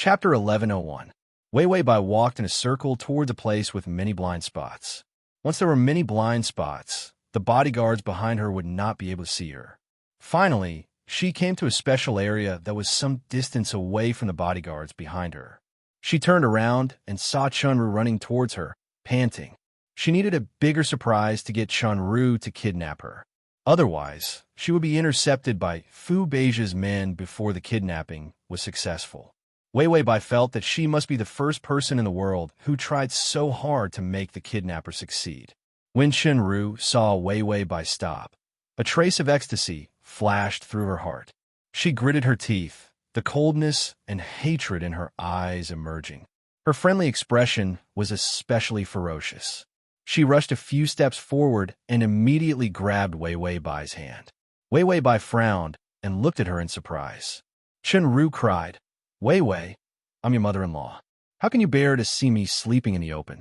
Chapter 1101. Wei Wei Bai walked in a circle towards a place with many blind spots. Once there were many blind spots, the bodyguards behind her would not be able to see her. Finally, she came to a special area that was some distance away from the bodyguards behind her. She turned around and saw Chunru running towards her, panting. She needed a bigger surprise to get Chunru to kidnap her. Otherwise, she would be intercepted by Fu Beige's men before the kidnapping was successful. Wei Wei Bai felt that she must be the first person in the world who tried so hard to make the kidnapper succeed. When Chunru saw Wei Wei Bai stop, a trace of ecstasy flashed through her heart. She gritted her teeth, the coldness and hatred in her eyes emerging. Her friendly expression was especially ferocious. She rushed a few steps forward and immediately grabbed Wei Wei Bai's hand. Wei Wei Bai frowned and looked at her in surprise. Chunru cried, "Wei Wei, I'm your mother-in-law. How can you bear to see me sleeping in the open?"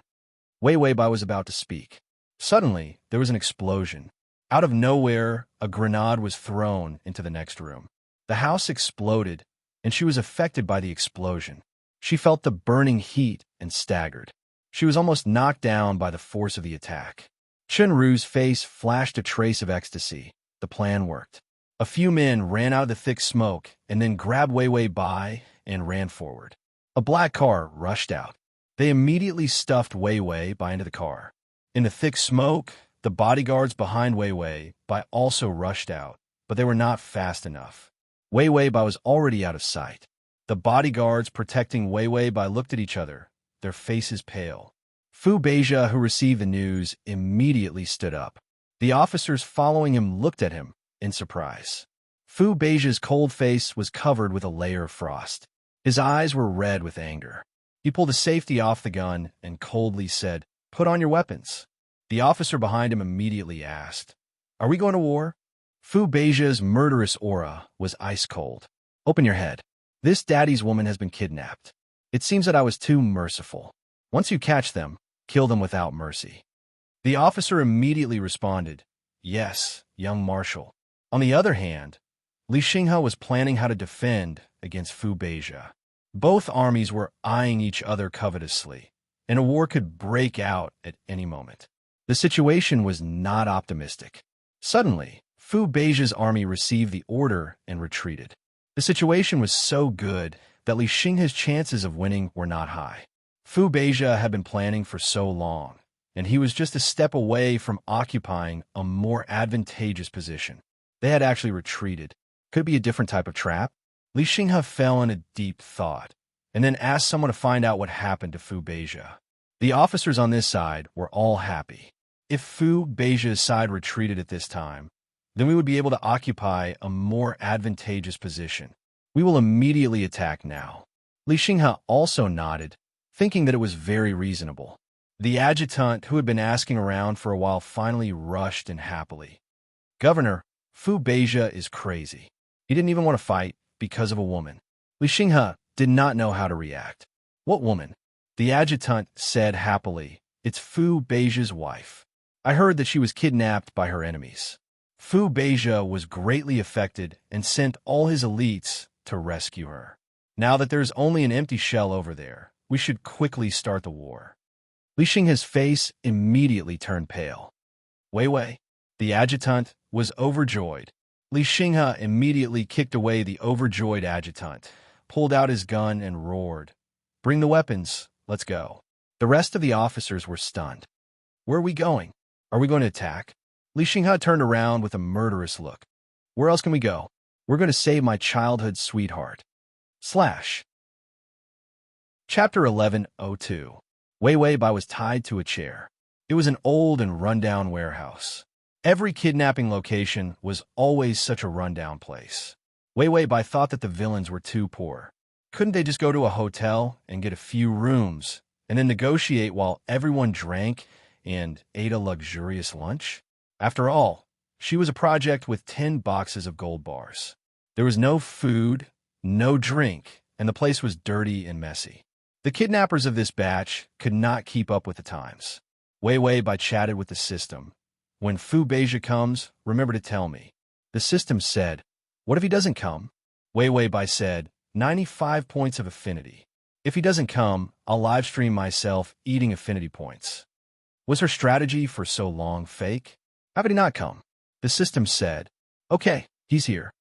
Wei Wei Bai was about to speak. Suddenly, there was an explosion. Out of nowhere, a grenade was thrown into the next room. The house exploded, and she was affected by the explosion. She felt the burning heat and staggered. She was almost knocked down by the force of the attack. Chunru's face flashed a trace of ecstasy. The plan worked. A few men ran out of the thick smoke and then grabbed Wei Wei Bai and ran forward. A black car rushed out. They immediately stuffed Wei Wei Bai into the car. In the thick smoke, the bodyguards behind Wei Wei Bai also rushed out, but they were not fast enough. Wei Wei Bai was already out of sight. The bodyguards protecting Wei Wei Bai looked at each other, their faces pale. Fu Beija, who received the news, immediately stood up. The officers following him looked at him in surprise. Fu Beija's cold face was covered with a layer of frost. His eyes were red with anger. He pulled the safety off the gun and coldly said, "Put on your weapons." The officer behind him immediately asked, "Are we going to war?" Fu Beija's murderous aura was ice cold. "Open your head. This daddy's woman has been kidnapped. It seems that I was too merciful. Once you catch them, kill them without mercy." The officer immediately responded, "Yes, young marshal." On the other hand, Li Xinghe was planning how to defend against Fu Beija. Both armies were eyeing each other covetously, and a war could break out at any moment. The situation was not optimistic. Suddenly, Fu Beija's army received the order and retreated. The situation was so good that Li Xinghe's chances of winning were not high. Fu Beija had been planning for so long, and he was just a step away from occupying a more advantageous position. They had actually retreated. Could it be a different type of trap? Li Xinghe fell in a deep thought, and then asked someone to find out what happened to Fu Beija. The officers on this side were all happy. If Fu Beija's side retreated at this time, then we would be able to occupy a more advantageous position. We will immediately attack now. Li Xinghe also nodded, thinking that it was very reasonable. The adjutant, who had been asking around for a while, finally rushed in happily. "Governor, Fu Beija is crazy. He didn't even want to fight because of a woman." Li Xinghe did not know how to react. "What woman?" The adjutant said happily, "It's Fu Beija's wife. I heard that she was kidnapped by her enemies." Fu Beija was greatly affected and sent all his elites to rescue her. "Now that there's only an empty shell over there, we should quickly start the war." Li Xinghe's face immediately turned pale. "Wei Wei." The adjutant was overjoyed. Li Xinghe immediately kicked away the overjoyed adjutant, pulled out his gun and roared, "Bring the weapons, let's go." The rest of the officers were stunned. "Where are we going? Are we going to attack?" Li Xinghe turned around with a murderous look. "Where else can we go? We're going to save my childhood sweetheart." Chapter 1102. Wei Wei Bai was tied to a chair. It was an old and rundown warehouse. Every kidnapping location was always such a rundown place. Wei Wei Bai thought that the villains were too poor. Couldn't they just go to a hotel and get a few rooms and then negotiate while everyone drank and ate a luxurious lunch? After all, she was a project with 10 boxes of gold bars. There was no food, no drink, and the place was dirty and messy. The kidnappers of this batch could not keep up with the times. Wei Wei Bai chatted with the system. "When Fu Beija comes, remember to tell me." The system said, "What if he doesn't come?" Wei Wei Bai said, 95 points of affinity. If he doesn't come, I'll livestream myself eating affinity points. Was her strategy for so long fake? How could he not come? The system said, okay, he's here.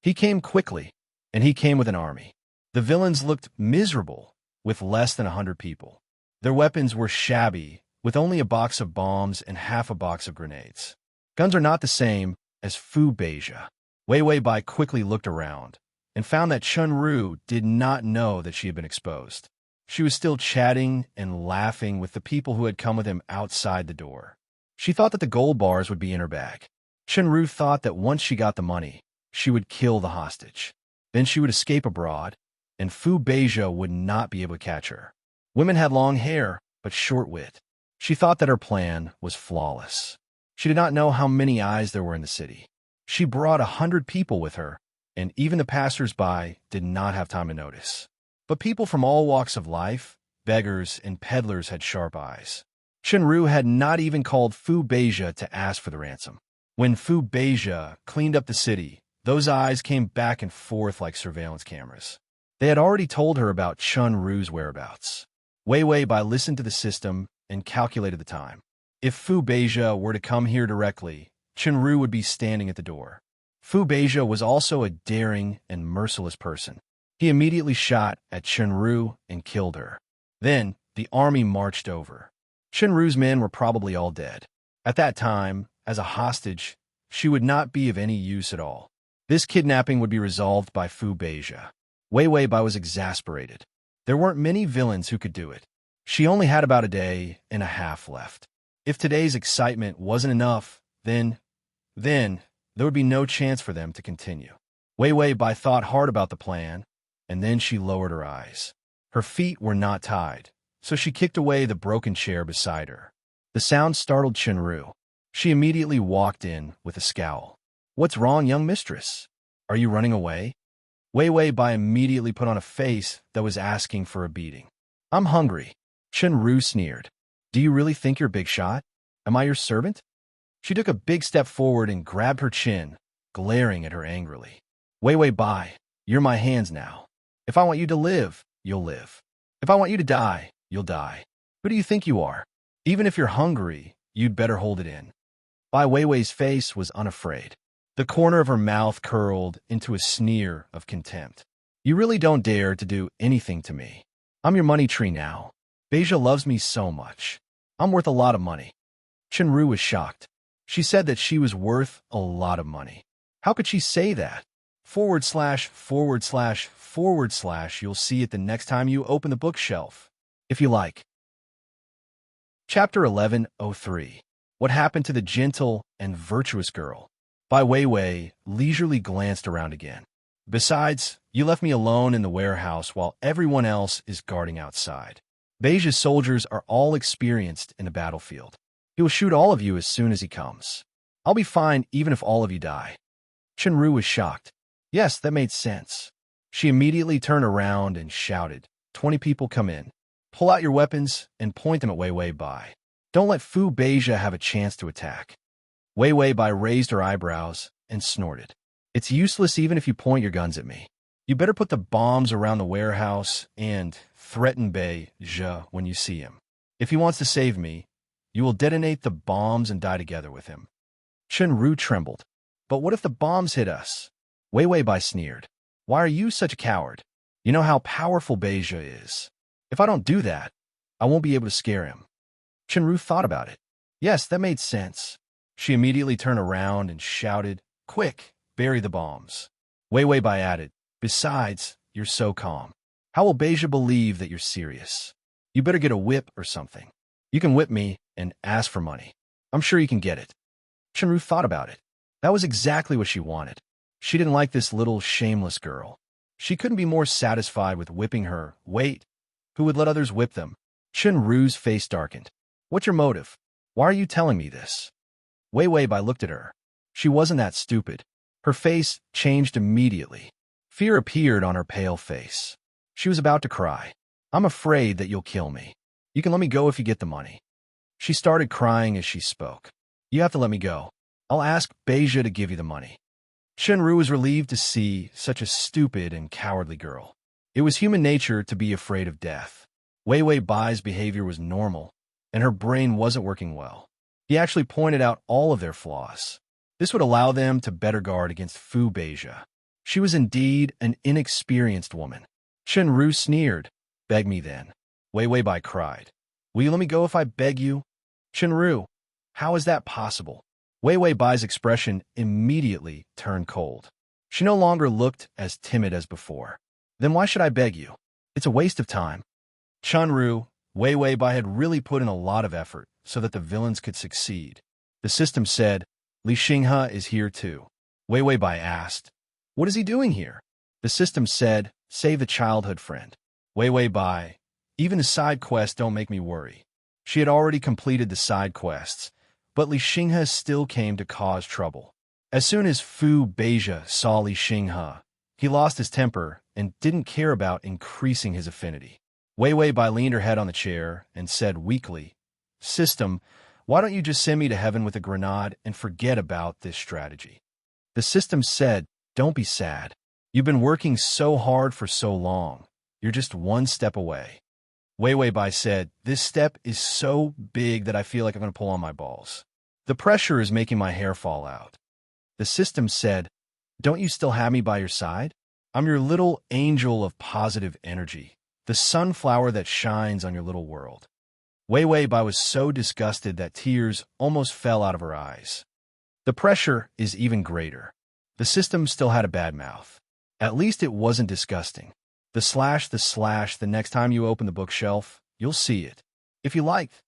He came quickly, and he came with an army. The villains looked miserable, with less than 100 people. Their weapons were shabby, with only a box of bombs and half a box of grenades. Guns are not the same as Fu Beija. Wei Wei Bai quickly looked around and found that Chun-Ru did not know that she had been exposed. She was still chatting and laughing with the people who had come with him outside the door. She thought that the gold bars would be in her bag. Chun-Ru thought that once she got the money, she would kill the hostage. Then she would escape abroad, and Fu Beija would not be able to catch her. Women had long hair, but short wit. She thought that her plan was flawless. She did not know how many eyes there were in the city. She brought 100 people with her, and even the passers-by did not have time to notice. But people from all walks of life, beggars and peddlers had sharp eyes. Chun-Ru had not even called Fu Beija to ask for the ransom. When Fu Beija cleaned up the city, those eyes came back and forth like surveillance cameras. They had already told her about Chun-Ru's whereabouts. Wei Wei Bai listened to the system and calculated the time. If Fu Beija were to come here directly, Chun-Ru would be standing at the door. Fu Beija was also a daring and merciless person. He immediately shot at Chun-Ru and killed her. Then, the army marched over. Chun-Ru's men were probably all dead. At that time, as a hostage, she would not be of any use at all. This kidnapping would be resolved by Fu Beija. Wei Wei Bai was exasperated. There weren't many villains who could do it. She only had about a day and a half left. If today's excitement wasn't enough, then there would be no chance for them to continue. Wei Wei Bai thought hard about the plan, and then she lowered her eyes. Her feet were not tied, so she kicked away the broken chair beside her. The sound startled Chun-Ru. She immediately walked in with a scowl. "What's wrong, young mistress? Are you running away?" Wei Wei Bai immediately put on a face that was asking for a beating. "I'm hungry." Chun-Ru sneered. "Do you really think you're a big shot? Am I your servant?" She took a big step forward and grabbed her chin, glaring at her angrily. "Wei Wei Bai, you're my hands now. If I want you to live, you'll live. If I want you to die, you'll die. Who do you think you are? Even if you're hungry, you'd better hold it in." Bai Weiwei's face was unafraid. The corner of her mouth curled into a sneer of contempt. "You really don't dare to do anything to me. I'm your money tree now. Beija loves me so much. I'm worth a lot of money." Chun-Ru was shocked. She said that she was worth a lot of money. How could she say that? / You'll see it the next time you open the bookshelf, if you like. Chapter 1103. What Happened to the Gentle and Virtuous Girl? Bai Weiwei leisurely glanced around again. "Besides, you left me alone in the warehouse while everyone else is guarding outside. Beija's soldiers are all experienced in the battlefield. He will shoot all of you as soon as he comes. I'll be fine even if all of you die." Chun-Ru was shocked. Yes, that made sense. She immediately turned around and shouted, "20 people come in. Pull out your weapons and point them at Wei Wei Bai. Don't let Fu Beija have a chance to attack." Wei Wei Bai raised her eyebrows and snorted. "It's useless even if you point your guns at me. You better put the bombs around the warehouse and threaten Beija when you see him. If he wants to save me, you will detonate the bombs and die together with him." Chun-Ru trembled. "But what if the bombs hit us?" Wei Wei Bai sneered. "Why are you such a coward? You know how powerful Beija is. If I don't do that, I won't be able to scare him." Chun-Ru thought about it. Yes, that made sense. She immediately turned around and shouted, "Quick, bury the bombs." Wei Wei Bai added, "Besides, you're so calm. How will Beija believe that you're serious? You better get a whip or something. You can whip me and ask for money. I'm sure you can get it." Chun-Ru thought about it. That was exactly what she wanted. She didn't like this little shameless girl. She couldn't be more satisfied with whipping her. Wait, who would let others whip them? Chun-Ru's face darkened. "What's your motive? Why are you telling me this?" Wei Wei Bai looked at her. She wasn't that stupid. Her face changed immediately. Fear appeared on her pale face. She was about to cry. "I'm afraid that you'll kill me. You can let me go if you get the money." She started crying as she spoke. "You have to let me go. I'll ask Beija to give you the money." Chun-Ru was relieved to see such a stupid and cowardly girl. It was human nature to be afraid of death. Wei Wei Bai's behavior was normal, and her brain wasn't working well. He actually pointed out all of their flaws. This would allow them to better guard against Fu Beija. She was indeed an inexperienced woman. Shenru sneered. "Beg me then." Wei Wei Bai cried. "Will you let me go if I beg you?" "Shenru, how is that possible?" Wei Wei Bai's expression immediately turned cold. She no longer looked as timid as before. "Then why should I beg you? It's a waste of time." Chunru, Wei Wei Bai had really put in a lot of effort so that the villains could succeed. The system said, "Li Xinghe is here too." Wei Wei Bai asked, "What is he doing here?" The system said, "Save the childhood friend." Wei Wei Bai, "Even the side quests don't make me worry." She had already completed the side quests, but Li Xinghe still came to cause trouble. As soon as Fu Beija saw Li Xinghe, he lost his temper and didn't care about increasing his affinity. Wei Wei Bai leaned her head on the chair and said weakly, "System, why don't you just send me to heaven with a grenade and forget about this strategy?" The system said, "Don't be sad. You've been working so hard for so long. You're just one step away." Wei Wei Bai said, "This step is so big that I feel like I'm going to pull on my balls. The pressure is making my hair fall out." The system said, "Don't you still have me by your side? I'm your little angel of positive energy, the sunflower that shines on your little world." Wei Wei Bai was so disgusted that tears almost fell out of her eyes. The pressure is even greater. The system still had a bad mouth. At least it wasn't disgusting. The next time you open the bookshelf, you'll see it. If you liked.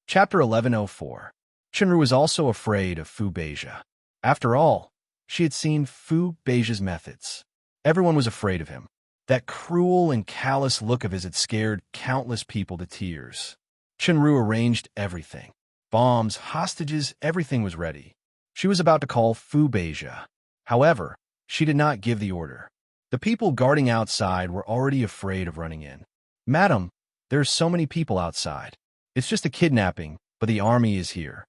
Chapter 1104. Shenru was also afraid of Fu Beija. After all, she had seen Fu Beija's methods. Everyone was afraid of him. That cruel and callous look of his had scared countless people to tears. Shenru arranged everything. Bombs, hostages, everything was ready. She was about to call Fu Beija. However, she did not give the order. The people guarding outside were already afraid of running in. "Madam, there are so many people outside. It's just a kidnapping, but the army is here."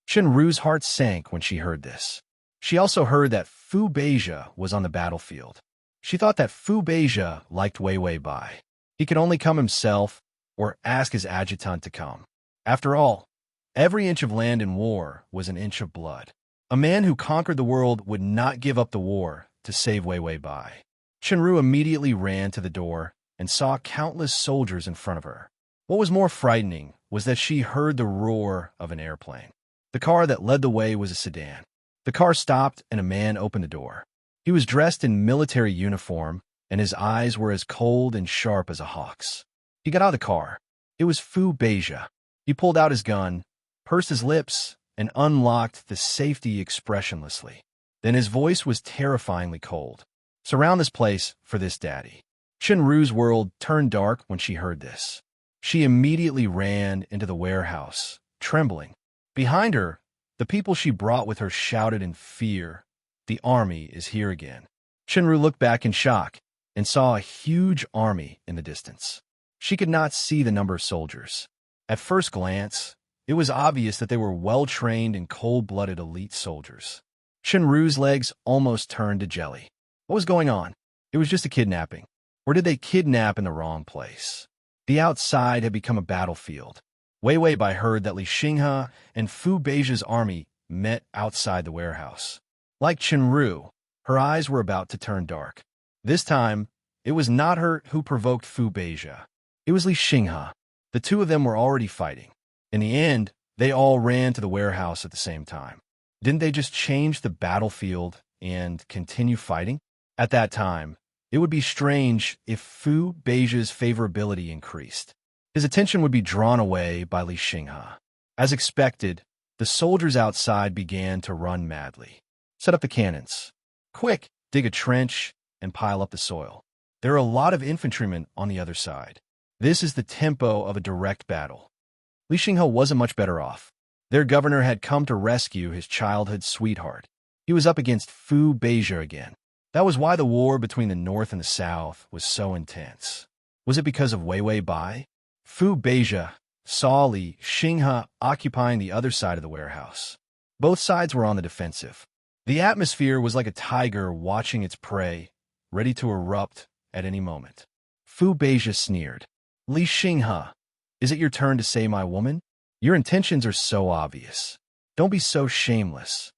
Shenru's heart sank when she heard this. She also heard that Fu Beija was on the battlefield. She thought that Fu Beija liked Wei Wei Bai. He could only come himself or ask his adjutant to come. After all, every inch of land in war was an inch of blood. A man who conquered the world would not give up the war to save Wei Wei Bai. Shenru immediately ran to the door and saw countless soldiers in front of her. What was more frightening was that she heard the roar of an airplane. The car that led the way was a sedan. The car stopped and a man opened the door. He was dressed in military uniform, and his eyes were as cold and sharp as a hawk's. He got out of the car. It was Fu Beija. He pulled out his gun, pursed his lips, and unlocked the safety expressionlessly. Then his voice was terrifyingly cold. "Surround this place for this daddy." Shenru's world turned dark when she heard this. She immediately ran into the warehouse, trembling. Behind her, the people she brought with her shouted in fear, "The army is here again." Shenru looked back in shock and saw a huge army in the distance. She could not see the number of soldiers. At first glance, it was obvious that they were well-trained and cold-blooded elite soldiers. Shenru's legs almost turned to jelly. What was going on? It was just a kidnapping. Or did they kidnap in the wrong place? The outside had become a battlefield. Wei Wei Bai heard that Li Xinghe and Fu Beija's army met outside the warehouse. Like Shenru, her eyes were about to turn dark. This time, it was not her who provoked Fu Beija. It was Li Xinghe. The two of them were already fighting. In the end, they all ran to the warehouse at the same time. Didn't they just change the battlefield and continue fighting? At that time, it would be strange if Fu Beija's favorability increased. His attention would be drawn away by Li Xinghe. As expected, the soldiers outside began to run madly. "Set up the cannons. Quick, dig a trench and pile up the soil. There are a lot of infantrymen on the other side. This is the tempo of a direct battle." Li Xinghe wasn't much better off. Their governor had come to rescue his childhood sweetheart. He was up against Fu Beija again. That was why the war between the North and the South was so intense. Was it because of Wei Wei Bai? Fu Beija saw Li Xinghe occupying the other side of the warehouse. Both sides were on the defensive. The atmosphere was like a tiger watching its prey, ready to erupt at any moment. Fu Beijia sneered. Li Xinghe, is it your turn to say my woman? Your intentions are so obvious. Don't be so shameless.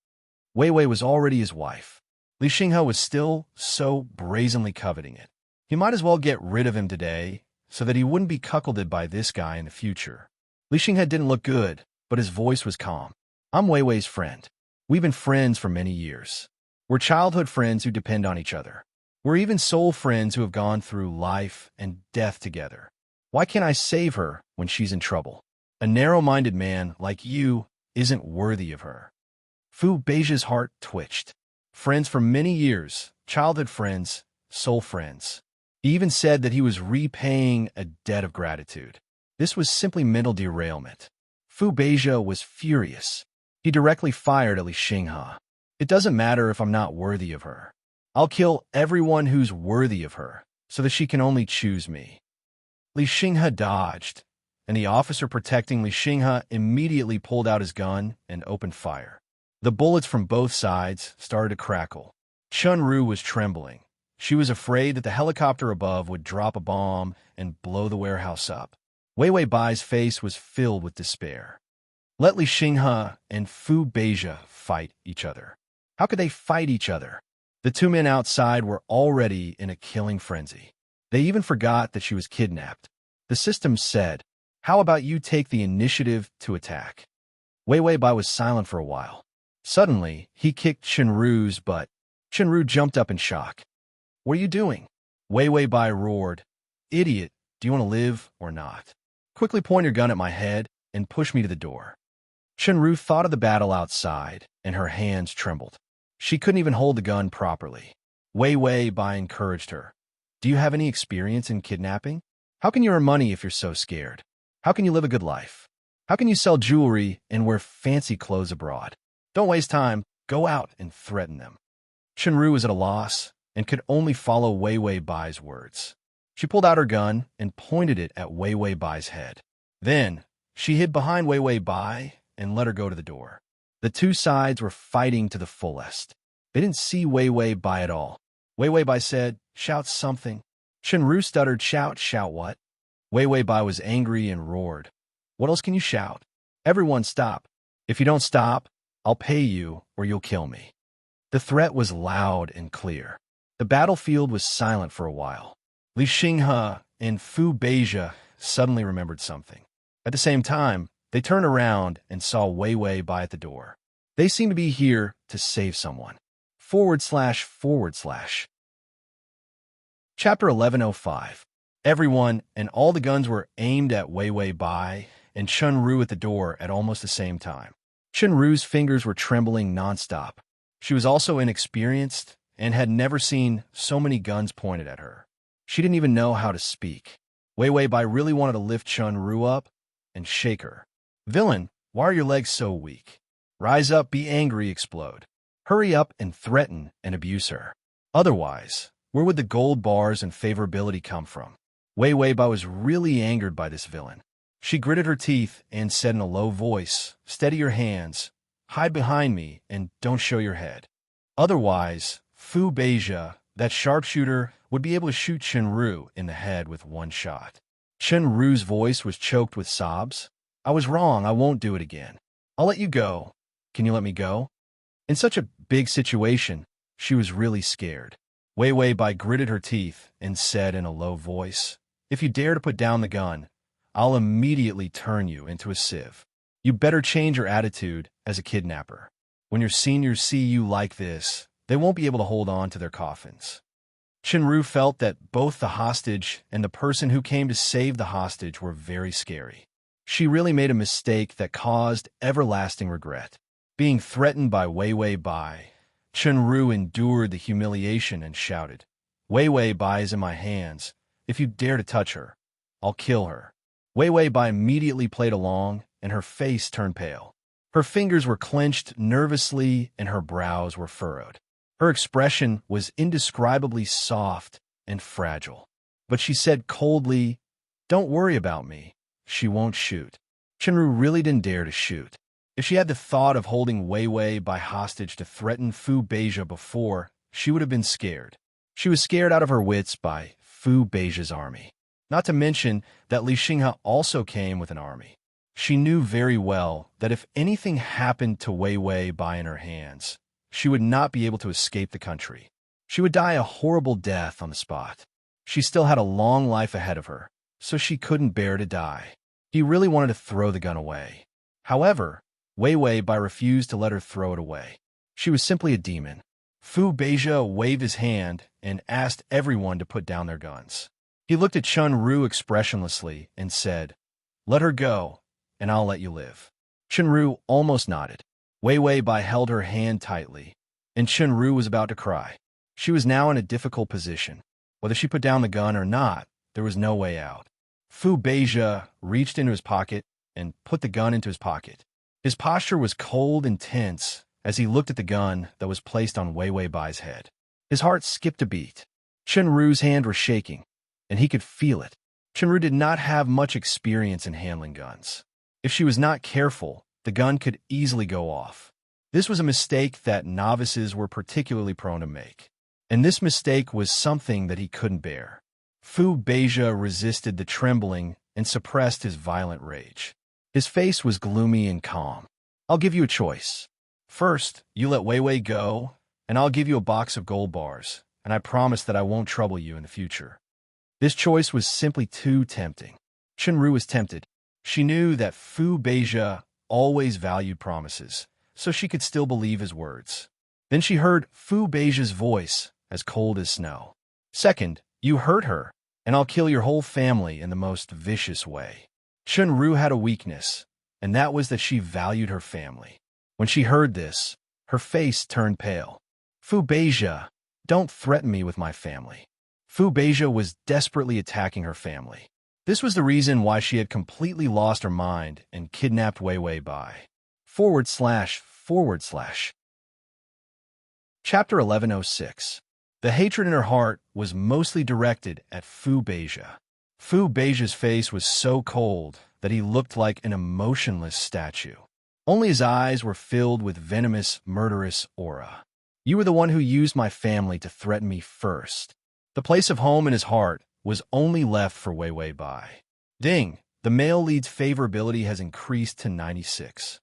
Wei Wei was already his wife. Li Xinghe was still so brazenly coveting it. He might as well get rid of him today so that he wouldn't be cuckolded by this guy in the future. Li Xinghe didn't look good, but his voice was calm. I'm Wei Wei's friend. We've been friends for many years. We're childhood friends who depend on each other. We're even soul friends who have gone through life and death together. Why can't I save her when she's in trouble? A narrow-minded man like you isn't worthy of her. Fu Beijia's heart twitched. Friends for many years, childhood friends, soul friends. He even said that he was repaying a debt of gratitude. This was simply mental derailment. Fu Beijia was furious. He directly fired at Li Xinghe. It doesn't matter if I'm not worthy of her. I'll kill everyone who's worthy of her, so that she can only choose me. Li Xinghe dodged, and the officer protecting Li Xinghe immediately pulled out his gun and opened fire. The bullets from both sides started to crackle. Chun-Ru was trembling. She was afraid that the helicopter above would drop a bomb and blow the warehouse up. Wei Wei Bai's face was filled with despair. Let Li Xinghe and Fu Beijia fight each other. How could they fight each other? The two men outside were already in a killing frenzy. They even forgot that she was kidnapped. The system said, how about you take the initiative to attack? Wei Wei Bai was silent for a while. Suddenly, he kicked Chun-Ru's butt. Chun-Ru jumped up in shock. What are you doing? Wei Wei Bai roared. Idiot, do you want to live or not? Quickly point your gun at my head and push me to the door. Chun-Ru thought of the battle outside, and her hands trembled. She couldn't even hold the gun properly. Wei Wei Bai encouraged her. Do you have any experience in kidnapping? How can you earn money if you're so scared? How can you live a good life? How can you sell jewelry and wear fancy clothes abroad? Don't waste time. Go out and threaten them. Chun-Ru was at a loss and could only follow Wei Wei Bai's words. She pulled out her gun and pointed it at Wei Wei Bai's head. Then, she hid behind Wei Wei Bai and let her go to the door. The two sides were fighting to the fullest. They didn't see Wei Wei Bai at all. Wei Wei Bai said, shout something. Chun-Ru stuttered, shout what? Wei Wei Bai was angry and roared. What else can you shout? Everyone stop. If you don't stop, I'll pay you or you'll kill me. The threat was loud and clear. The battlefield was silent for a while. Li Xinghe and Fu Beijia suddenly remembered something. At the same time, they turned around and saw Wei Wei Bai at the door. They seemed to be here to save someone. // Chapter 1105. Everyone and all the guns were aimed at Wei Wei Bai and Chun-Ru at the door at almost the same time. Chun-Ru's fingers were trembling nonstop. She was also inexperienced and had never seen so many guns pointed at her. She didn't even know how to speak. Wei Wei Bai really wanted to lift Chun-Ru up and shake her. Villain, why are your legs so weak? Rise up, be angry, explode. Hurry up and threaten and abuse her. Otherwise, where would the gold bars and favorability come from? Wei Wei Bai was really angered by this villain. She gritted her teeth and said in a low voice, steady your hands, hide behind me, and don't show your head. Otherwise, Fu Beijia, that sharpshooter, would be able to shoot Chun-Ru in the head with one shot. Chun-Ru's voice was choked with sobs. I was wrong, I won't do it again. I'll let you go. Can you let me go? In such a big situation, she was really scared. Wei Wei Bai gritted her teeth and said in a low voice, if you dare to put down the gun, I'll immediately turn you into a sieve. You better change your attitude as a kidnapper. When your seniors see you like this, they won't be able to hold on to their coffins. Chun-Ru felt that both the hostage and the person who came to save the hostage were very scary. She really made a mistake that caused everlasting regret. Being threatened by Wei Wei Bai, Chun-Ru endured the humiliation and shouted, Wei Wei Bai is in my hands. If you dare to touch her, I'll kill her. Wei Wei Bai immediately played along, and her face turned pale. Her fingers were clenched nervously, and her brows were furrowed. Her expression was indescribably soft and fragile. But she said coldly, don't worry about me. She won't shoot. Chun-Ru really didn't dare to shoot. If she had the thought of holding Wei Wei Bai hostage to threaten Fu Beijia before, she would have been scared. She was scared out of her wits by Fu Beija's army. Not to mention that Li Xinghe also came with an army. She knew very well that if anything happened to Wei Wei Bai in her hands, she would not be able to escape the country. She would die a horrible death on the spot. She still had a long life ahead of her, so she couldn't bear to die. He really wanted to throw the gun away. However, Wei Wei Bai refused to let her throw it away. She was simply a demon. Fu Beija waved his hand and asked everyone to put down their guns. He looked at Chun Ru expressionlessly and said, "Let her go, and I'll let you live." Chun Ru almost nodded. Wei Wei Bai held her hand tightly, and Chun Ru was about to cry. She was now in a difficult position. Whether she put down the gun or not, there was no way out. Fu Beija reached into his pocket and put the gun into his pocket. His posture was cold and tense as he looked at the gun that was placed on Wei Wei Bai's head. His heart skipped a beat. Chun Ru's hand was shaking, and he could feel it. Chun Ru did not have much experience in handling guns. If she was not careful, the gun could easily go off. This was a mistake that novices were particularly prone to make, and this mistake was something that he couldn't bear. Fu Beija resisted the trembling and suppressed his violent rage. His face was gloomy and calm. "I'll give you a choice. First, you let Wei Wei go, and I'll give you a box of gold bars, and I promise that I won't trouble you in the future." This choice was simply too tempting. Chun Ru was tempted. She knew that Fu Beija always valued promises, so she could still believe his words. Then she heard Fu Beija's voice, as cold as snow. "Second, you hurt her, and I'll kill your whole family in the most vicious way." Chun Ru had a weakness, and that was that she valued her family. When she heard this, her face turned pale. "Fu Beija, don't threaten me with my family." Fu Beija was desperately attacking her family. This was the reason why she had completely lost her mind and kidnapped Wei Wei Bai. // Chapter 1106. The hatred in her heart was mostly directed at Fu Beija. Fu Beija's face was so cold that he looked like an emotionless statue. Only his eyes were filled with venomous, murderous aura. "You were the one who used my family to threaten me first." The place of home in his heart was only left for Wei Wei Bai. Ding! The male lead's favorability has increased to 96.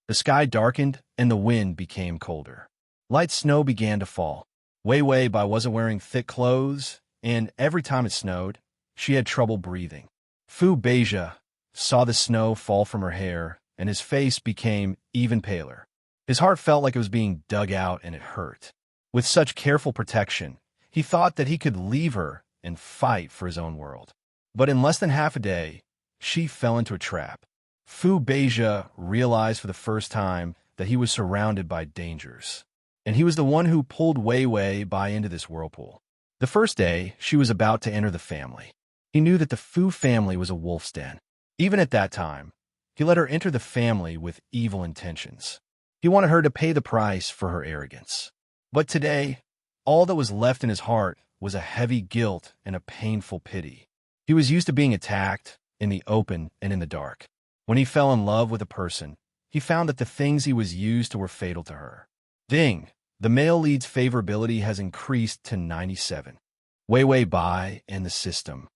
The sky darkened and the wind became colder. Light snow began to fall. Wei Wei Bai wasn't wearing thick clothes, and every time it snowed, she had trouble breathing. Fu Beija saw the snow fall from her hair, and his face became even paler. His heart felt like it was being dug out, and it hurt. With such careful protection, he thought that he could leave her and fight for his own world. But in less than half a day, she fell into a trap. Fu Beija realized for the first time that he was surrounded by dangers, and he was the one who pulled Wei Wei Bai into this whirlpool. The first day, she was about to enter the family. He knew that the Fu family was a wolf's den. Even at that time, he let her enter the family with evil intentions. He wanted her to pay the price for her arrogance. But today, all that was left in his heart was a heavy guilt and a painful pity. He was used to being attacked in the open and in the dark. When he fell in love with a person, he found that the things he was used to were fatal to her. Ding! The male lead's favorability has increased to 97. Wei Wei Bai and the system.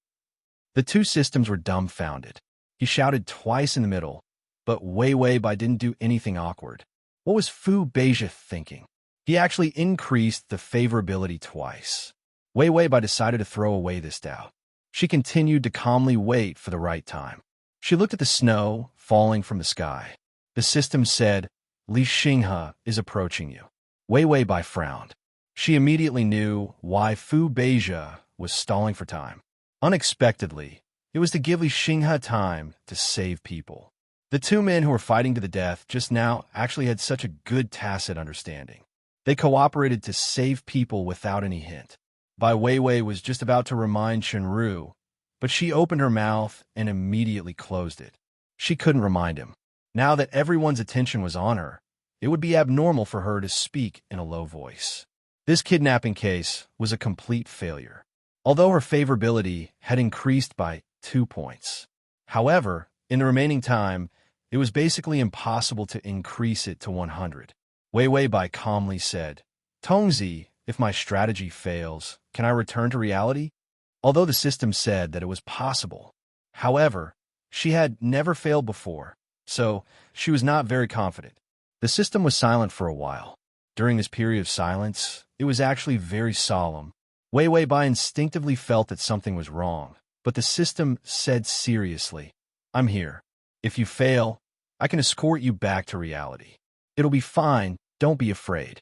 The two systems were dumbfounded. He shouted twice in the middle, but Wei Wei Bai didn't do anything awkward. What was Fu Beija thinking? He actually increased the favorability twice. Wei Wei Bai decided to throw away this doubt. She continued to calmly wait for the right time. She looked at the snow falling from the sky. The system said, "Li Xinghe is approaching you." Wei Wei Bai frowned. She immediately knew why Fu Beija was stalling for time. Unexpectedly, it was to give Li Xinghe time to save people. The two men who were fighting to the death just now actually had such a good tacit understanding. They cooperated to save people without any hint. Bai Weiwei was just about to remind Chun Ru, but she opened her mouth and immediately closed it. She couldn't remind him. Now that everyone's attention was on her, it would be abnormal for her to speak in a low voice. This kidnapping case was a complete failure, although her favorability had increased by 2 points. However, in the remaining time, it was basically impossible to increase it to 100. Wei Wei Bai calmly said, "Tongzi, if my strategy fails, can I return to reality? Although the system said that it was possible. However, she had never failed before, so she was not very confident. The system was silent for a while. During this period of silence, it was actually very solemn. Wei Wei Bai instinctively felt that something was wrong, but the system said seriously, "I'm here. If you fail, I can escort you back to reality. It'll be fine, don't be afraid."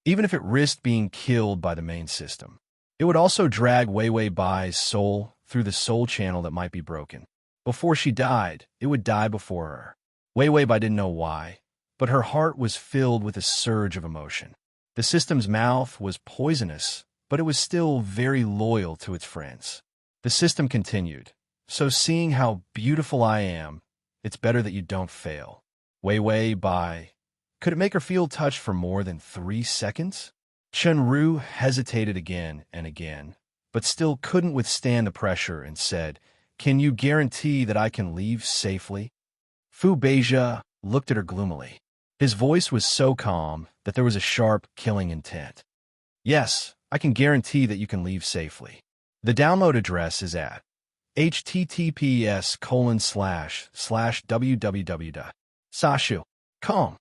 Even if it risked being killed by the main system, it would also drag Wei Wei Bai's soul through the soul channel that might be broken. Before she died, it would die before her. Wei Wei Bai didn't know why, but her heart was filled with a surge of emotion. The system's mouth was poisonous, but it was still very loyal to its friends. The system continued, "So seeing how beautiful I am, it's better that you don't fail." Wei Wei Bai. Could it make her feel touched for more than 3 seconds? Chen-Ru hesitated again and again, but still couldn't withstand the pressure and said, "Can you guarantee that I can leave safely?" Fu Beijia looked at her gloomily. His voice was so calm that there was a sharp, killing intent. "Yes, I can guarantee that you can leave safely." The download address is at https://www.sashu.com.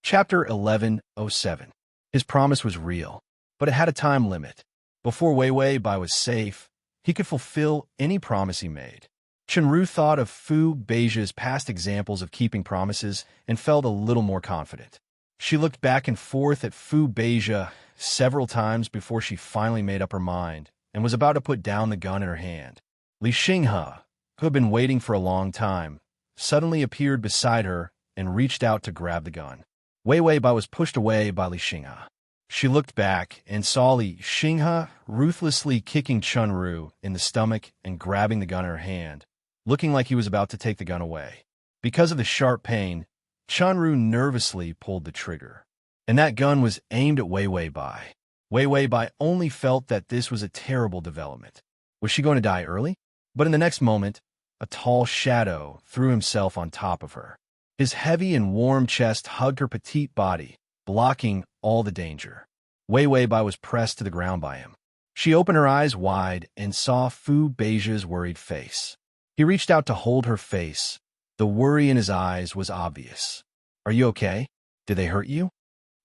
Chapter 1107. His promise was real, but it had a time limit. Before Wei Wei Bai was safe, he could fulfill any promise he made. Chen-Ru thought of Fu Beijia's past examples of keeping promises and felt a little more confident. She looked back and forth at Fu Beijia several times before she finally made up her mind and was about to put down the gun in her hand. Li Xinghe, who had been waiting for a long time, suddenly appeared beside her and reached out to grab the gun. Wei Wei Bai was pushed away by Li Xinghe. She looked back and saw Li Xinghe ruthlessly kicking Chen-Ru in the stomach and grabbing the gun in her hand, looking like he was about to take the gun away. Because of the sharp pain, Chen-Ru nervously pulled the trigger. And that gun was aimed at Wei Wei Bai. Wei Wei Bai only felt that this was a terrible development. Was she going to die early? But in the next moment, a tall shadow threw himself on top of her. His heavy and warm chest hugged her petite body, blocking all the danger. Wei Wei Bai was pressed to the ground by him. She opened her eyes wide and saw Fu Beijia's worried face. He reached out to hold her face. The worry in his eyes was obvious. "Are you okay? Did they hurt you?"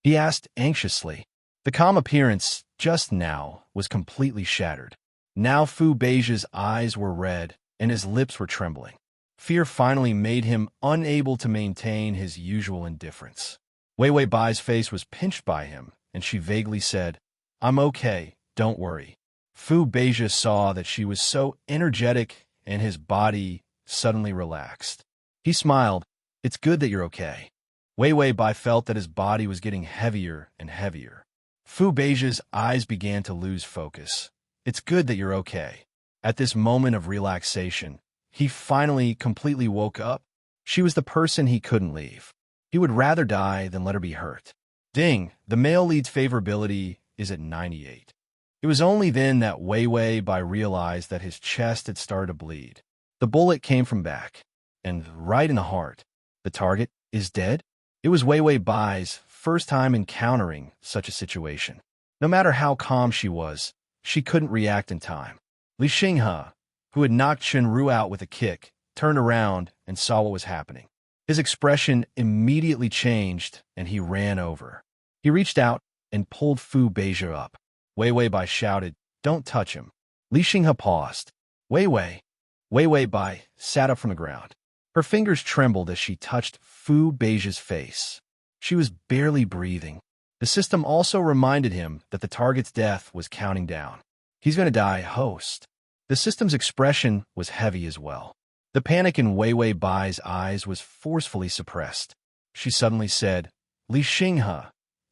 he asked anxiously. The calm appearance, just now, was completely shattered. Now Fu Beijia's eyes were red and his lips were trembling. Fear finally made him unable to maintain his usual indifference. Wei Wei Bai's face was pinched by him, and she vaguely said, "I'm okay, don't worry." Fu Beijia saw that she was so energetic and his body suddenly relaxed. He smiled. "It's good that you're okay." Wei Wei Bai felt that his body was getting heavier and heavier. Fu Beijia's eyes began to lose focus. "It's good that you're okay." At this moment of relaxation, he finally completely woke up. She was the person he couldn't leave. He would rather die than let her be hurt. Ding, the male lead's favorability is at 98. It was only then that Wei Wei Bai realized that his chest had started to bleed. The bullet came from back, and right in the heart. The target is dead? It was Wei Wei Bai's first time encountering such a situation. No matter how calm she was, she couldn't react in time. Li Xinghe, who had knocked Chen-Ru out with a kick, turned around and saw what was happening. His expression immediately changed, and he ran over. He reached out and pulled Fu Beijia up. Wei Wei Bai shouted, "Don't touch him." Li Xinghe paused. Wei Wei. Wei Wei Bai sat up from the ground. Her fingers trembled as she touched Fu Beijia's face. She was barely breathing. The system also reminded him that the target's death was counting down. He's going to die, host. The system's expression was heavy as well. The panic in Wei Wei Bai's eyes was forcefully suppressed. She suddenly said, "Li Xinghe,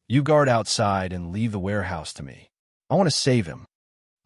you guard outside and leave the warehouse to me. I want to save him."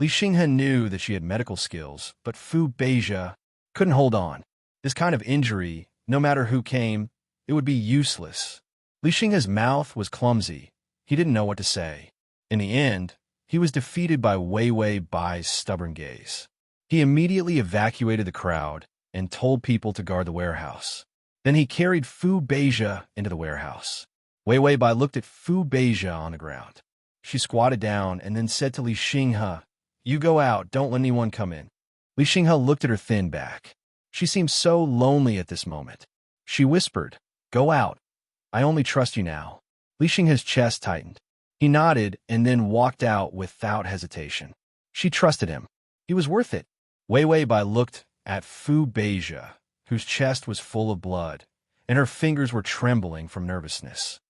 Li Xinghe knew that she had medical skills, but Fu Beijia couldn't hold on. This kind of injury, no matter who came, it would be useless. Li Xinghe's mouth was clumsy. He didn't know what to say. In the end, he was defeated by Wei Wei Bai's stubborn gaze. He immediately evacuated the crowd and told people to guard the warehouse. Then he carried Fu Beijia into the warehouse. Wei Wei Bai looked at Fu Beijia on the ground. She squatted down and then said to Li Xinghe, "You go out, don't let anyone come in." Li Xinghe looked at her thin back. She seemed so lonely at this moment. She whispered, "Go out. I only trust you now." Li Xinghe's chest tightened. He nodded and then walked out without hesitation. She trusted him. He was worth it. Wei Weibai looked at Fu Beija, whose chest was full of blood, and her fingers were trembling from nervousness.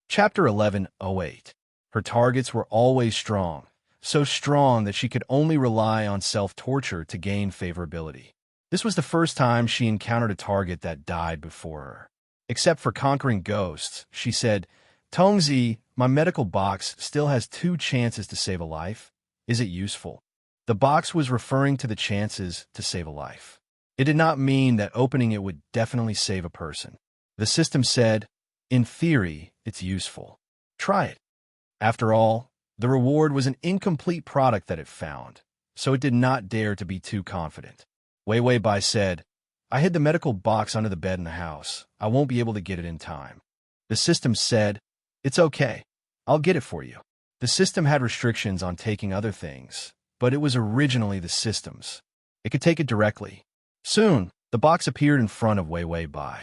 Chapter 11:08. Her targets were always strong, so strong that she could only rely on self-torture to gain favorability. This was the first time she encountered a target that died before her. Except for conquering ghosts, she said, "Tongzi, my medical box still has 2 chances to save a life. Is it useful?" The box was referring to the chances to save a life. It did not mean that opening it would definitely save a person. The system said, "In theory, it's useful. Try it." After all, the reward was an incomplete product that it found, so it did not dare to be too confident. Wei Weibai said, "I hid the medical box under the bed in the house. I won't be able to get it in time." The system said, "It's okay. I'll get it for you." The system had restrictions on taking other things, but it was originally the system's. It could take it directly. Soon, the box appeared in front of Wei Weibai.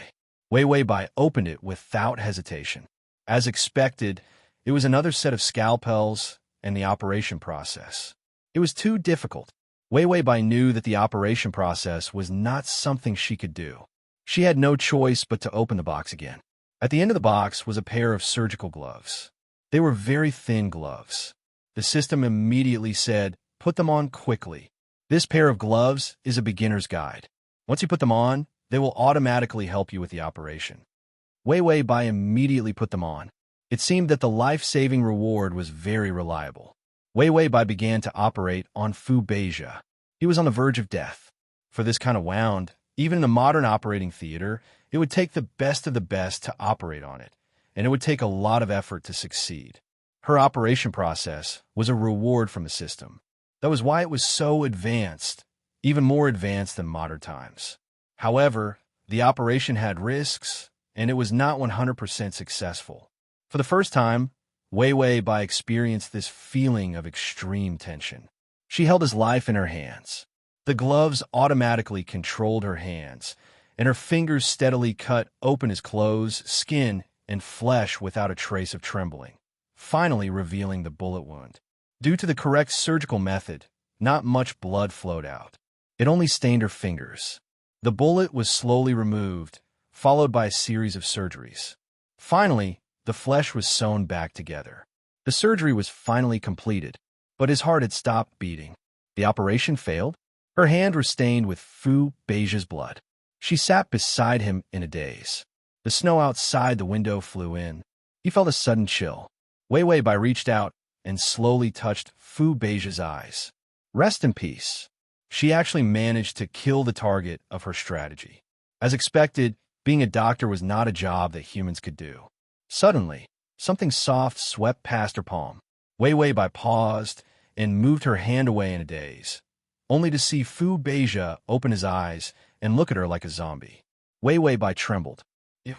Wei Weibai opened it without hesitation. As expected, it was another set of scalpels and the operation process. It was too difficult. Wei Weibai knew that the operation process was not something she could do. She had no choice but to open the box again. At the end of the box was a pair of surgical gloves. They were very thin gloves. The system immediately said, "Put them on quickly. This pair of gloves is a beginner's guide. Once you put them on, they will automatically help you with the operation." Wei Weibai immediately put them on. It seemed that the life-saving reward was very reliable. Wei Weibai began to operate on Fu Beija. He was on the verge of death. For this kind of wound, even in the modern operating theater, it would take the best of the best to operate on it, and it would take a lot of effort to succeed. Her operation process was a reward from the system. That was why it was so advanced, even more advanced than modern times. However, the operation had risks, and it was not 100% successful. For the first time, Wei Weibai experienced this feeling of extreme tension. She held his life in her hands. The gloves automatically controlled her hands, and her fingers steadily cut open his clothes, skin, and flesh without a trace of trembling, finally revealing the bullet wound. Due to the correct surgical method, not much blood flowed out. It only stained her fingers. The bullet was slowly removed, followed by a series of surgeries. Finally, the flesh was sewn back together. The surgery was finally completed, but his heart had stopped beating. The operation failed. Her hand was stained with Fu Beija's blood. She sat beside him in a daze. The snow outside the window flew in. He felt a sudden chill. Wei Weibai reached out and slowly touched Fu Beija's eyes. "Rest in peace." She actually managed to kill the target of her strategy. As expected, being a doctor was not a job that humans could do. Suddenly, something soft swept past her palm. Wei Weibai paused and moved her hand away in a daze, only to see Fu Beija open his eyes and look at her like a zombie. Wei Weibai trembled. Ew.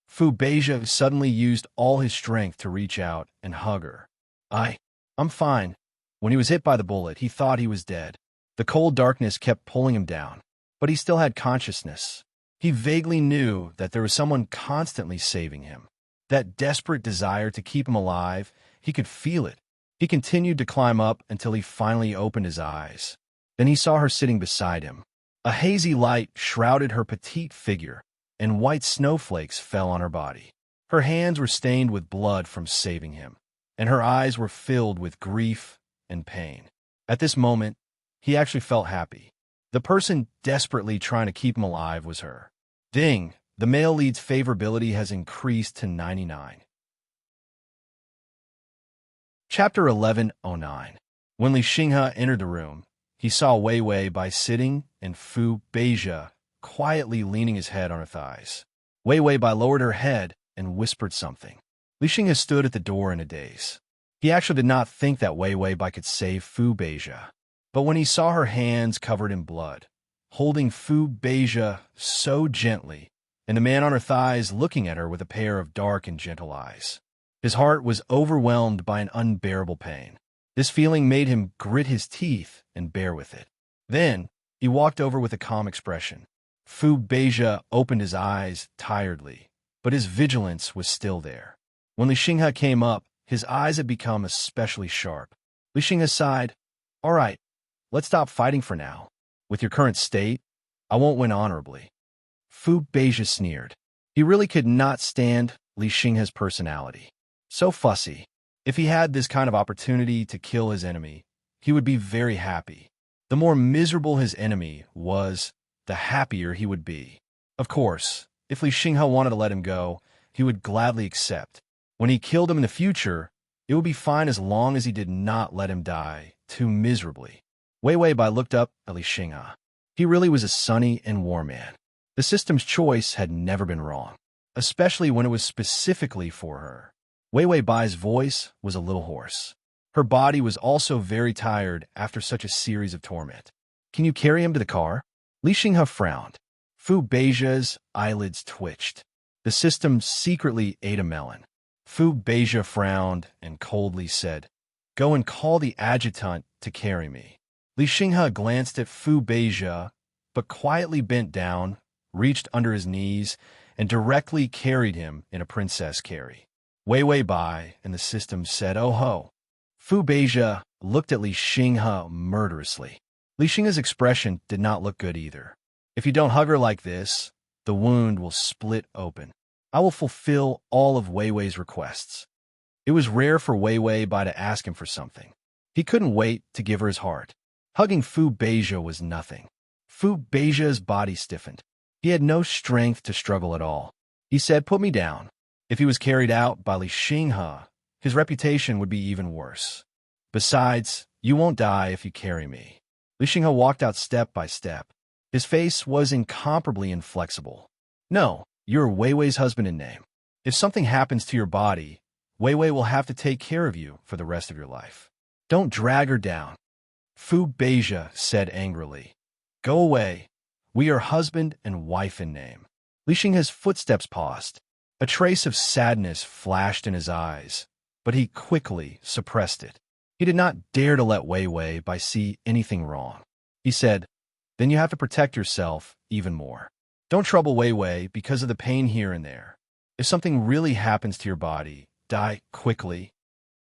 Fu Beija suddenly used all his strength to reach out and hug her. I'm fine." When he was hit by the bullet, he thought he was dead. The cold darkness kept pulling him down, but he still had consciousness. He vaguely knew that there was someone constantly saving him. That desperate desire to keep him alive, he could feel it. He continued to climb up until he finally opened his eyes. Then he saw her sitting beside him. A hazy light shrouded her petite figure, and white snowflakes fell on her body. Her hands were stained with blood from saving him, and her eyes were filled with grief and pain. At this moment, he actually felt happy. The person desperately trying to keep him alive was her. Ding! The male lead's favorability has increased to 99. Chapter 11:09. When Li Xinghe entered the room, he saw Wei Weibai sitting and Fu Beija quietly leaning his head on her thighs. Wei Weibai lowered her head and whispered something. Li Xinghe stood at the door in a daze. He actually did not think that Wei Weibai could save Fu Beija. But when he saw her hands covered in blood, holding Fu Beija so gently, and the man on her thighs looking at her with a pair of dark and gentle eyes, His heart was overwhelmed by an unbearable pain. This feeling made him grit his teeth and bear with it. Then, he walked over with a calm expression. Fu Beija opened his eyes tiredly, but his vigilance was still there. When Li Xinghe came up, his eyes had become especially sharp. Li Xinghe sighed. All right, let's stop fighting for now. With your current state, I won't win honorably. Fu Beija sneered. He really could not stand Li Xinghe's personality. So fussy. If he had this kind of opportunity to kill his enemy, he would be very happy. The more miserable his enemy was, the happier he would be. Of course, if Li Xinghe wanted to let him go, he would gladly accept. When he killed him in the future, it would be fine as long as he did not let him die too miserably. Wei Bai looked up at Li Xinghe. He really was a sunny and warm man. The system's choice had never been wrong, especially when it was specifically for her. Wei Bai's voice was a little hoarse. Her body was also very tired after such a series of torment. Can you carry him to the car? Li Xinghe frowned. Fu Beija's eyelids twitched. The system secretly ate a melon. Fu Beija frowned and coldly said, Go and call the adjutant to carry me. Li Xinghe glanced at Fu Beija, but quietly bent down, reached under his knees, and directly carried him in a princess carry. Wei Bai and the system said, Oh ho. Fu Beija looked at Li Xinghe murderously. Li Xinghe's expression did not look good either. If you don't hug her like this, the wound will split open. I will fulfill all of Wei Wei's requests. It was rare for Wei Bai to ask him for something. He couldn't wait to give her his heart. Hugging Fu Beija was nothing. Fu Beija's body stiffened. He had no strength to struggle at all. He said, Put me down. If he was carried out by Li Xinghe, his reputation would be even worse. Besides, you won't die if you carry me. Li Xinghe walked out step by step. His face was incomparably inflexible. No, you're Wei Wei's husband in name. If something happens to your body, Wei Wei will have to take care of you for the rest of your life. Don't drag her down. Fu Beija said angrily. Go away. We are husband and wife in name. Li Xinghe's footsteps paused. A trace of sadness flashed in his eyes, but he quickly suppressed it. He did not dare to let Wei Bai see anything wrong. He said, Then you have to protect yourself even more. Don't trouble Wei Bai because of the pain here and there. If something really happens to your body, die quickly.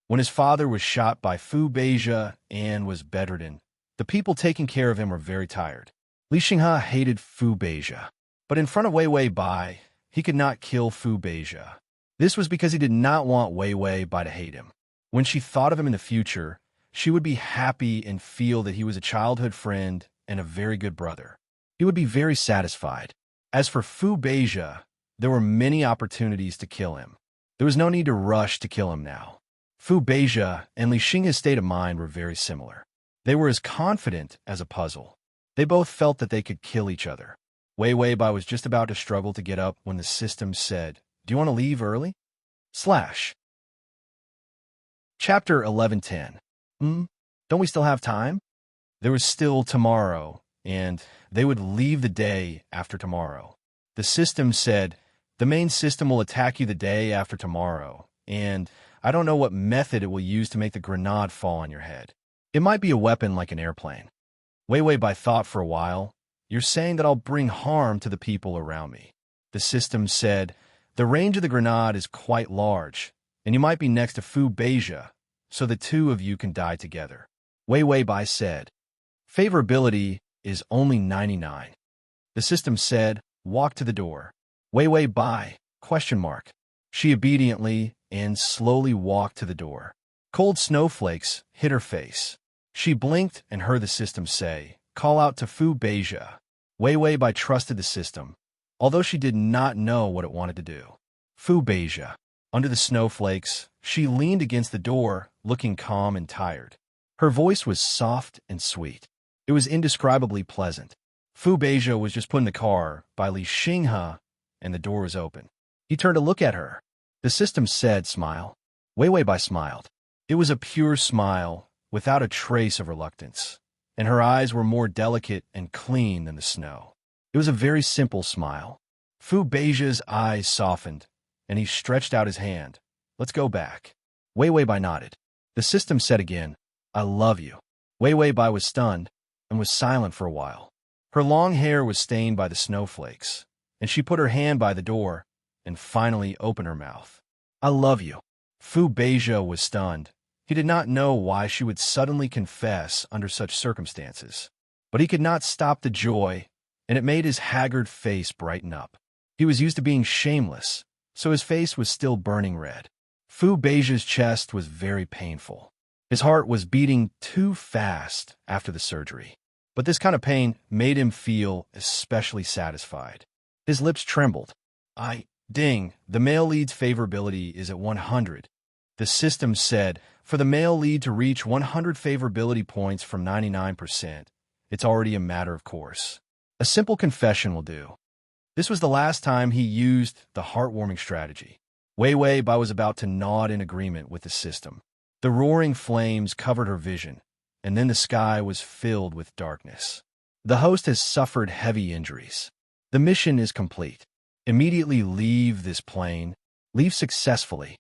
When his father was shot by Fu Beija and was bedridden, the people taking care of him were very tired. Li Xinghe hated Fu Beija, but in front of Wei Bai, he could not kill Fu Beija. This was because he did not want Wei Bai to hate him. When she thought of him in the future, she would be happy and feel that he was a childhood friend and a very good brother. He would be very satisfied. As for Fu Beija, there were many opportunities to kill him. There was no need to rush to kill him now. Fu Beija and Li Xinghe's state of mind were very similar. They were as confident as a puzzle. They both felt that they could kill each other. Wei Bai was just about to struggle to get up when the system said, Do you want to leave early? Chapter 1110. Don't we still have time? There was still tomorrow, and they would leave the day after tomorrow. The system said, The main system will attack you the day after tomorrow, and I don't know what method it will use to make the grenade fall on your head. It might be a weapon like an airplane. Wei Bai thought for a while. You're saying that I'll bring harm to the people around me. The system said, The range of the grenade is quite large, and you might be next to Fu Beija, so the two of you can die together. Wei Bai said, Favorability is only 99. The system said, Walk to the door. Wei Bai, ? She obediently and slowly walked to the door. Cold snowflakes hit her face. She blinked and heard the system say, Call out to Fu Beija. Wei Bai trusted the system, although she did not know what it wanted to do. Fu Beija. Under the snowflakes, she leaned against the door, looking calm and tired. Her voice was soft and sweet. It was indescribably pleasant. Fu Beija was just put in the car by Li Xinghe, and the door was open. He turned to look at her. The system said, Smile. Wei Bai smiled. It was a pure smile, without a trace of reluctance, and her eyes were more delicate and clean than the snow. It was a very simple smile. Fu Beija's eyes softened, and he stretched out his hand. Let's go back. Wei Wei Bai nodded. The system said again, I love you. Wei Wei Bai was stunned and was silent for a while. Her long hair was stained by the snowflakes, and she put her hand by the door and finally opened her mouth. I love you. Fu Beija was stunned. He did not know why she would suddenly confess under such circumstances. But he could not stop the joy, and it made his haggard face brighten up. He was used to being shameless, so his face was still burning red. Fu Beija's chest was very painful. His heart was beating too fast after the surgery. But this kind of pain made him feel especially satisfied. His lips trembled. Ding, the male lead's favorability is at 100. The system said, for the male lead to reach 100 favorability points from 99%, it's already a matter of course. A simple confession will do. This was the last time he used the heartwarming strategy. Wei Wei Bai was about to nod in agreement with the system. The roaring flames covered her vision, and then the sky was filled with darkness. The host has suffered heavy injuries. The mission is complete. Immediately leave this plane. Leave successfully.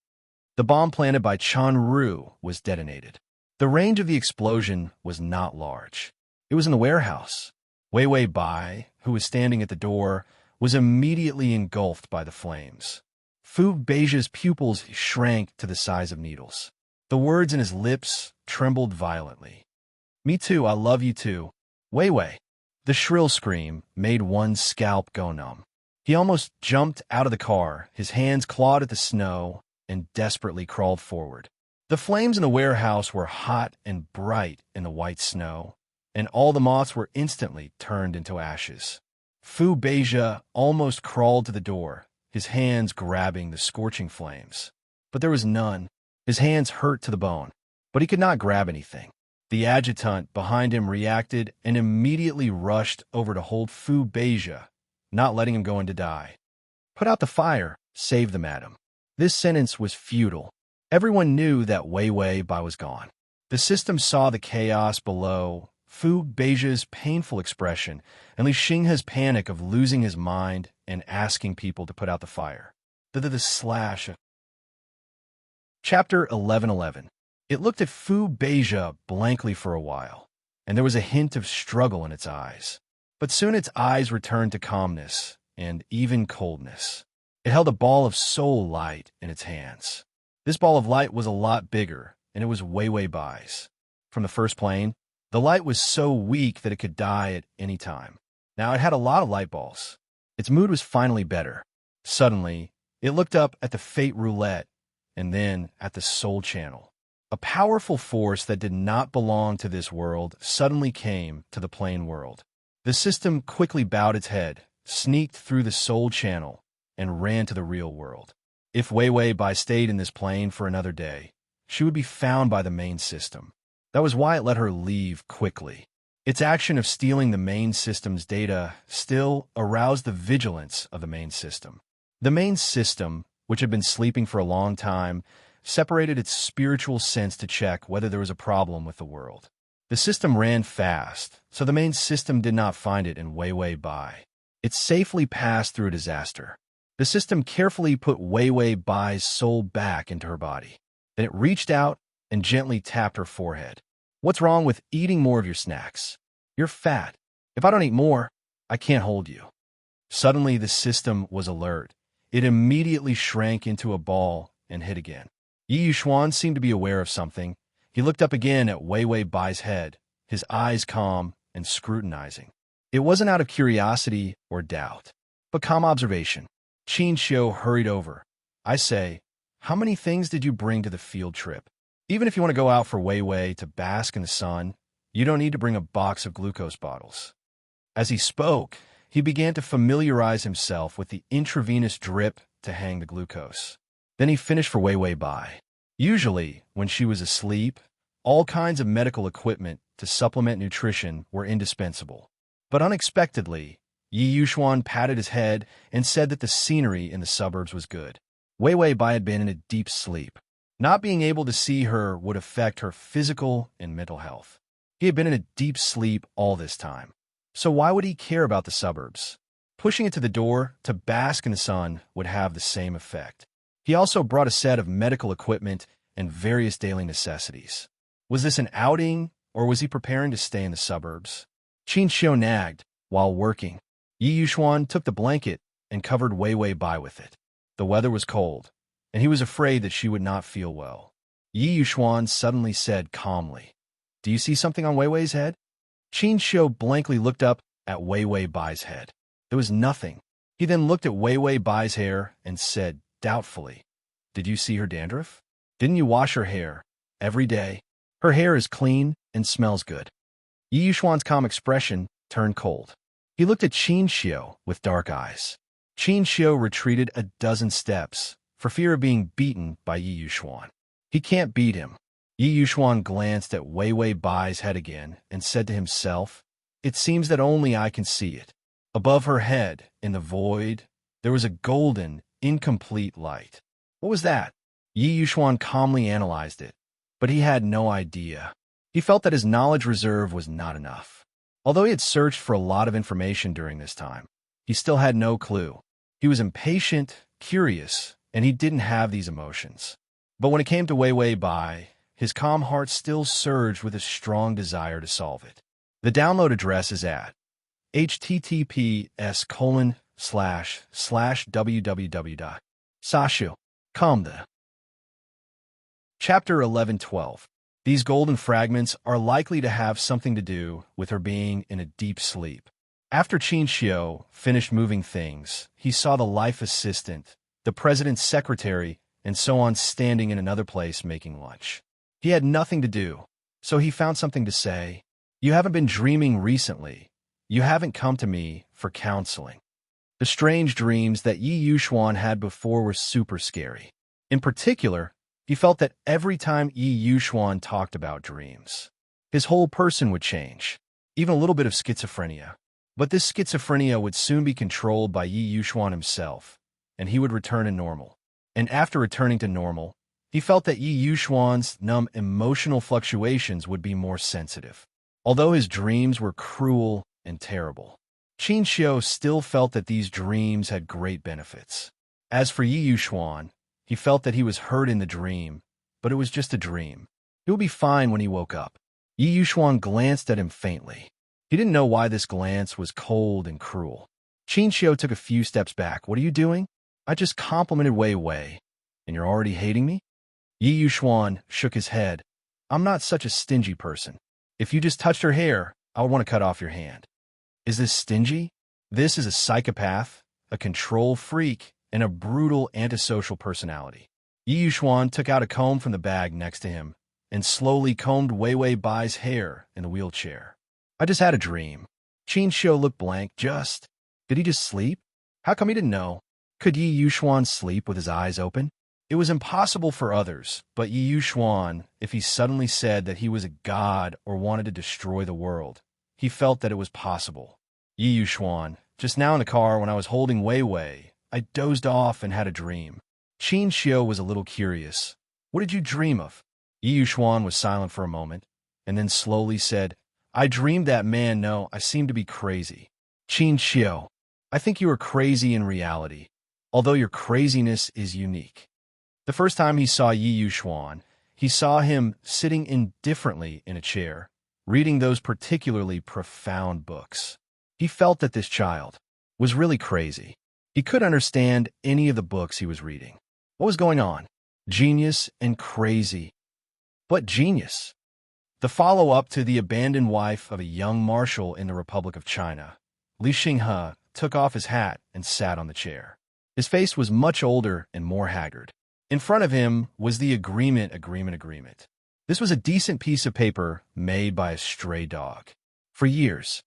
The bomb planted by Chan Ru was detonated. The range of the explosion was not large. It was in the warehouse. Wei Wei Bai, who was standing at the door, was immediately engulfed by the flames. Fu Beija's pupils shrank to the size of needles. The words in his lips trembled violently. Me too, I love you too. Wei Wei. The shrill scream made one's scalp go numb. He almost jumped out of the car, his hands clawed at the snow, and desperately crawled forward. The flames in the warehouse were hot and bright in the white snow, and all the moths were instantly turned into ashes. Fu Beija almost crawled to the door, his hands grabbing the scorching flames. But there was none. His hands hurt to the bone, but he could not grab anything. The adjutant behind him reacted and immediately rushed over to hold Fu Beija, not letting him go in to die. Put out the fire, save the madam. This sentence was futile. Everyone knew that Wei Wei Bai was gone. The system saw the chaos below, Fu Beija's painful expression, and Li Xinghe's panic of losing his mind and asking people to put out the fire. The slash. Chapter 11:11. It looked at Fu Beija blankly for a while, and there was a hint of struggle in its eyes. But soon its eyes returned to calmness and even coldness. It held a ball of soul light in its hands. This ball of light was a lot bigger, and it was Wei Wei Bai's. From the first plane, the light was so weak that it could die at any time. Now it had a lot of light balls. Its mood was finally better. Suddenly, it looked up at the fate roulette, and then at the soul channel. A powerful force that did not belong to this world suddenly came to the plane world. The system quickly bowed its head, sneaked through the soul channel, and ran to the real world. If Wei Wei Bai stayed in this plane for another day, she would be found by the main system. That was why it let her leave quickly. Its action of stealing the main system's data still aroused the vigilance of the main system. The main system, which had been sleeping for a long time, separated its spiritual sense to check whether there was a problem with the world. The system ran fast, so the main system did not find it in Wei Wei Bai. It safely passed through a disaster. The system carefully put Wei Wei Bai's soul back into her body. Then it reached out and gently tapped her forehead. What's wrong with eating more of your snacks? You're fat. If I don't eat more, I can't hold you. Suddenly, the system was alert. It immediately shrank into a ball and hid again. Yi Yuxuan seemed to be aware of something. He looked up again at Wei Wei Bai's head, his eyes calm and scrutinizing. It wasn't out of curiosity or doubt, but calm observation. Qin Xiu hurried over. I say, how many things did you bring to the field trip? Even if you want to go out for Wei Wei to bask in the sun, you don't need to bring a box of glucose bottles. As he spoke, he began to familiarize himself with the intravenous drip to hang the glucose. Then he finished for Wei Wei Bai. Usually, when she was asleep, all kinds of medical equipment to supplement nutrition were indispensable. But unexpectedly, Yi Yuxuan patted his head and said that the scenery in the suburbs was good. Wei Wei Bai had been in a deep sleep. Not being able to see her would affect her physical and mental health. He had been in a deep sleep all this time. So why would he care about the suburbs? Pushing it to the door to bask in the sun would have the same effect. He also brought a set of medical equipment and various daily necessities. Was this an outing, or was he preparing to stay in the suburbs? Qin Xiu nagged. While working, Yi Yuxuan took the blanket and covered Wei Wei Bai with it. The weather was cold, and he was afraid that she would not feel well. Yi Yuxuan suddenly said calmly, "Do you see something on Wei Wei's head?" Qin Xiu blankly looked up at Wei Wei Bai's head. There was nothing. He then looked at Wei Wei Bai's hair and said doubtfully, "Did you see her dandruff? Didn't you wash her hair every day? Her hair is clean and smells good." Yi Yuxuan's calm expression turned cold. He looked at Qin Xiu with dark eyes. Qin Xiu retreated a dozen steps for fear of being beaten by Yi Yuxuan. He can't beat him. Yi Yuxuan glanced at Wei Wei Bai's head again and said to himself, "It seems that only I can see it." Above her head, in the void, there was a golden, incomplete light. What was that? Yi Yuxuan calmly analyzed it, but he had no idea. He felt that his knowledge reserve was not enough. Although he had searched for a lot of information during this time, he still had no clue. He was impatient, curious, and he didn't have these emotions. But when it came to Wei Wei Bai, his calm heart still surged with a strong desire to solve it. The download address is at https://www.sashu.com. Chapter 11:12. These golden fragments are likely to have something to do with her being in a deep sleep. After Qin Xiu finished moving things, he saw the life assistant, the president's secretary, and so on standing in another place making lunch. He had nothing to do, so he found something to say. "You haven't been dreaming recently. You haven't come to me for counseling." The strange dreams that Yi Yuxuan had before were super scary. In particular, he felt that every time Yi Yuxuan talked about dreams, his whole person would change, even a little bit of schizophrenia. But this schizophrenia would soon be controlled by Yi Yuxuan himself, and he would return to normal. And after returning to normal, he felt that Yi Yuxuan's numb emotional fluctuations would be more sensitive. Although his dreams were cruel and terrible, Qin Xiu still felt that these dreams had great benefits. As for Yi Yuxuan, he felt that he was hurt in the dream, but it was just a dream. He would be fine when he woke up. Yi Yuxuan glanced at him faintly. He didn't know why this glance was cold and cruel. Qin Xiu took a few steps back. "What are you doing?" "I just complimented Wei Wei. And you're already hating me?" Yi Yuxuan shook his head. "I'm not such a stingy person. If you just touched her hair, I would want to cut off your hand." Is this stingy? This is a psychopath, a control freak, and a brutal antisocial personality. Yi Yuxuan took out a comb from the bag next to him and slowly combed Wei Wei Bai's hair in the wheelchair. "I just had a dream." Qin Xiu looked blank. Did he just sleep? How come he didn't know? Could Yi Yuxuan sleep with his eyes open? It was impossible for others, but Yi Yuxuan, if he suddenly said that he was a god or wanted to destroy the world, he felt that it was possible. "Yi Yuxuan, just now in the car when I was holding Wei Wei, I dozed off and had a dream." Qin Xiu was a little curious. "What did you dream of?" Yi Yuxuan was silent for a moment, and then slowly said, "I dreamed that man. No, I seem to be crazy." Qin Xiu, "I think you are crazy in reality, although your craziness is unique." The first time he saw Yi Yuxuan, he saw him sitting indifferently in a chair, reading those particularly profound books. He felt that this child was really crazy. He couldn't understand any of the books he was reading. What was going on? Genius and crazy. But genius. The follow-up to The Abandoned Wife of a Young Marshal in the Republic of China, Li Xinghe took off his hat and sat on the chair. His face was much older and more haggard. In front of him was the agreement. This was a decent piece of paper made by a stray dog. For years,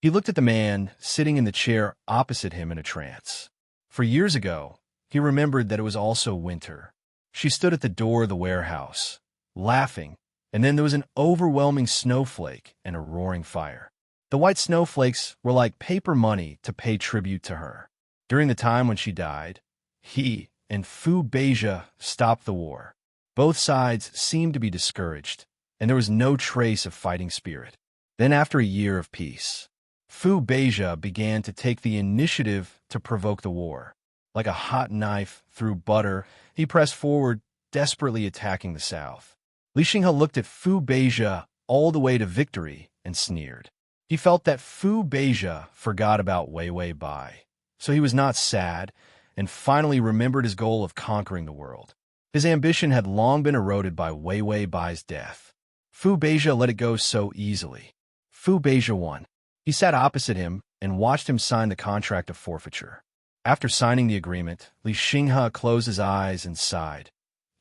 he looked at the man sitting in the chair opposite him in a trance. For years ago, he remembered that it was also winter. She stood at the door of the warehouse, laughing, and then there was an overwhelming snowflake and a roaring fire. The white snowflakes were like paper money to pay tribute to her. During the time when she died, he and Fu Beija stopped the war. Both sides seemed to be discouraged, and there was no trace of fighting spirit. Then after a year of peace, Fu Beija began to take the initiative to provoke the war. Like a hot knife through butter, he pressed forward, desperately attacking the south. Li Xinghe looked at Fu Beijia all the way to victory and sneered. He felt that Fu Beijia forgot about Wei Wei Bai, so he was not sad and finally remembered his goal of conquering the world. His ambition had long been eroded by Wei Wei Bai's death. Fu Beijia let it go so easily. Fu Beijia won. He sat opposite him and watched him sign the contract of forfeiture. After signing the agreement, Li Xinghe closed his eyes and sighed.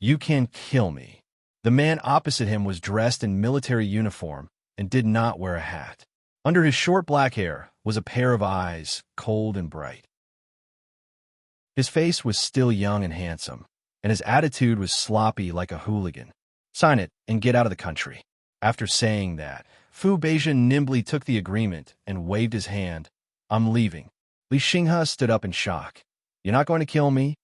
"You can kill me." The man opposite him was dressed in military uniform and did not wear a hat. Under his short black hair was a pair of eyes, cold and bright. His face was still young and handsome, and his attitude was sloppy like a hooligan. "Sign it and get out of the country." After saying that, Fu Beijia nimbly took the agreement and waved his hand. "I'm leaving." Li Xinghe stood up in shock. "You're not going to kill me?"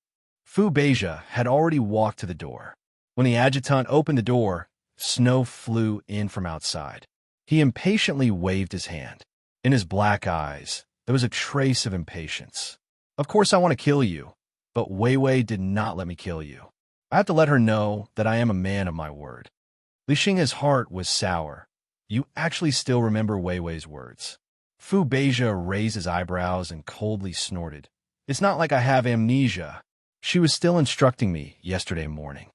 Fu Beijia had already walked to the door. When the adjutant opened the door, snow flew in from outside. He impatiently waved his hand. In his black eyes, there was a trace of impatience. "Of course I want to kill you, but Wei Wei did not let me kill you. I have to let her know that I am a man of my word." Li Xinghe's heart was sour. "You actually still remember Wei Wei's words?" Fu Beijia raised his eyebrows and coldly snorted. "It's not like I have amnesia. She was still instructing me yesterday morning."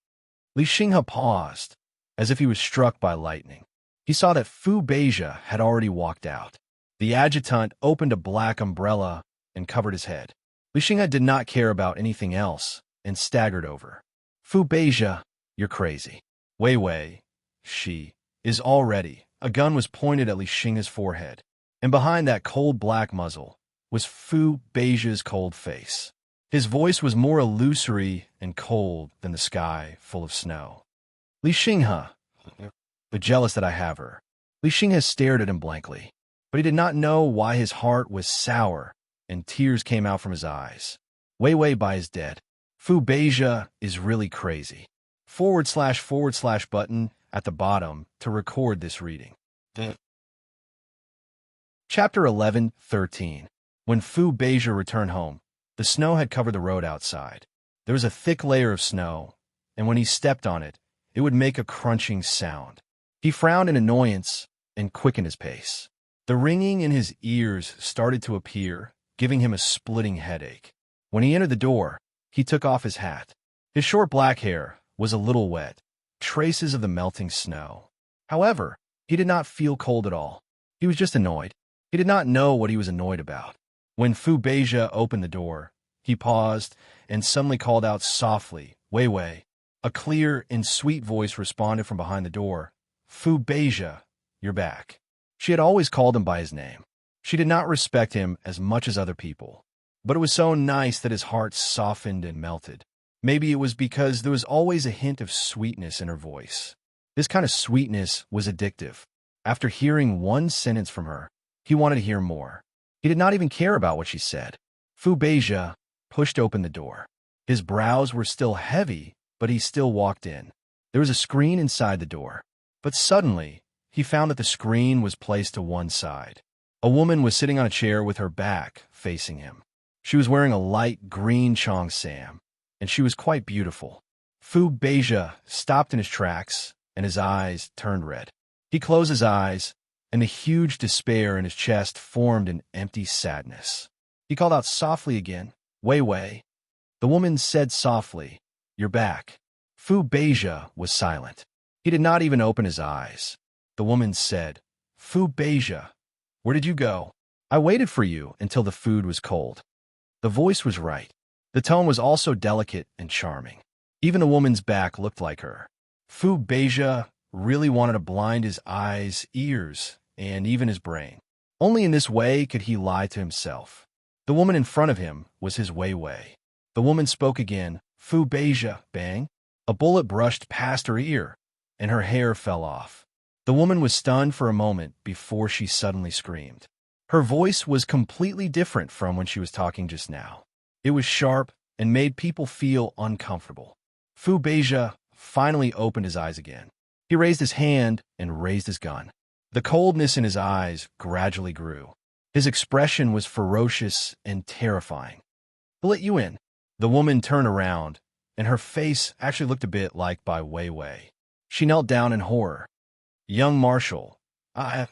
Li Xinghe paused, as if he was struck by lightning. He saw that Fu Beijia had already walked out. The adjutant opened a black umbrella and covered his head. Li Xinghe did not care about anything else and staggered over. "Fu Beijia, you're crazy. Wei Wei, she is all ready." A gun was pointed at Li Xinghe's forehead, and behind that cold black muzzle was Fu Beijia's cold face. His voice was more illusory and cold than the sky full of snow. "Li Xinghe, but jealous that I have her." Li Xinghe stared at him blankly, but he did not know why his heart was sour and tears came out from his eyes. Wei Wei Bai is dead. Fu Beijia is really crazy. / button at the bottom to record this reading. Chapter 11:13. When Fu Beijia returned home, the snow had covered the road outside. There was a thick layer of snow, and when he stepped on it, it would make a crunching sound. He frowned in annoyance and quickened his pace. The ringing in his ears started to appear, giving him a splitting headache. When he entered the door, he took off his hat. His short black hair was a little wet, traces of the melting snow. However, he did not feel cold at all. He was just annoyed. He did not know what he was annoyed about. When Fu Beijia opened the door, he paused and suddenly called out softly, "Wei Wei." A clear and sweet voice responded from behind the door. "Fu Beijia, you're back." She had always called him by his name. She did not respect him as much as other people, but it was so nice that his heart softened and melted. Maybe it was because there was always a hint of sweetness in her voice. This kind of sweetness was addictive. After hearing one sentence from her, he wanted to hear more. He did not even care about what she said. Fu Beijia pushed open the door. His brows were still heavy, but he still walked in. There was a screen inside the door, but suddenly he found that the screen was placed to one side. A woman was sitting on a chair with her back facing him. She was wearing a light green cheongsam, and she was quite beautiful. Fu Beijia stopped in his tracks, and his eyes turned red. He closed his eyes, and the huge despair in his chest formed an empty sadness. He called out softly again, "Wei Wei." The woman said softly, "You're back." Fu Beijia was silent. He did not even open his eyes. The woman said, "Fu Beijia, where did you go? I waited for you until the food was cold." The voice was right. The tone was also delicate and charming. Even the woman's back looked like her. Fu Beijia really wanted to blind his eyes, ears, and even his brain. Only in this way could he lie to himself. The woman in front of him was his Wei Wei. The woman spoke again, "Fu Beijia, bang." A bullet brushed past her ear, and her hair fell off. The woman was stunned for a moment before she suddenly screamed. Her voice was completely different from when she was talking just now. It was sharp and made people feel uncomfortable. Fu Beijia finally opened his eyes again. He raised his hand and raised his gun. The coldness in his eyes gradually grew. His expression was ferocious and terrifying. "I'll let you in. The woman turned around, and her face actually looked a bit like Bai Weiwei. She knelt down in horror. Young Marshall,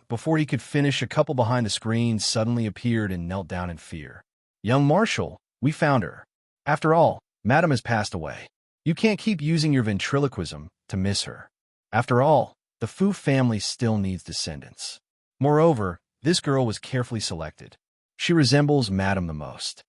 before he could finish, a couple behind the screen suddenly appeared and knelt down in fear. Young Marshall, we found her. After all, Madam has passed away. You can't keep using your ventriloquism to miss her. After all, the Fu family still needs descendants. Moreover, this girl was carefully selected. She resembles Madam the most.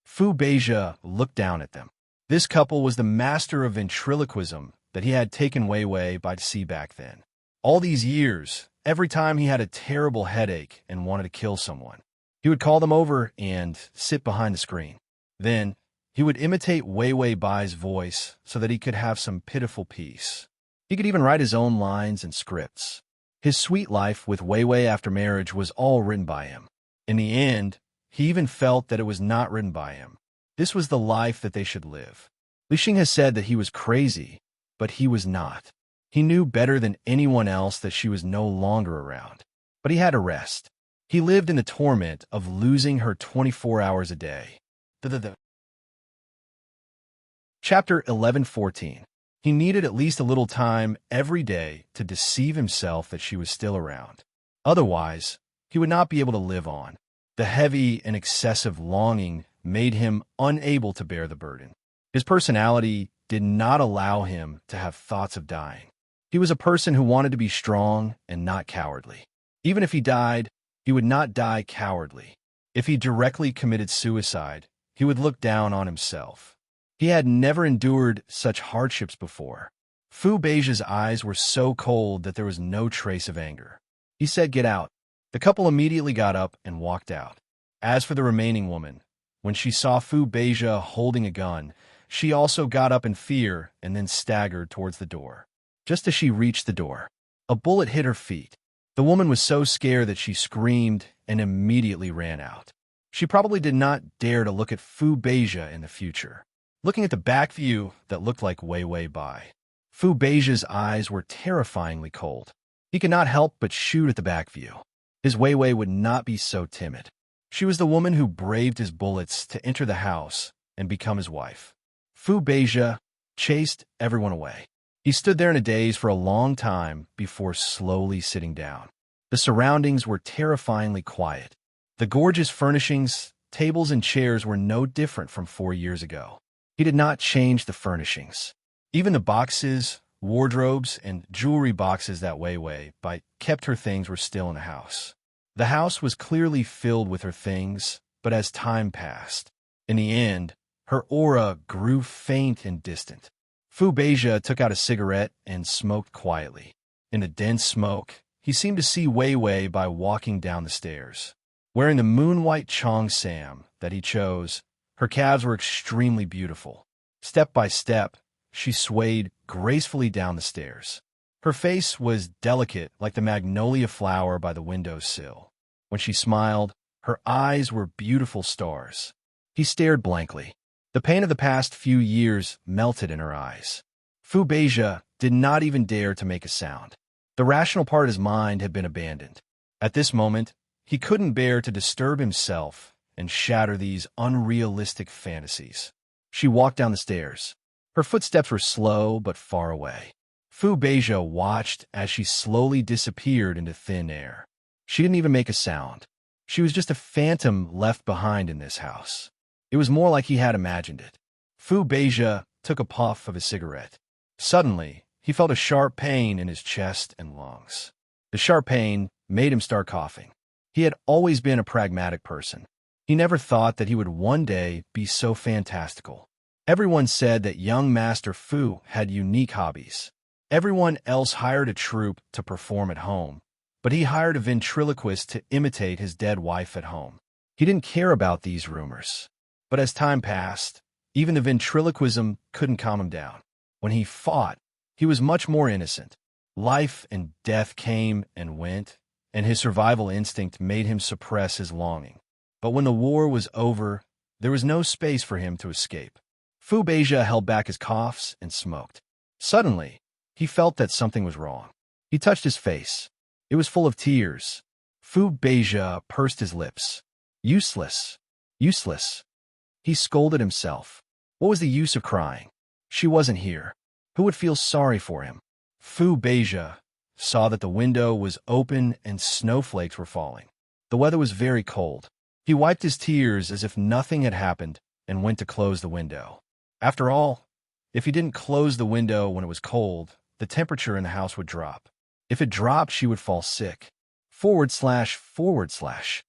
Fu Beija looked down at them. This couple was the master of ventriloquism that he had taken Weiwei by to see back then. All these years, every time he had a terrible headache and wanted to kill someone, he would call them over and sit behind the screen. Then, he would imitate Weiwei Bai's voice so that he could have some pitiful peace. He could even write his own lines and scripts. His sweet life with Weiwei after marriage was all written by him. In the end, he even felt that it was not written by him. This was the life that they should live. Li Xing has said that he was crazy, but he was not. He knew better than anyone else that she was no longer around. But he had to rest. He lived in the torment of losing her 24 hours a day. Chapter 11:14. He needed at least a little time every day to deceive himself that she was still around. Otherwise, he would not be able to live on. The heavy and excessive longing made him unable to bear the burden. His personality did not allow him to have thoughts of dying. He was a person who wanted to be strong and not cowardly. Even if he died, he would not die cowardly. If he directly committed suicide, he would look down on himself. He had never endured such hardships before. Fu Beija's eyes were so cold that there was no trace of anger. He said, "Get out." The couple immediately got up and walked out. As for the remaining woman, when she saw Fu Beija holding a gun, she also got up in fear and then staggered towards the door. Just as she reached the door, a bullet hit her feet. The woman was so scared that she screamed and immediately ran out. She probably did not dare to look at Fu Beija in the future. Looking at the back view that looked like Weiwei Bai, Fu Beija's eyes were terrifyingly cold. He could not help but shoot at the back view. His Weiwei would not be so timid. She was the woman who braved his bullets to enter the house and become his wife. Fu Beija chased everyone away. He stood there in a daze for a long time before slowly sitting down. The surroundings were terrifyingly quiet. The gorgeous furnishings, tables and chairs were no different from 4 years ago. He did not change the furnishings. Even the boxes, wardrobes, and jewelry boxes that Weiwei Bai kept her things were still in the house. The house was clearly filled with her things, but as time passed, in the end, her aura grew faint and distant. Fu Beija took out a cigarette and smoked quietly. In the dense smoke, he seemed to see Weiwei Bai walking down the stairs. Wearing the moon-white cheongsam that he chose, her calves were extremely beautiful. Step by step, she swayed gracefully down the stairs. Her face was delicate like the magnolia flower by the windowsill. When she smiled, her eyes were beautiful stars. He stared blankly. The pain of the past few years melted in her eyes. Fu Beija did not even dare to make a sound. The rational part of his mind had been abandoned. At this moment, he couldn't bear to disturb himself and shatter these unrealistic fantasies. She walked down the stairs. Her footsteps were slow but far away. Fu Beija watched as she slowly disappeared into thin air. She didn't even make a sound. She was just a phantom left behind in this house. It was more like he had imagined it. Fu Beija took a puff of his cigarette. Suddenly, he felt a sharp pain in his chest and lungs. The sharp pain made him start coughing. He had always been a pragmatic person. He never thought that he would one day be so fantastical. Everyone said that young Master Fu had unique hobbies. Everyone else hired a troupe to perform at home, but he hired a ventriloquist to imitate his dead wife at home. He didn't care about these rumors. But as time passed, even the ventriloquism couldn't calm him down. When he fought, he was much more innocent. Life and death came and went, and his survival instinct made him suppress his longing. But when the war was over, there was no space for him to escape. Fu Beija held back his coughs and smoked. Suddenly, he felt that something was wrong. He touched his face. It was full of tears. Fu Beija pursed his lips. Useless. Useless. He scolded himself. What was the use of crying? She wasn't here. Who would feel sorry for him? Fu Beija saw that the window was open and snowflakes were falling. The weather was very cold. He wiped his tears as if nothing had happened and went to close the window. After all, if he didn't close the window when it was cold, the temperature in the house would drop. If it dropped, she would fall sick. //.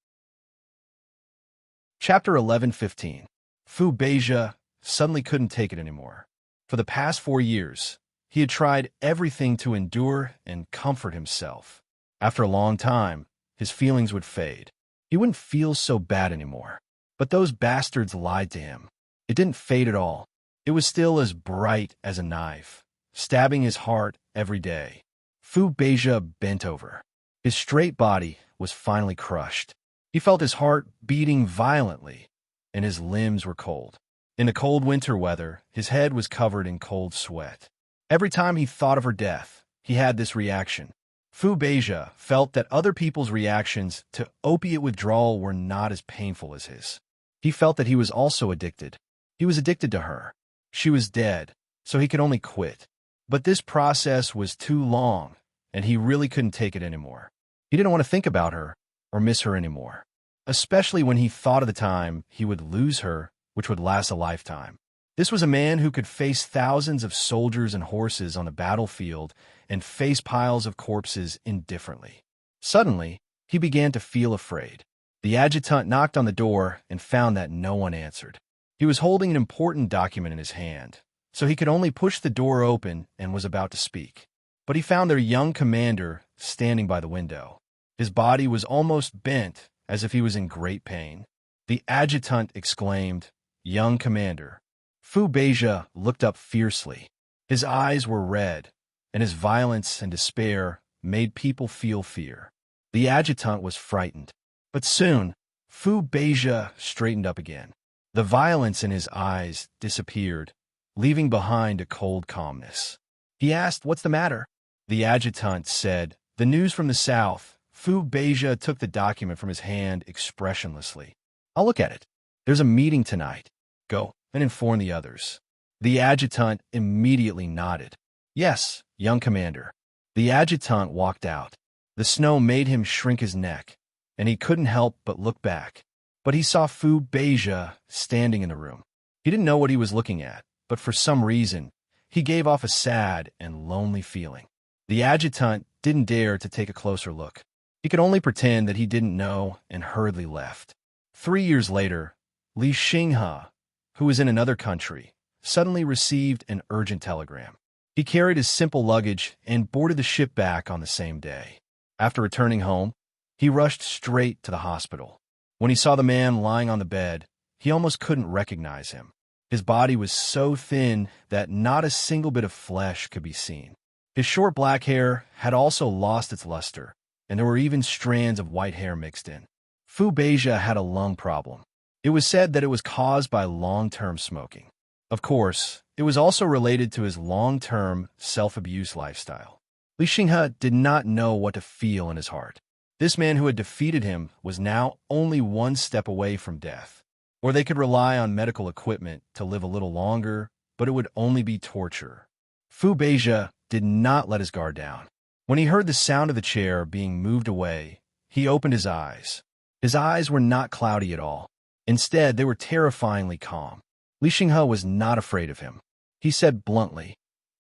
Chapter 11:15. Fu Beija suddenly couldn't take it anymore. For the past 4 years, he had tried everything to endure and comfort himself. After a long time, his feelings would fade. He wouldn't feel so bad anymore. But those bastards lied to him. It didn't fade at all. It was still as bright as a knife, stabbing his heart every day. Fu Beija bent over. His straight body was finally crushed. He felt his heart beating violently, and his limbs were cold. In the cold winter weather, his head was covered in cold sweat. Every time he thought of her death, he had this reaction. Fu Beija felt that other people's reactions to opiate withdrawal were not as painful as his. He felt that he was also addicted. He was addicted to her. She was dead, so he could only quit. But this process was too long, and he really couldn't take it anymore. He didn't want to think about her or miss her anymore, especially when he thought of the time he would lose her, which would last a lifetime. This was a man who could face thousands of soldiers and horses on the battlefield and face piles of corpses indifferently. Suddenly, he began to feel afraid. The adjutant knocked on the door and found that no one answered. He was holding an important document in his hand, so he could only push the door open and was about to speak. But he found their young commander standing by the window. His body was almost bent, as if he was in great pain. The adjutant exclaimed, "Young commander." Fu Beija looked up fiercely. His eyes were red, and his violence and despair made people feel fear. The adjutant was frightened. But soon, Fu Beija straightened up again. The violence in his eyes disappeared, leaving behind a cold calmness. He asked, "What's the matter?" The adjutant said, "The news from the south." Fu Beija took the document from his hand expressionlessly. "I'll look at it. There's a meeting tonight. Go and inform the others." The adjutant immediately nodded. "Yes, young commander." The adjutant walked out. The snow made him shrink his neck, and he couldn't help but look back. But he saw Fu Beija standing in the room. He didn't know what he was looking at, but for some reason, he gave off a sad and lonely feeling. The adjutant didn't dare to take a closer look. He could only pretend that he didn't know and hurriedly left. 3 years later, Li Xinghe, who was in another country, suddenly received an urgent telegram. He carried his simple luggage and boarded the ship back on the same day. After returning home, he rushed straight to the hospital. When he saw the man lying on the bed, he almost couldn't recognize him. His body was so thin that not a single bit of flesh could be seen. His short black hair had also lost its luster, and there were even strands of white hair mixed in. Fu Beija had a lung problem. It was said that it was caused by long-term smoking. Of course, it was also related to his long-term self-abuse lifestyle. Li Xinghe did not know what to feel in his heart. This man who had defeated him was now only one step away from death. Or they could rely on medical equipment to live a little longer, but it would only be torture. Fu Beija did not let his guard down. When he heard the sound of the chair being moved away, he opened his eyes. His eyes were not cloudy at all. Instead, they were terrifyingly calm. Li Xinghe was not afraid of him. He said bluntly,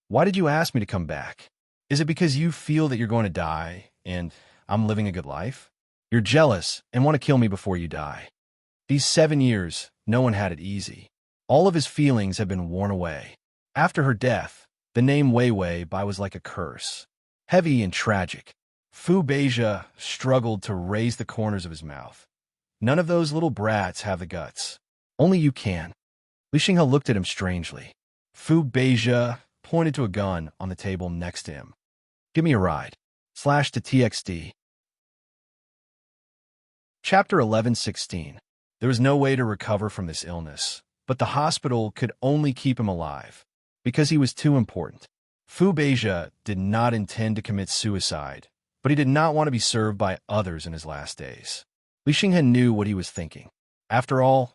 "Why did you ask me to come back? Is it because you feel that you're going to die, and I'm living a good life? You're jealous and want to kill me before you die." These 7 years, no one had it easy. All of his feelings had been worn away. After her death, the name Wei Bai was like a curse, heavy and tragic. Fu Beija struggled to raise the corners of his mouth. "None of those little brats have the guts. Only you can." Li Xinghe looked at him strangely. Fu Beija pointed to a gun on the table next to him. "Give me a ride." /to TXD. Chapter 11:16. There was no way to recover from this illness, but the hospital could only keep him alive, because he was too important. Fu Beija did not intend to commit suicide, but he did not want to be served by others in his last days. Li Xinghe knew what he was thinking. After all,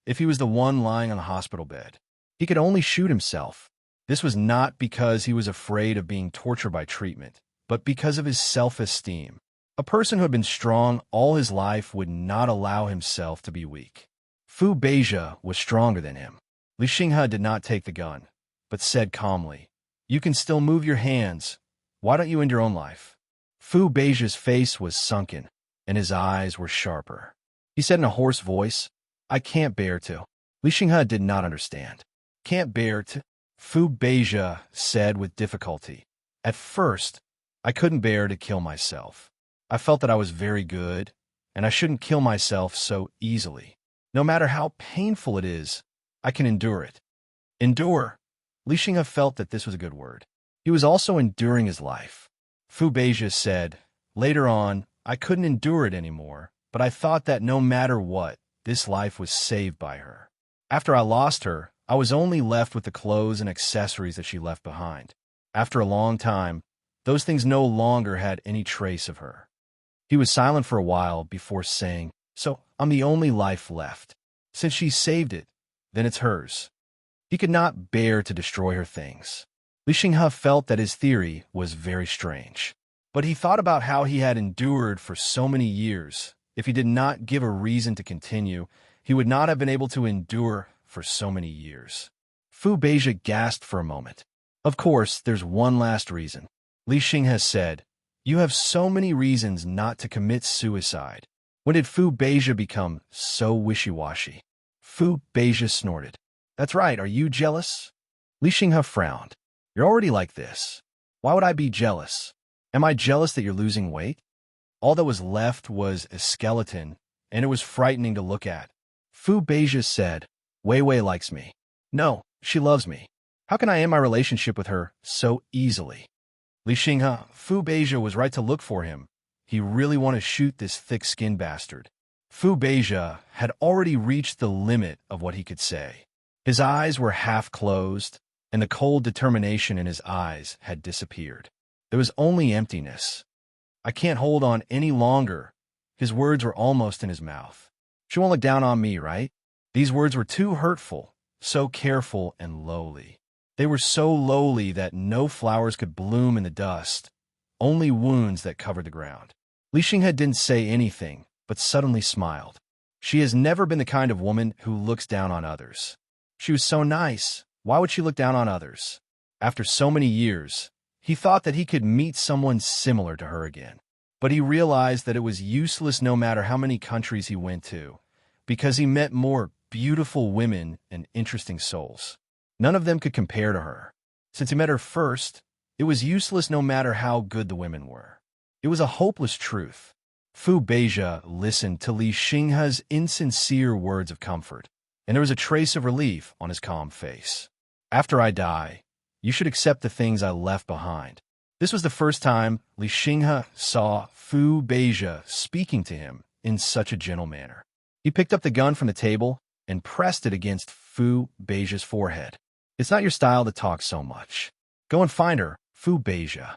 if he was the one lying on the hospital bed, He could only shoot himself. This was not because he was afraid of being tortured by treatment, but because of his self-esteem. A person who had been strong all his life would not allow himself to be weak. Fu Beija was stronger than him. Li Xinghe did not take the gun, but said calmly, "You can still move your hands. Why don't you end your own life?" Fu Beija's face was sunken, and his eyes were sharper. He said in a hoarse voice, "I can't bear to." Li Xinghe did not understand. "Can't bear to?" Fu Beija said with difficulty. "At first, I couldn't bear to kill myself. I felt that I was very good, and I shouldn't kill myself so easily. No matter how painful it is, I can endure it." Endure. Li Xinghe felt that this was a good word. He was also enduring his life. Fu Beija said, "Later on, I couldn't endure it anymore, but I thought that no matter what, this life was saved by her. After I lost her, I was only left with the clothes and accessories that she left behind. After a long time, those things no longer had any trace of her." He was silent for a while before saying, "So I'm the only life left. Since she saved it, then it's hers." He could not bear to destroy her things. Li Xinghe felt that his theory was very strange. But he thought about how he had endured for so many years. If he did not give a reason to continue, he would not have been able to endure for so many years. Fu Beija gasped for a moment. "Of course, there's one last reason." Li Xinghe said, "You have so many reasons not to commit suicide." When did Fu Beija become so wishy-washy? Fu Beija snorted. "That's right, are you jealous?" Li Xinghe frowned. "You're already like this. Why would I be jealous? Am I jealous that you're losing weight?" All that was left was a skeleton, and it was frightening to look at. Fu Beija said, "Wei Wei likes me. No, she loves me. How can I end my relationship with her so easily?" Li Xinghe, Fu Beija was right to look for him. He really wanted to shoot this thick-skinned bastard. Fu Beija had already reached the limit of what he could say. His eyes were half closed, and the cold determination in his eyes had disappeared. There was only emptiness. "I can't hold on any longer." His words were almost in his mouth. "She won't look down on me, right?" These words were too hurtful, so careful and lowly. They were so lowly that no flowers could bloom in the dust, only wounds that covered the ground. Li Xinghe didn't say anything, but suddenly smiled. She has never been the kind of woman who looks down on others. She was so nice. Why would she look down on others? After so many years, he thought that he could meet someone similar to her again. But he realized that it was useless no matter how many countries he went to, because he met more beautiful women and interesting souls. None of them could compare to her. Since he met her first, it was useless no matter how good the women were. It was a hopeless truth. Fu Beija listened to Li Xinghe's insincere words of comfort, and there was a trace of relief on his calm face. "After I die, you should accept the things I left behind." This was the first time Li Xinghe saw Fu Beija speaking to him in such a gentle manner. He picked up the gun from the table and pressed it against Fu Beija's forehead. "It's not your style to talk so much. Go and find her, Fu Beija."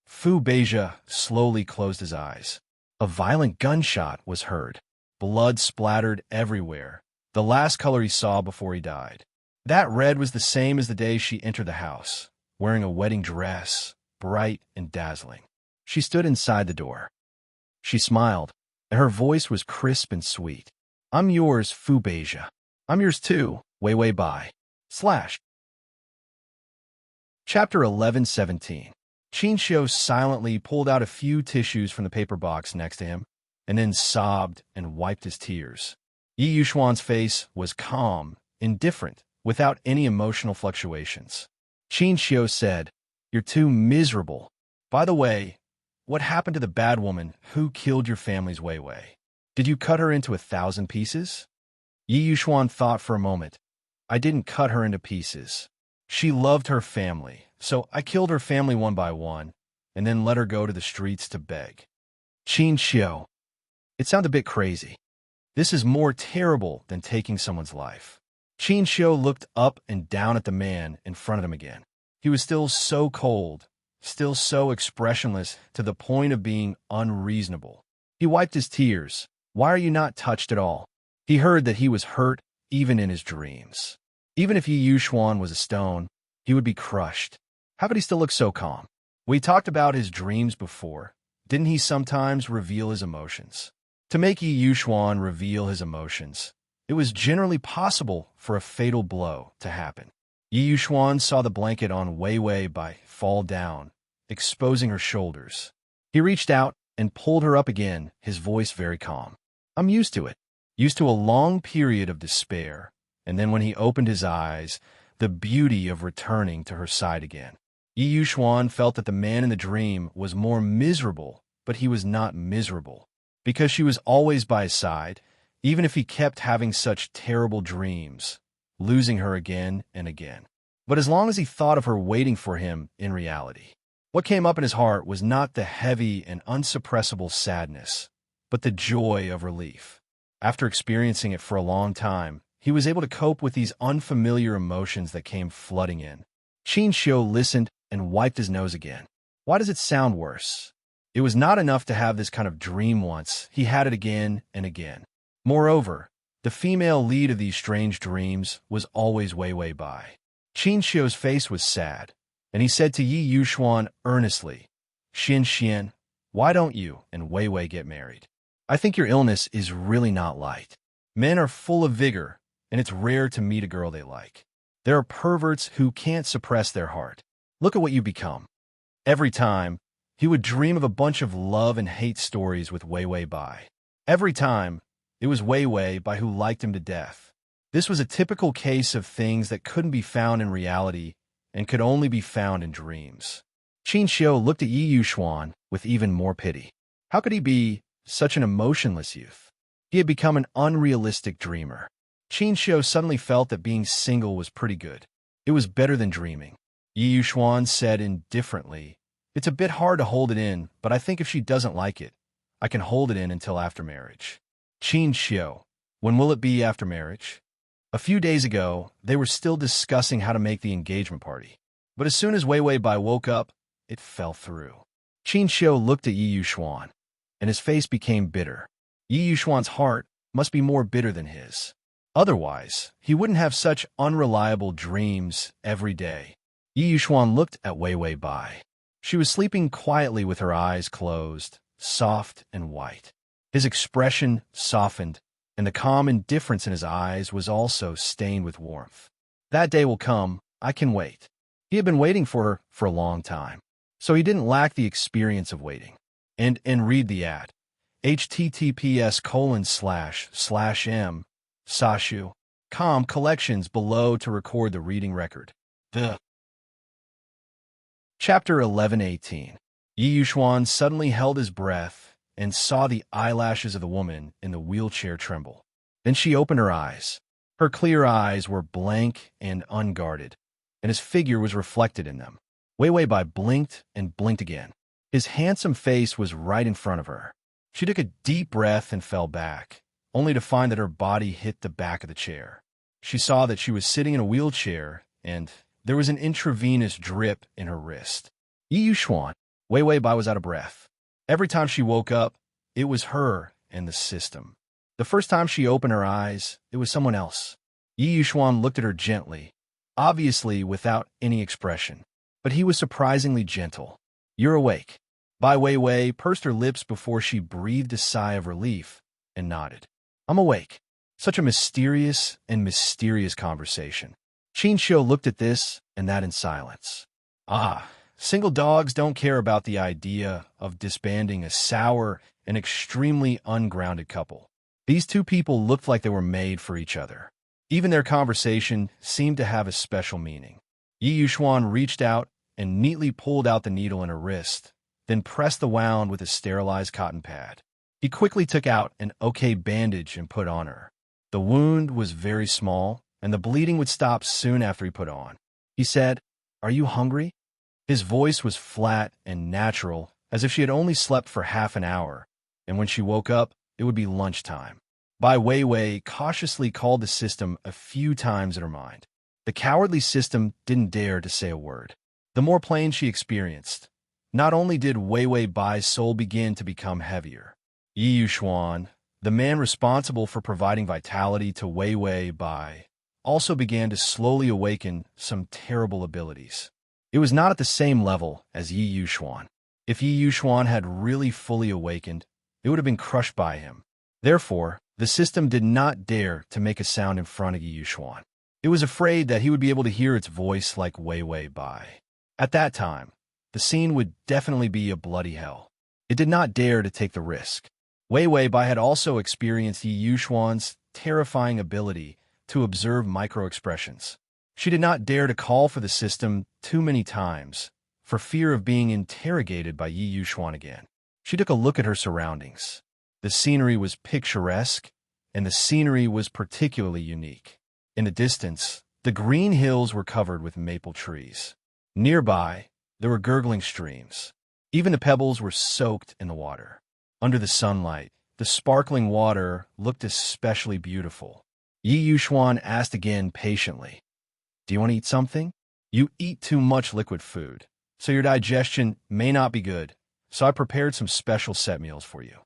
Fu Beija slowly closed his eyes. A violent gunshot was heard. Blood splattered everywhere, the last color he saw before he died. That red was the same as the day she entered the house, wearing a wedding dress, bright and dazzling. She stood inside the door. She smiled, and her voice was crisp and sweet. "I'm yours, Fu Beija. I'm yours too, Wei Wei Bai. / Chapter 11:17. Qin Xiu silently pulled out a few tissues from the paper box next to him, and then sobbed and wiped his tears. Yi Yuxuan's face was calm, indifferent, without any emotional fluctuations. Qin Xiu said, "You're too miserable. By the way, what happened to the bad woman who killed your family's Wei Wei? Did you cut her into 1,000 pieces?" Yi Yuxuan thought for a moment. "I didn't cut her into pieces. She loved her family, so I killed her family one by one, and then let her go to the streets to beg." Qin Xiu. It sounded a bit crazy. This is more terrible than taking someone's life. Qin Xiu looked up and down at the man in front of him again. He was still so cold, still so expressionless to the point of being unreasonable. He wiped his tears. "Why are you not touched at all?" He heard that he was hurt even in his dreams. Even if Yi Yuxuan was a stone, he would be crushed. How could he still look so calm? We talked about his dreams before. Didn't he sometimes reveal his emotions? To make Yi Yuxuan reveal his emotions, it was generally possible for a fatal blow to happen. Yi Yuxuan saw the blanket on Wei Wei Bai fall down, exposing her shoulders. He reached out and pulled her up again, his voice very calm. I'm used to it. Used to a long period of despair. And then when he opened his eyes, the beauty of returning to her side again. Yi Yuxuan felt that the man in the dream was more miserable, but he was not miserable. Because she was always by his side, even if he kept having such terrible dreams, losing her again and again. But as long as he thought of her waiting for him in reality, what came up in his heart was not the heavy and unsuppressible sadness, but the joy of relief. After experiencing it for a long time, he was able to cope with these unfamiliar emotions that came flooding in. Qin Xiu listened and wiped his nose again. Why does it sound worse? It was not enough to have this kind of dream once. He had it again and again. Moreover, the female lead of these strange dreams was always Wei Wei Bai. Qin Xiu's face was sad, and he said to Yi Yuxuan earnestly, Xin Xian, why don't you and Wei Wei get married? I think your illness is really not light. Men are full of vigor, and it's rare to meet a girl they like. There are perverts who can't suppress their heart. Look at what you become. Every time, he would dream of a bunch of love and hate stories with Wei Wei Bai. Every time, it was Wei Wei Bai who liked him to death. This was a typical case of things that couldn't be found in reality and could only be found in dreams. Qin Xiu looked at Yi Yuxuan with even more pity. How could he be such an emotionless youth? He had become an unrealistic dreamer. Qin Xiu suddenly felt that being single was pretty good. It was better than dreaming. Yi Yuxuan said indifferently, it's a bit hard to hold it in, but I think if she doesn't like it, I can hold it in until after marriage. Qin Xiu, when will it be after marriage? A few days ago, they were still discussing how to make the engagement party. But as soon as Wei Wei Bai woke up, it fell through. Qin Xiu looked at Yi Yuxuan, and his face became bitter. Yi Yuxuan's heart must be more bitter than his. Otherwise, he wouldn't have such unreliable dreams every day. Yi Yuxuan looked at Wei Wei Bai. She was sleeping quietly with her eyes closed, soft and white. His expression softened, and the calm indifference in his eyes was also stained with warmth. That day will come, I can wait. He had been waiting for her for a long time, so he didn't lack the experience of waiting. And read the ad. https://m Sashu.com collections below to record the reading record. Chapter 11:18. Yi Yuxuan suddenly held his breath and saw the eyelashes of the woman in the wheelchair tremble. Then she opened her eyes. Her clear eyes were blank and unguarded, and his figure was reflected in them. Wei Wei Bai blinked and blinked again. His handsome face was right in front of her. She took a deep breath and fell back, only to find that her body hit the back of the chair. She saw that she was sitting in a wheelchair, and there was an intravenous drip in her wrist. Yi Yuxuan, Wei Wei Bai was out of breath. Every time she woke up, it was her and the system. The first time she opened her eyes, it was someone else. Yi Yuxuan looked at her gently, obviously without any expression, but he was surprisingly gentle. You're awake. Bai Wei Wei pursed her lips before she breathed a sigh of relief and nodded. I'm awake. Such a mysterious conversation. Qin Xiu looked at this and that in silence. Single dogs don't care about the idea of disbanding a sour and extremely ungrounded couple. These two people looked like they were made for each other. Even their conversation seemed to have a special meaning. Yi Yuxuan reached out and neatly pulled out the needle in her wrist, then pressed the wound with a sterilized cotton pad. He quickly took out an okay bandage and put on her. The wound was very small, and the bleeding would stop soon after he put on. He said, Are you hungry? His voice was flat and natural, as if she had only slept for half an hour, and when she woke up, it would be lunchtime. Bai Wei Wei cautiously called the system a few times in her mind. The cowardly system didn't dare to say a word. The more pain she experienced, not only did Wei Wei Bai's soul begin to become heavier. Yi Yuxuan, the man responsible for providing vitality to Wei Wei Bai, also began to slowly awaken some terrible abilities. It was not at the same level as Yi Yuxuan. If Yi Yuxuan had really fully awakened, it would have been crushed by him. Therefore, the system did not dare to make a sound in front of Yi Yuxuan. It was afraid that he would be able to hear its voice like Wei Wei Bai. At that time, the scene would definitely be a bloody hell. It did not dare to take the risk. Wei Wei Bai had also experienced Yi Yuxuan's terrifying ability to observe micro-expressions. She did not dare to call for the system too many times, for fear of being interrogated by Yi Yuxuan again. She took a look at her surroundings. The scenery was picturesque, and the scenery was particularly unique. In the distance, the green hills were covered with maple trees. Nearby, there were gurgling streams. Even the pebbles were soaked in the water. Under the sunlight, the sparkling water looked especially beautiful. Yi Yuxuan asked again patiently, "Do you want to eat something? You eat too much liquid food, so your digestion may not be good, so I prepared some special set meals for you."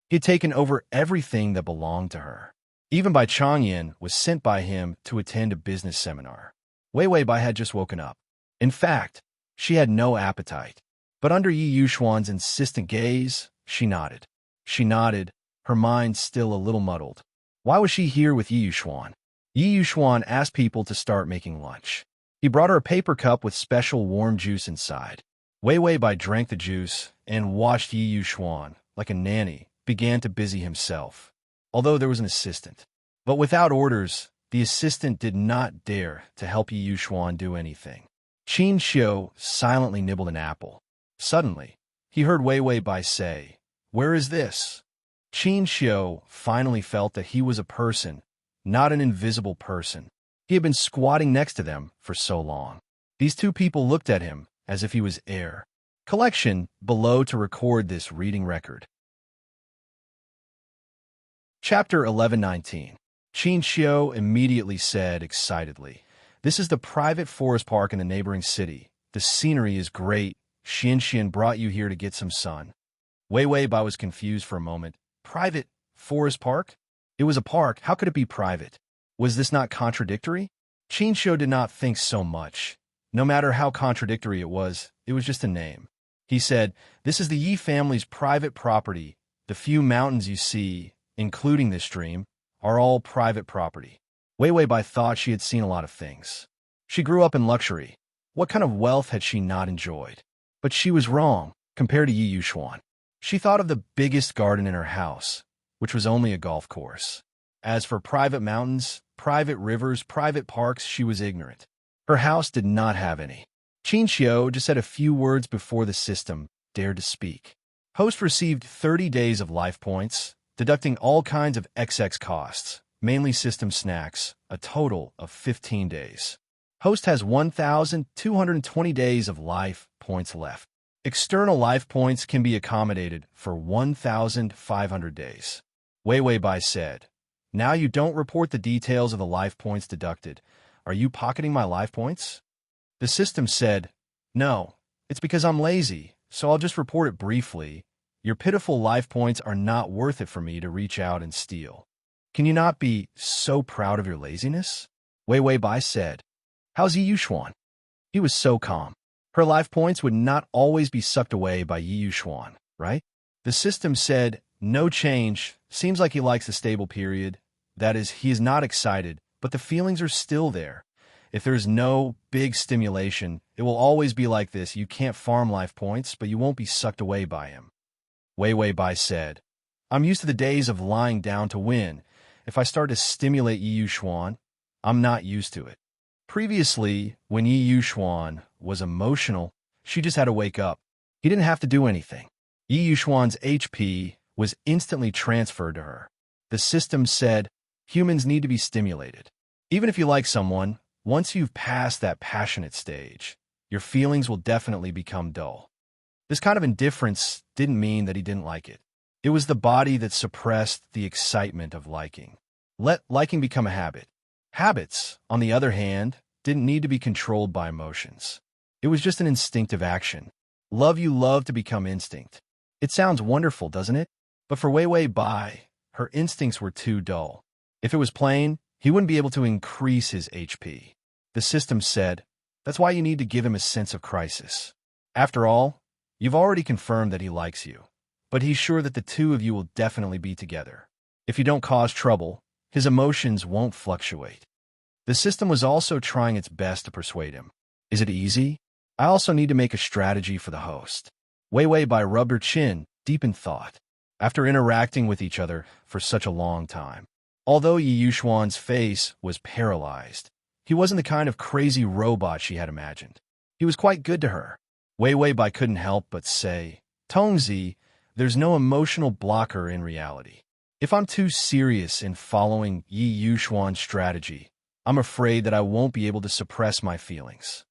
He had taken over everything that belonged to her. Even Bai Changyan was sent by him to attend a business seminar. Wei Wei Bai had just woken up. In fact, she had no appetite. But under Yi Yuxuan's insistent gaze, she nodded. She nodded, her mind still a little muddled. Why was she here with Yi Yuxuan? Yi Yuxuan asked people to start making lunch. He brought her a paper cup with special warm juice inside. Wei Wei Bai drank the juice and watched Yi Yuxuan, like a nanny, began to busy himself, although there was an assistant. But without orders, the assistant did not dare to help Yi Yuxuan do anything. Qin Xiu silently nibbled an apple. Suddenly, he heard Wei Wei Bai say, "Where is this?" Qin Xiu finally felt that he was a person, not an invisible person. He had been squatting next to them for so long. These two people looked at him as if he was air. Collection below to record this reading record. Chapter 1119. Qin Xiu immediately said excitedly, "This is the private forest park in the neighboring city. The scenery is great. Xian brought you here to get some sun." Wei Wei Bai was confused for a moment. Private forest park? It was a park. How could it be private? Was this not contradictory? Qin Xiu did not think so much. No matter how contradictory it was just a name. He said, "This is the Yi family's private property. The few mountains you see, including this stream, are all private property." Wei Wei Bai thought she had seen a lot of things. She grew up in luxury. What kind of wealth had she not enjoyed? But she was wrong compared to Yi Yuxuan. She thought of the biggest garden in her house, which was only a golf course. As for private mountains, private rivers, private parks, she was ignorant. Her house did not have any. Qin Xiu just said a few words before the system dared to speak. Host received 30 days of life points, deducting all kinds of XX costs, mainly system snacks, a total of 15 days. Host has 1,220 days of life points left. External life points can be accommodated for 1,500 days. Wei Wei Bai said, "Now you don't report the details of the life points deducted. Are you pocketing my life points?" The system said, "No, it's because I'm lazy, so I'll just report it briefly. Your pitiful life points are not worth it for me to reach out and steal. Can you not be so proud of your laziness?" Wei Wei Bai said, "How's Yi Yuxuan?" He was so calm. Her life points would not always be sucked away by Yi Yuxuan, right? The system said, "No change. Seems like he likes the stable period. That is, he is not excited, but the feelings are still there. If there's no big stimulation, it will always be like this. You can't farm life points, but you won't be sucked away by him." Wei Wei Bai said, "I'm used to the days of lying down to win. If I start to stimulate Yi Yuxuan, I'm not used to it." Previously, when Yi Yuxuan was emotional, she just had to wake up. He didn't have to do anything. Yi Yuxuan's HP was instantly transferred to her. The system said, humans need to be stimulated. Even if you like someone, once you've passed that passionate stage, your feelings will definitely become dull. This kind of indifference didn't mean that he didn't like it. It was the body that suppressed the excitement of liking. Let liking become a habit. Habits, on the other hand, didn't need to be controlled by emotions. It was just an instinctive action. Love you love to become instinct. It sounds wonderful, doesn't it? But for Wei Wei Bai, her instincts were too dull. If it was plain, he wouldn't be able to increase his HP. The system said, that's why you need to give him a sense of crisis. After all, you've already confirmed that he likes you, but he's sure that the two of you will definitely be together. If you don't cause trouble, his emotions won't fluctuate. The system was also trying its best to persuade him. Is it easy? I also need to make a strategy for the host. Wei Wei Bai rubbed her chin, deep in thought. After interacting with each other for such a long time, although Yi Yuxuan's face was paralyzed, he wasn't the kind of crazy robot she had imagined. He was quite good to her. Wei Wei Bai couldn't help but say, Tongzi, there's no emotional blocker in reality. If I'm too serious in following Yi Yuxuan's strategy, I'm afraid that I won't be able to suppress my feelings.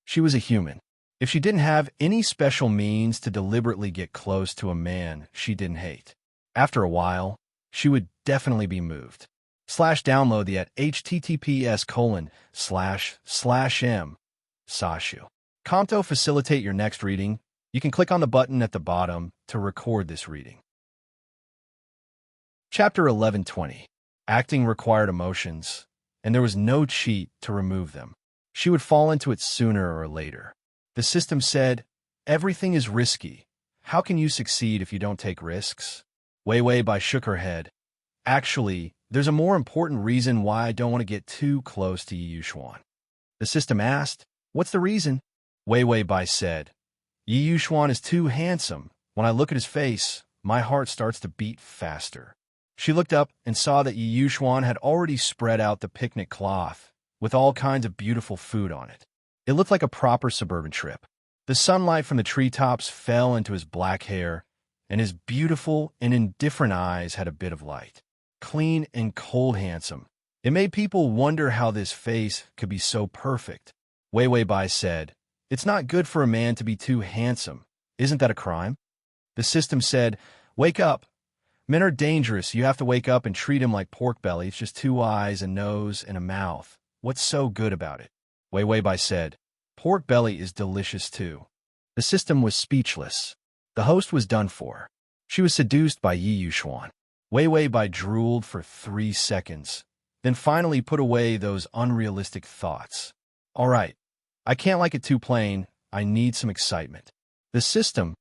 She was a human. If she didn't have any special means to deliberately get close to a man she didn't hate, after a while, she would definitely be moved. Download the at https://m Sashu. To facilitate your next reading, you can click on the button at the bottom to record this reading. Chapter 1120. Acting required emotions, and there was no cheat to remove them. She would fall into it sooner or later. The system said, everything is risky. How can you succeed if you don't take risks? Wei Wei Bai shook her head. Actually, there's a more important reason why I don't want to get too close to Yi Yuxuan. The system asked, what's the reason? Wei Wei Bai said, Yi Yuxuan is too handsome. When I look at his face, my heart starts to beat faster. She looked up and saw that Yi Yuxuan had already spread out the picnic cloth with all kinds of beautiful food on it. It looked like a proper suburban trip. The sunlight from the treetops fell into his black hair, and his beautiful and indifferent eyes had a bit of light. Clean and cold handsome. It made people wonder how this face could be so perfect. Wei Wei Bai said, it's not good for a man to be too handsome. Isn't that a crime? The system said, wake up. Men are dangerous. You have to wake up and treat him like pork belly. It's just 2 eyes, a nose, and a mouth. What's so good about it? Wei Wei Bai said, pork belly is delicious too. The system was speechless. The host was done for. She was seduced by Yi Yuxuan. Wei Wei Bai drooled for 3 seconds, then finally put away those unrealistic thoughts. All right, I can't like it too plain. I need some excitement. The system? ?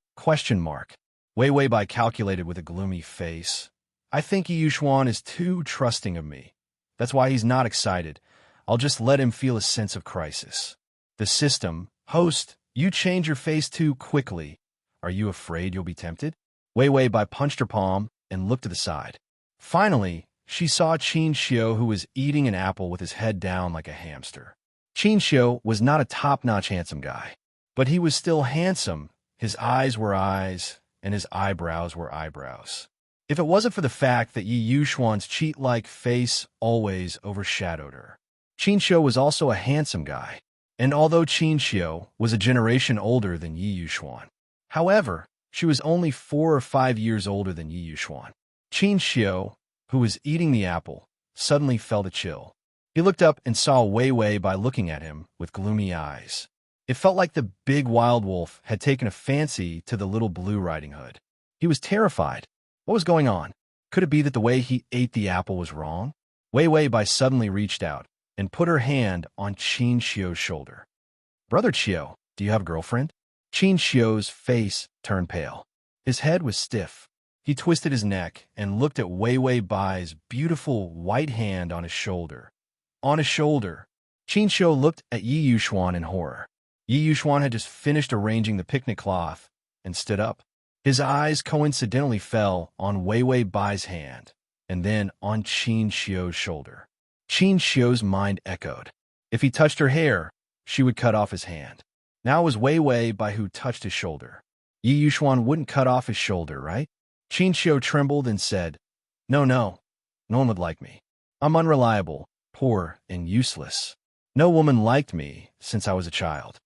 Wei Wei Bai calculated with a gloomy face. I think Yi Yuxuan is too trusting of me. That's why he's not excited. I'll just let him feel a sense of crisis. The system? Host, you change your face too quickly. Are you afraid you'll be tempted? Wei Wei Bai punched her palm and looked to the side. Finally, she saw Qin Xiu, who was eating an apple with his head down like a hamster. Qin Xiu was not a top-notch handsome guy, but he was still handsome. His eyes were eyes, and his eyebrows were eyebrows. If it wasn't for the fact that Yi Yuxuan's cheat-like face always overshadowed her. Qin Xiu was also a handsome guy, and although Qin Xiu was a generation older than Yi Yuxuan, however, she was only 4 or 5 years older than Yi Yuxuan. Qin Xiu, who was eating the apple, suddenly felt a chill. He looked up and saw Wei Wei Bai looking at him with gloomy eyes. It felt like the big wild wolf had taken a fancy to the little Blue Riding Hood. He was terrified. What was going on? Could it be that the way he ate the apple was wrong? Wei Wei Bai suddenly reached out and put her hand on Qin Xiu's shoulder. Brother Xiu, do you have a girlfriend? Qin Xiu's face turned pale. His head was stiff. He twisted his neck and looked at Wei Wei Bai's beautiful white hand on his shoulder. On his shoulder. Qin Xiu looked at Yi Yuxuan in horror. Yi Yuxuan had just finished arranging the picnic cloth and stood up. His eyes coincidentally fell on Wei Wei Bai's hand and then on Qin Xiu's shoulder. Qin Xiu's mind echoed. If he touched her hair, she would cut off his hand. Now it was Wei Wei Bai who touched his shoulder. Yi Yuxuan wouldn't cut off his shoulder, right? Qin Xiu trembled and said, No one would like me. I'm unreliable, poor, and useless. No woman liked me since I was a child.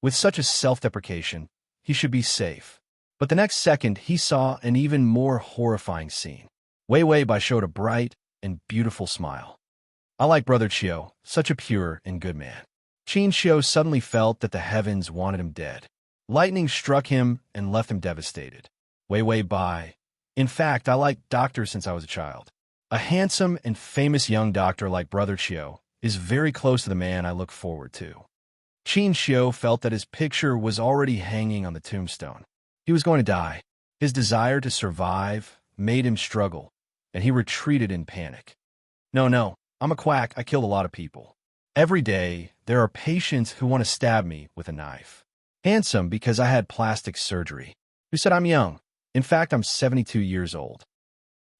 With such a self-deprecation, he should be safe. But the next second, he saw an even more horrifying scene. Wei Wei Bai showed a bright and beautiful smile. I like Brother Xiu, such a pure and good man. Qin Xiu suddenly felt that the heavens wanted him dead. Lightning struck him and left him devastated. Wei Wei Bai. In fact, I liked doctors since I was a child. A handsome and famous young doctor like Brother Xiao is very close to the man I look forward to. Qin Xiao felt that his picture was already hanging on the tombstone. He was going to die. His desire to survive made him struggle, and he retreated in panic. No, I'm a quack. I killed a lot of people. Every day, there are patients who want to stab me with a knife. Handsome because I had plastic surgery. Who said I'm young? In fact, I'm 72 years old.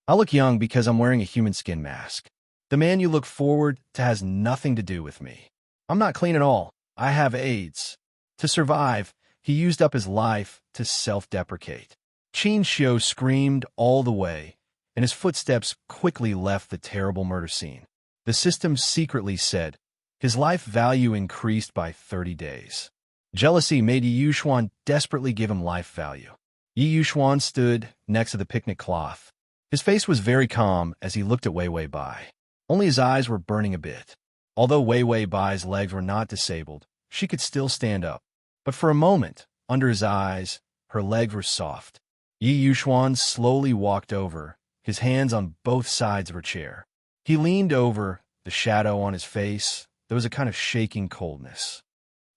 I look young because I'm wearing a human skin mask. The man you look forward to has nothing to do with me. I'm not clean at all. I have AIDS. To survive, he used up his life to self-deprecate. Qin Xiao screamed all the way, and his footsteps quickly left the terrible murder scene. The system secretly said his life value increased by 30 days. Jealousy made Yi Yuxuan desperately give him life value. Yi Yuxuan stood next to the picnic cloth. His face was very calm as he looked at Wei Wei Bai. Only his eyes were burning a bit. Although Wei Wei Bai's legs were not disabled, she could still stand up. But for a moment, under his eyes, her legs were soft. Yi Yuxuan slowly walked over, his hands on both sides of her chair. He leaned over, the shadow on his face. There was a kind of shaking coldness.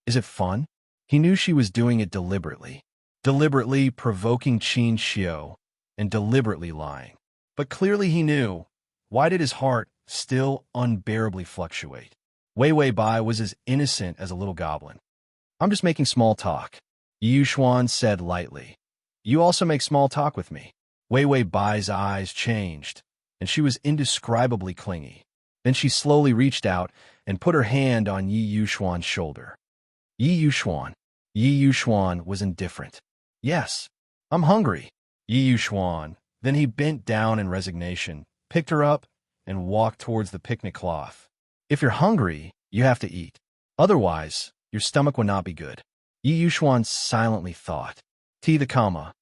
Is it fun? He knew she was doing it deliberately. Deliberately provoking Qin Xiao, and deliberately lying. But clearly he knew. Why did his heart still unbearably fluctuate? Wei Wei Bai was as innocent as a little goblin. I'm just making small talk, Yi Yuxuan said lightly. You also make small talk with me. Wei Wei Bai's eyes changed, and she was indescribably clingy. Then she slowly reached out and put her hand on Yi Yuxuan's shoulder. Yi Yuxuan was indifferent. Yes, I'm hungry. Yi Yuxuan. Then he bent down in resignation, picked her up, and walked towards the picnic cloth. If you're hungry, you have to eat. Otherwise, your stomach will not be good. Yi Yuxuan silently thought. T the comma.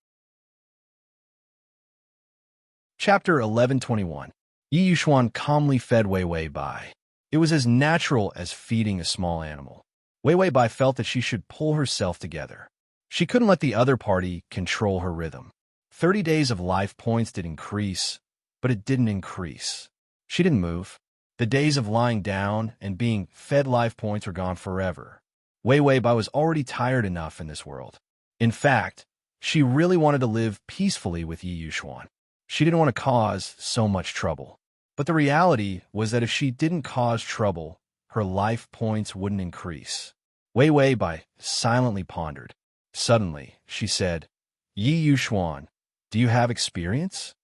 Chapter 1121. Yi Yuxuan calmly fed Wei Wei Bai. It was as natural as feeding a small animal. Wei Wei Bai felt that she should pull herself together. She couldn't let the other party control her rhythm. 30 days of life points did increase, but it didn't increase. She didn't move. The days of lying down and being fed life points were gone forever. Wei Wei Bai was already tired enough in this world. In fact, she really wanted to live peacefully with Yi Yuxuan. She didn't want to cause so much trouble. But the reality was that if she didn't cause trouble, her life points wouldn't increase. Wei Wei Bai silently pondered. Suddenly, she said, Yi Yuxuan, do you have experience?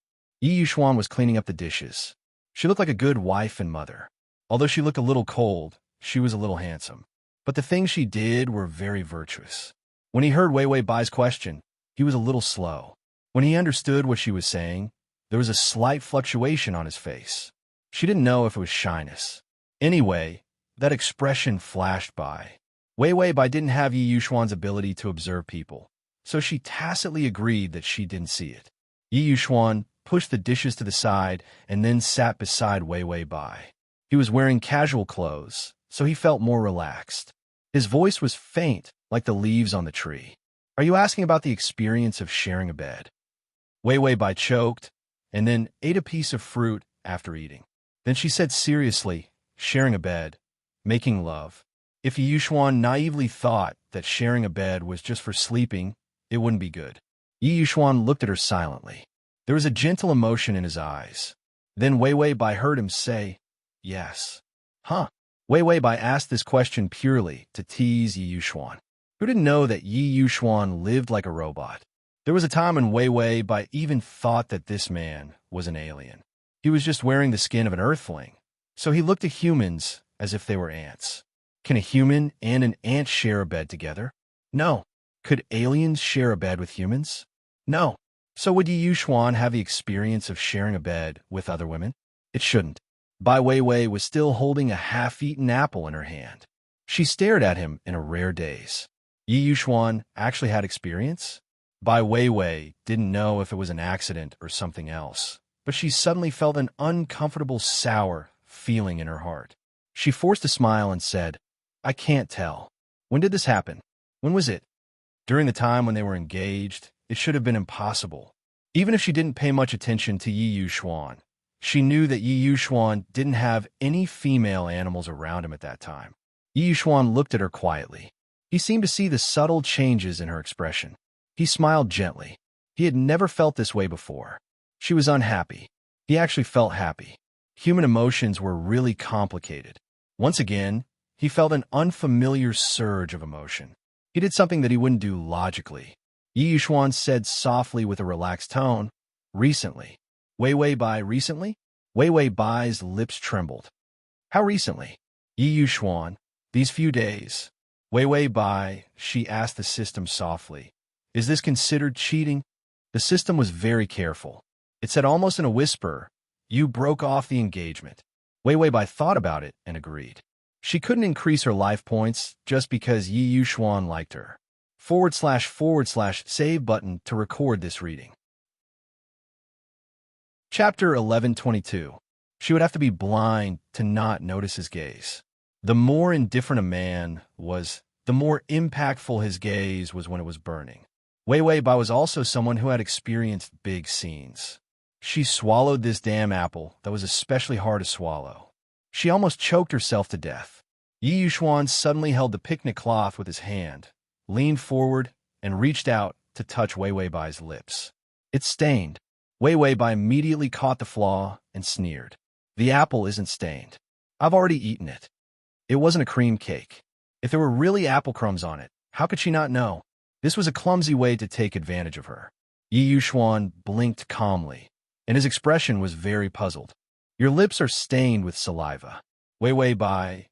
Yi Yuxuan was cleaning up the dishes. She looked like a good wife and mother. Although she looked a little cold, she was a little handsome. But the things she did were very virtuous. When he heard Wei Wei Bai's question, he was a little slow. When he understood what she was saying, there was a slight fluctuation on his face. She didn't know if it was shyness. Anyway, that expression flashed by. Wei Wei Bai didn't have Yi Yuxuan's ability to observe people, so she tacitly agreed that she didn't see it. Yi Yuxuan pushed the dishes to the side and then sat beside Wei Wei Bai. He was wearing casual clothes, so he felt more relaxed. His voice was faint, like the leaves on the tree. Are you asking about the experience of sharing a bed? Wei Wei Bai choked, and then ate a piece of fruit after eating. Then she said seriously, sharing a bed, making love. If Yi Yuxuan naively thought that sharing a bed was just for sleeping, it wouldn't be good. Yi Yuxuan looked at her silently. There was a gentle emotion in his eyes. Then Wei Wei Bai heard him say, yes. Huh? Wei Wei Bai asked this question purely to tease Yi Yuxuan. Who didn't know that Yi Yuxuan lived like a robot? There was a time when Wei Wei Bai even thought that this man was an alien. He was just wearing the skin of an earthling, so he looked at humans as if they were ants. Can a human and an ant share a bed together? No. Could aliens share a bed with humans? No. So would Yi Yuxuan have the experience of sharing a bed with other women? It shouldn't. Bai Weiwei was still holding a half-eaten apple in her hand. She stared at him in a rare daze. Yi Yuxuan actually had experience? Bai Weiwei didn't know if it was an accident or something else, but she suddenly felt an uncomfortable sour feeling in her heart. She forced a smile and said, I can't tell. When did this happen? When was it? During the time when they were engaged, it should have been impossible. Even if she didn't pay much attention to Yi Yuxuan, She knew that Yi Yuxuan didn't have any female animals around him at that time. Yi Yuxuan looked at her quietly. He seemed to see the subtle changes in her expression. He smiled gently. He had never felt this way before. She was unhappy. He actually felt happy. Human emotions were really complicated. Once again, he felt an unfamiliar surge of emotion. He did something that he wouldn't do logically. Yi Yuxuan said softly with a relaxed tone, "Recently." Wei Wei Bai recently? Wei Wei Bai's lips trembled. How recently? Yi Yuxuan, these few days. Wei Wei Bai, she asked the system softly. Is this considered cheating? The system was very careful. It said almost in a whisper, you broke off the engagement. Wei Wei Bai thought about it and agreed. She couldn't increase her life points just because Yi Yuxuan liked her. / save button to record this reading. Chapter 1122. She would have to be blind to not notice his gaze. The more indifferent a man was, the more impactful his gaze was when it was burning. Wei Wei Bai was also someone who had experienced big scenes. She swallowed this damn apple that was especially hard to swallow. She almost choked herself to death. Yi Yuxuan suddenly held the picnic cloth with his hand, leaned forward, and reached out to touch Wei Wei Bai's lips. It's stained. Wei Wei Bai immediately caught the flaw and sneered. The apple isn't stained. I've already eaten it. It wasn't a cream cake. If there were really apple crumbs on it, how could she not know? This was a clumsy way to take advantage of her. Yi Yuxuan blinked calmly, and his expression was very puzzled. Your lips are stained with saliva. Wei Wei Bai,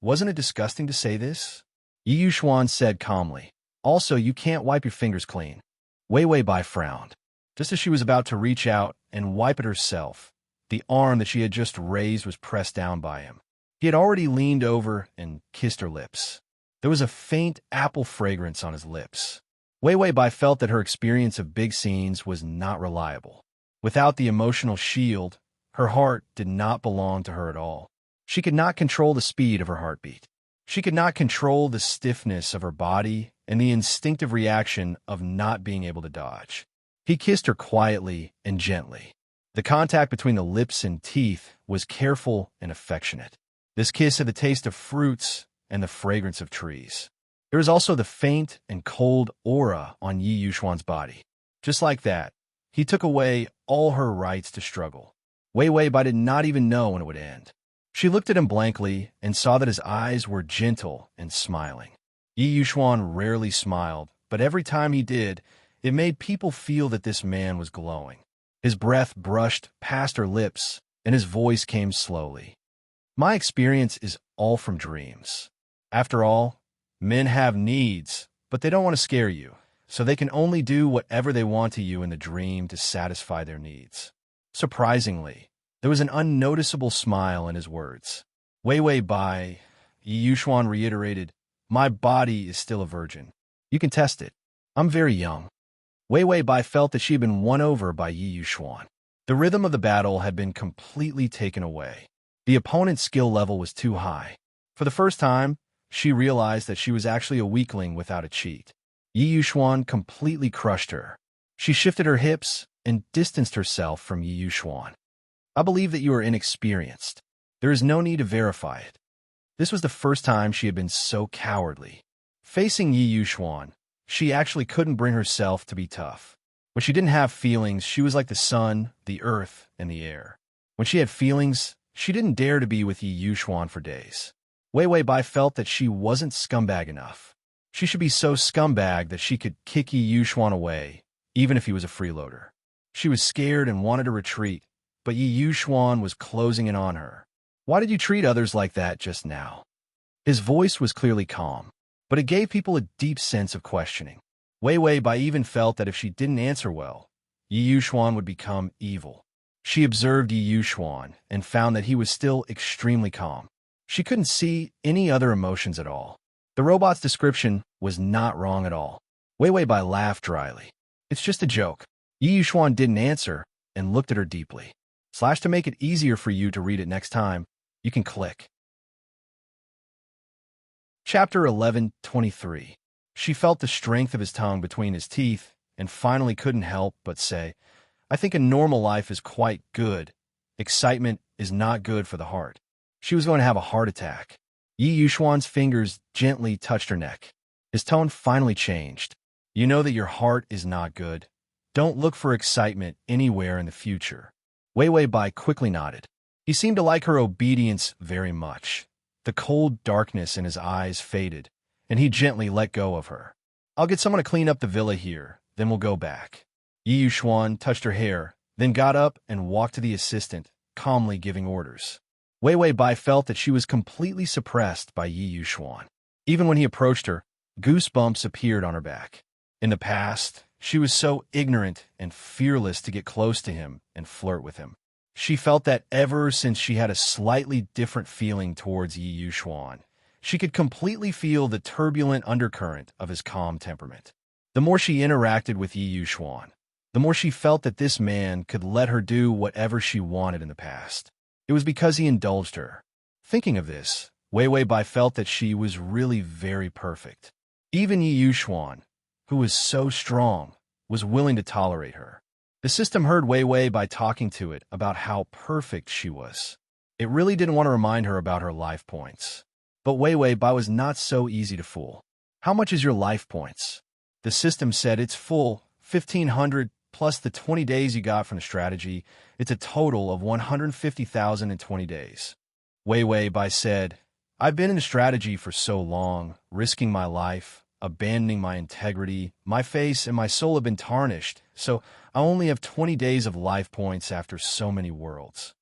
wasn't it disgusting to say this? Yi Yuxuan said calmly. Also, you can't wipe your fingers clean. Wei Wei Bai frowned. Just as she was about to reach out and wipe it herself, the arm that she had just raised was pressed down by him. He had already leaned over and kissed her lips. There was a faint apple fragrance on his lips. Wei Wei Bai felt that her experience of big scenes was not reliable. Without the emotional shield, her heart did not belong to her at all. She could not control the speed of her heartbeat. She could not control the stiffness of her body and the instinctive reaction of not being able to dodge. He kissed her quietly and gently. The contact between the lips and teeth was careful and affectionate. This kiss had the taste of fruits and the fragrance of trees. There was also the faint and cold aura on Yi Yuxuan's body. Just like that, he took away all her rights to struggle. Wei Wei Bai did not even know when it would end. She looked at him blankly and saw that his eyes were gentle and smiling. Yi Yuxuan rarely smiled, but every time he did, it made people feel that this man was glowing. His breath brushed past her lips, and his voice came slowly. My experience is all from dreams. After all, men have needs, but they don't want to scare you, so they can only do whatever they want to you in the dream to satisfy their needs. Surprisingly, there was an unnoticeable smile in his words. Wei Wei Bai, Yi Yuxuan reiterated, my body is still a virgin. You can test it. I'm very young. Wei Wei Bai felt that she had been won over by Yi Yuxuan. The rhythm of the battle had been completely taken away. The opponent's skill level was too high. For the first time, she realized that she was actually a weakling without a cheat. Yi Yuxuan completely crushed her. She shifted her hips and distanced herself from Yi Yuxuan. I believe that you are inexperienced. There is no need to verify it. This was the first time she had been so cowardly. Facing Yi Yuxuan, she actually couldn't bring herself to be tough. When she didn't have feelings, she was like the sun, the earth, and the air. When she had feelings, she didn't dare to be with Yi Yuxuan for days. Wei Wei Bai felt that she wasn't scumbag enough. She should be so scumbag that she could kick Yi Yuxuan away, even if he was a freeloader. She was scared and wanted to retreat, but Yi Yuxuan was closing in on her. Why did you treat others like that just now? His voice was clearly calm, but it gave people a deep sense of questioning. Wei Wei Bai even felt that if she didn't answer well, Yi Yuxuan would become evil. She observed Yi Yuxuan and found that he was still extremely calm. She couldn't see any other emotions at all. The robot's description was not wrong at all. Wei Wei Bai laughed dryly. It's just a joke. Yi Yuxuan didn't answer and looked at her deeply. / to make it easier for you to read it next time, you can click. Chapter 1123. She felt the strength of his tongue between his teeth and finally couldn't help but say, I think a normal life is quite good, Excitement is not good for the heart. She was going to have a heart attack. Yi Yuxuan's fingers gently touched her neck. His tone finally changed. You know that your heart is not good. Don't look for excitement anywhere in the future. Wei Wei Bai quickly nodded. He seemed to like her obedience very much. The cold darkness in his eyes faded, and he gently let go of her. I'll get someone to clean up the villa here, then we'll go back. Yi Yuxuan touched her hair, then got up and walked to the assistant, calmly giving orders. Wei Wei Bai felt that she was completely suppressed by Yi Yuxuan. Even when he approached her, goosebumps appeared on her back. In the past, she was so ignorant and fearless to get close to him and flirt with him. She felt that ever since she had a slightly different feeling towards Yi Yuxuan, she could completely feel the turbulent undercurrent of his calm temperament. The more she interacted with Yi Yuxuan, the more she felt that this man could let her do whatever she wanted in the past. It was because he indulged her. Thinking of this, Wei Wei Bai felt that she was really very perfect. Even Yi Yuxuan, who was so strong, was willing to tolerate her. The system heard Wei Wei Bai talking to it about how perfect she was. It really didn't want to remind her about her life points. But Wei Wei Bai was not so easy to fool. How much is your life points? The system said it's full, 1,500 plus the 20 days you got from the strategy. It's a total of 150,000 in 20 days. Wei Wei Bai said, I've been in the strategy for so long, risking my life, abandoning my integrity, my face and my soul have been tarnished, so I only have 20 days of life points after so many worlds.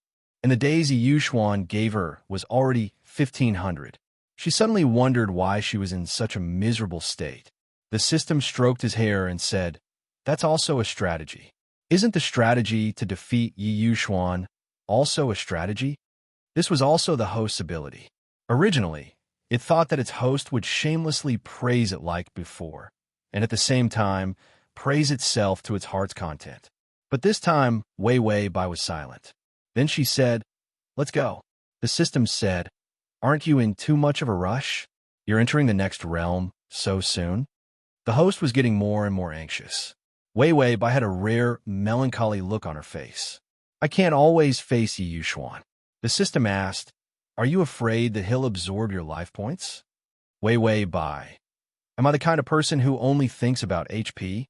And the days Yi Yuxuan gave her was already 1,500. She suddenly wondered why she was in such a miserable state. The system stroked his hair and said, That's also a strategy. Isn't the strategy to defeat Yi Yuxuan also a strategy? This was also the host's ability. Originally, it thought that its host would shamelessly praise it like before, and at the same time, praise itself to its heart's content. But this time, Wei Wei Bai was silent. Then she said, Let's go. The system said, Aren't you in too much of a rush? You're entering the next realm so soon? The host was getting more and more anxious. Wei Wei Bai had a rare, melancholy look on her face. I can't always face Yi Yuxuan. The system asked, Are you afraid that he'll absorb your life points? Wei Wei Bai, am I the kind of person who only thinks about HP?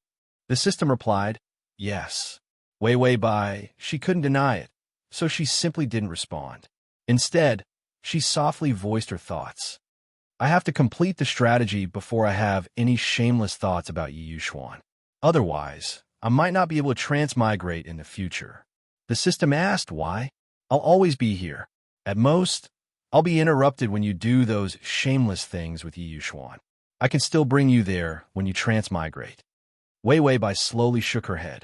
The system replied, Yes. Wei Wei Bai, she couldn't deny it, so she simply didn't respond. Instead, she softly voiced her thoughts. I have to complete the strategy before I have any shameless thoughts about Yi Yuxuan. Otherwise, I might not be able to transmigrate in the future. The system asked why. I'll always be here. At most, I'll be interrupted when you do those shameless things with Yi Yuxuan. I can still bring you there when you transmigrate. Wei Wei Bai slowly shook her head.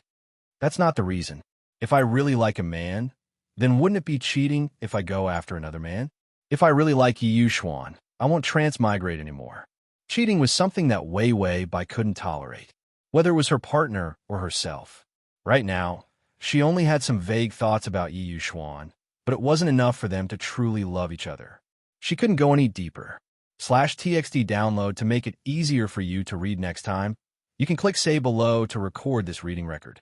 That's not the reason. If I really like a man, then wouldn't it be cheating if I go after another man? If I really like Yi Yuxuan, I won't transmigrate anymore. Cheating was something that Wei Wei Bai couldn't tolerate, whether it was her partner or herself. Right now, she only had some vague thoughts about Yi Yuxuan, but it wasn't enough for them to truly love each other. She couldn't go any deeper. /txt download to make it easier for you to read next time. You can click save below to record this reading record.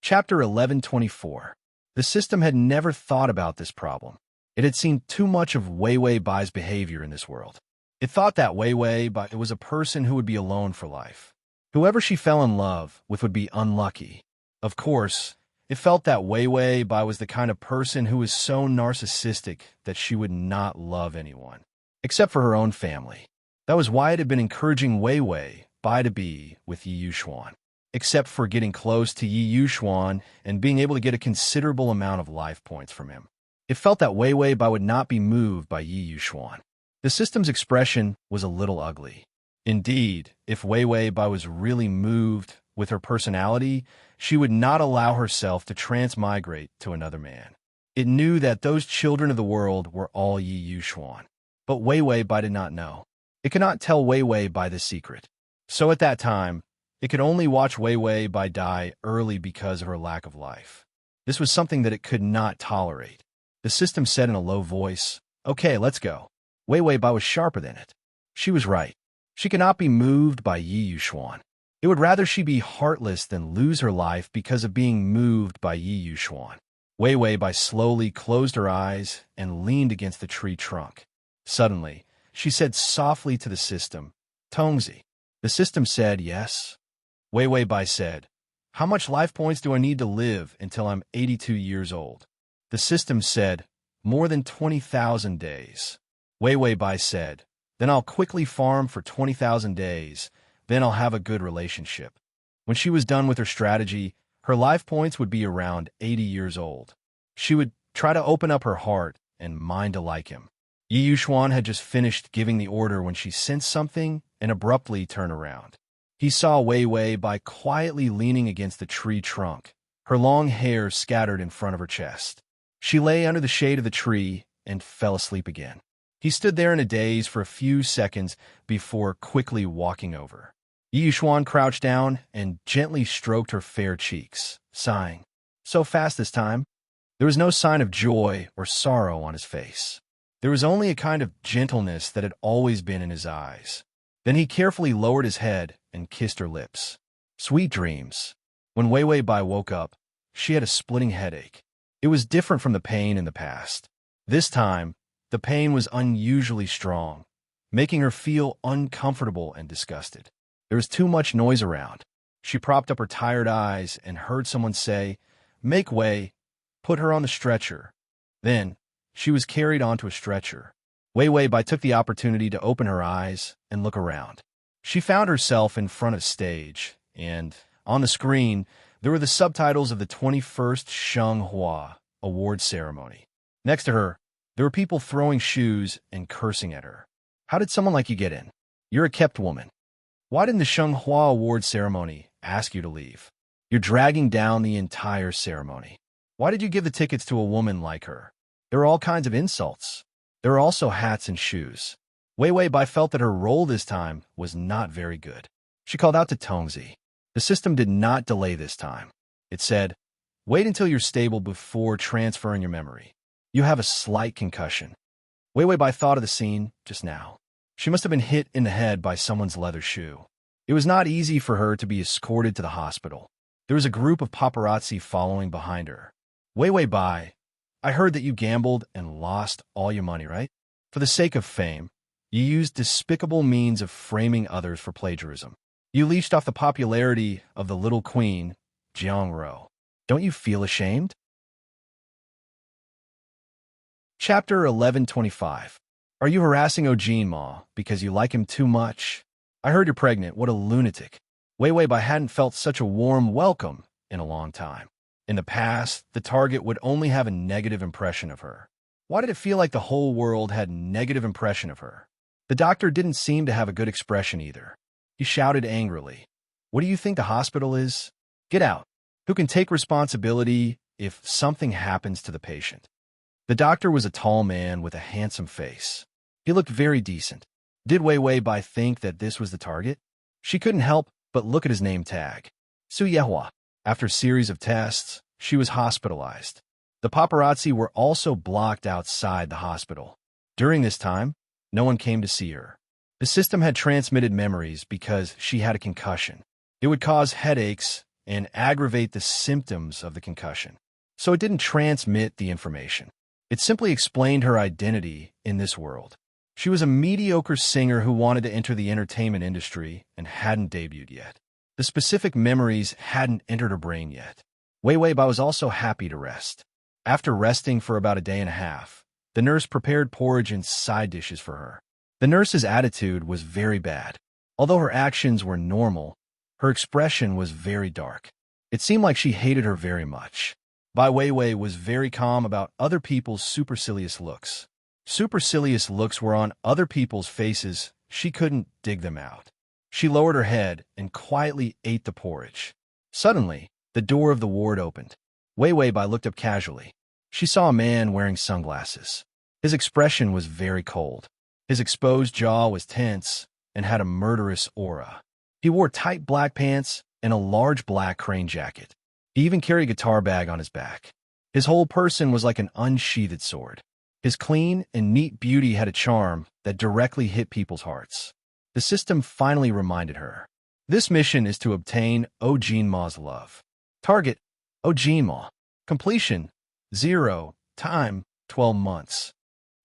Chapter 1124. The system had never thought about this problem. It had seen too much of Wei Wei Bai's behavior in this world. It thought that Wei Wei Bai was a person who would be alone for life. Whoever she fell in love with would be unlucky. Of course, it felt that Wei Wei Bai was the kind of person who was so narcissistic that she would not love anyone, except for her own family. That was why it had been encouraging Wei Wei Bai to be with Yi Yuxuan, except for getting close to Yi Yuxuan and being able to get a considerable amount of life points from him. It felt that Wei Wei Bai would not be moved by Yi Yuxuan. The system's expression was a little ugly. Indeed, if Wei Wei Bai was really moved with her personality, she would not allow herself to transmigrate to another man. It knew that those children of the world were all Yi Yuxuan. But Wei Wei Bai did not know. It could not tell Wei Wei Bai the secret. So at that time, it could only watch Wei Wei Bai die early because of her lack of life. This was something that it could not tolerate. The system said in a low voice, Okay, let's go. Wei Wei Bai was sharper than it. She was right. She could not be moved by Yi Yuxuan. It would rather she be heartless than lose her life because of being moved by Yi Yuxuan. Wei Wei Bai slowly closed her eyes and leaned against the tree trunk. Suddenly, she said softly to the system, "Tongzi." The system said yes. Wei Wei Bai said, "How much life points do I need to live until I'm 82 years old?" The system said, "More than 20,000 days." Wei Wei Bai said, "Then I'll quickly farm for 20,000 days, then I'll have a good relationship." When she was done with her strategy, her life points would be around 80 years old. She would try to open up her heart and mind to like him. Yi Yuxuan had just finished giving the order when she sensed something and abruptly turned around. He saw Wei Wei Bai quietly leaning against the tree trunk, her long hair scattered in front of her chest. She lay under the shade of the tree and fell asleep again. He stood there in a daze for a few seconds before quickly walking over. Yi Yuxuan crouched down and gently stroked her fair cheeks, sighing. So fast this time. There was no sign of joy or sorrow on his face. There was only a kind of gentleness that had always been in his eyes. Then he carefully lowered his head and kissed her lips. Sweet dreams. When Wei Wei Bai woke up, she had a splitting headache. It was different from the pain in the past. This time, the pain was unusually strong, making her feel uncomfortable and disgusted. There was too much noise around. She propped up her tired eyes and heard someone say, "Make way, put her on the stretcher." Then, she was carried onto a stretcher. Wei Wei Bai took the opportunity to open her eyes and look around. She found herself in front of stage, and on the screen, there were the subtitles of the 21st Shenghua award ceremony. Next to her, there were people throwing shoes and cursing at her. How did someone like you get in? You're a kept woman. Why didn't the Shenghua award ceremony ask you to leave? You're dragging down the entire ceremony. Why did you give the tickets to a woman like her? There were all kinds of insults. There were also hats and shoes. Wei Wei Bai felt that her role this time was not very good. She called out to Tongzi. The system did not delay this time. It said, "Wait until you're stable before transferring your memory. You have a slight concussion." Wei Wei Bai thought of the scene just now. She must have been hit in the head by someone's leather shoe. It was not easy for her to be escorted to the hospital. There was a group of paparazzi following behind her. "Wei Wei Bai, I heard that you gambled and lost all your money, right? For the sake of fame, you used despicable means of framing others for plagiarism. You leached off the popularity of the little queen, Jiangro. Don't you feel ashamed?" Chapter 1125. Are you harassing Ojin Ma because you like him too much? I heard you're pregnant. What a lunatic. Wei Wei Bai hadn't felt such a warm welcome in a long time. In the past, the target would only have a negative impression of her. Why did it feel like the whole world had a negative impression of her? The doctor didn't seem to have a good expression either. He shouted angrily, "What do you think the hospital is? Get out. Who can take responsibility if something happens to the patient?" The doctor was a tall man with a handsome face. He looked very decent. Did Wei Wei Bai think that this was the target? She couldn't help but look at his name tag. Su Yehua. After a series of tests, she was hospitalized. The paparazzi were also blocked outside the hospital. During this time, no one came to see her. The system had transmitted memories because she had a concussion. It would cause headaches and aggravate the symptoms of the concussion. So it didn't transmit the information. It simply explained her identity in this world. She was a mediocre singer who wanted to enter the entertainment industry and hadn't debuted yet. The specific memories hadn't entered her brain yet. Wei Wei Bai was also happy to rest. After resting for about a day and a half, the nurse prepared porridge and side dishes for her. The nurse's attitude was very bad. Although her actions were normal, her expression was very dark. It seemed like she hated her very much. Bai Weiwei was very calm about other people's supercilious looks. Supercilious looks were on other people's faces. She couldn't dig them out. She lowered her head and quietly ate the porridge. Suddenly, the door of the ward opened. Wei Weibai looked up casually. She saw a man wearing sunglasses. His expression was very cold. His exposed jaw was tense and had a murderous aura. He wore tight black pants and a large black crane jacket. He even carried a guitar bag on his back. His whole person was like an unsheathed sword. His clean and neat beauty had a charm that directly hit people's hearts. The system finally reminded her. This mission is to obtain Ojinma's love. Target, Ojinma. Completion, 0. Time, 12 months.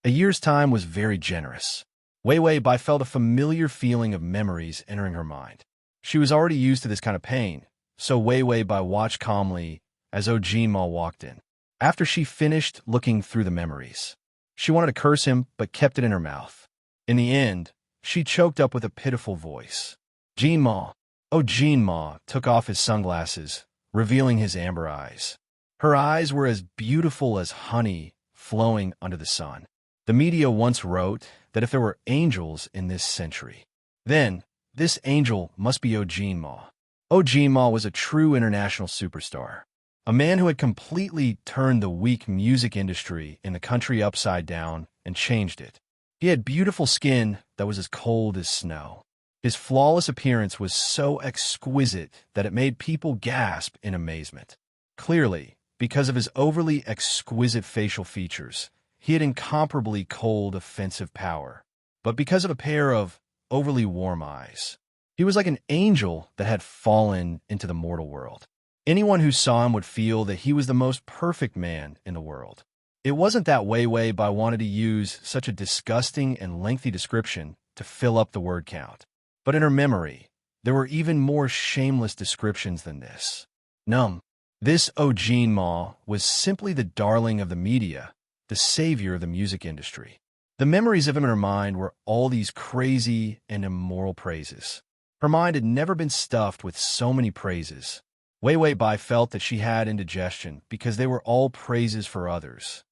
A year's time was very generous. Wei Wei Bai felt a familiar feeling of memories entering her mind. She was already used to this kind of pain, so Wei Wei Bai watched calmly as Ojinma walked in. After she finished looking through the memories, she wanted to curse him but kept it in her mouth. In the end, she choked up with a pitiful voice. Jinma. Ojinma took off his sunglasses, revealing his amber eyes. Her eyes were as beautiful as honey flowing under the sun. The media once wrote that if there were angels in this century, then this angel must be Ojinma. Ojinma was a true international superstar, a man who had completely turned the weak music industry in the country upside down and changed it. He had beautiful skin that was as cold as snow. His flawless appearance was so exquisite that it made people gasp in amazement. Clearly, because of his overly exquisite facial features, he had incomparably cold, offensive power. But because of a pair of overly warm eyes, he was like an angel that had fallen into the mortal world. Anyone who saw him would feel that he was the most perfect man in the world. It wasn't that Wei Wei Bai wanted to use such a disgusting and lengthy description to fill up the word count. But in her memory, there were even more shameless descriptions than this. This Ojinma was simply the darling of the media, the savior of the music industry. The memories of him in her mind were all these crazy and immoral praises. Her mind had never been stuffed with so many praises. Wei Wei Bai felt that she had indigestion because they were all praises for others.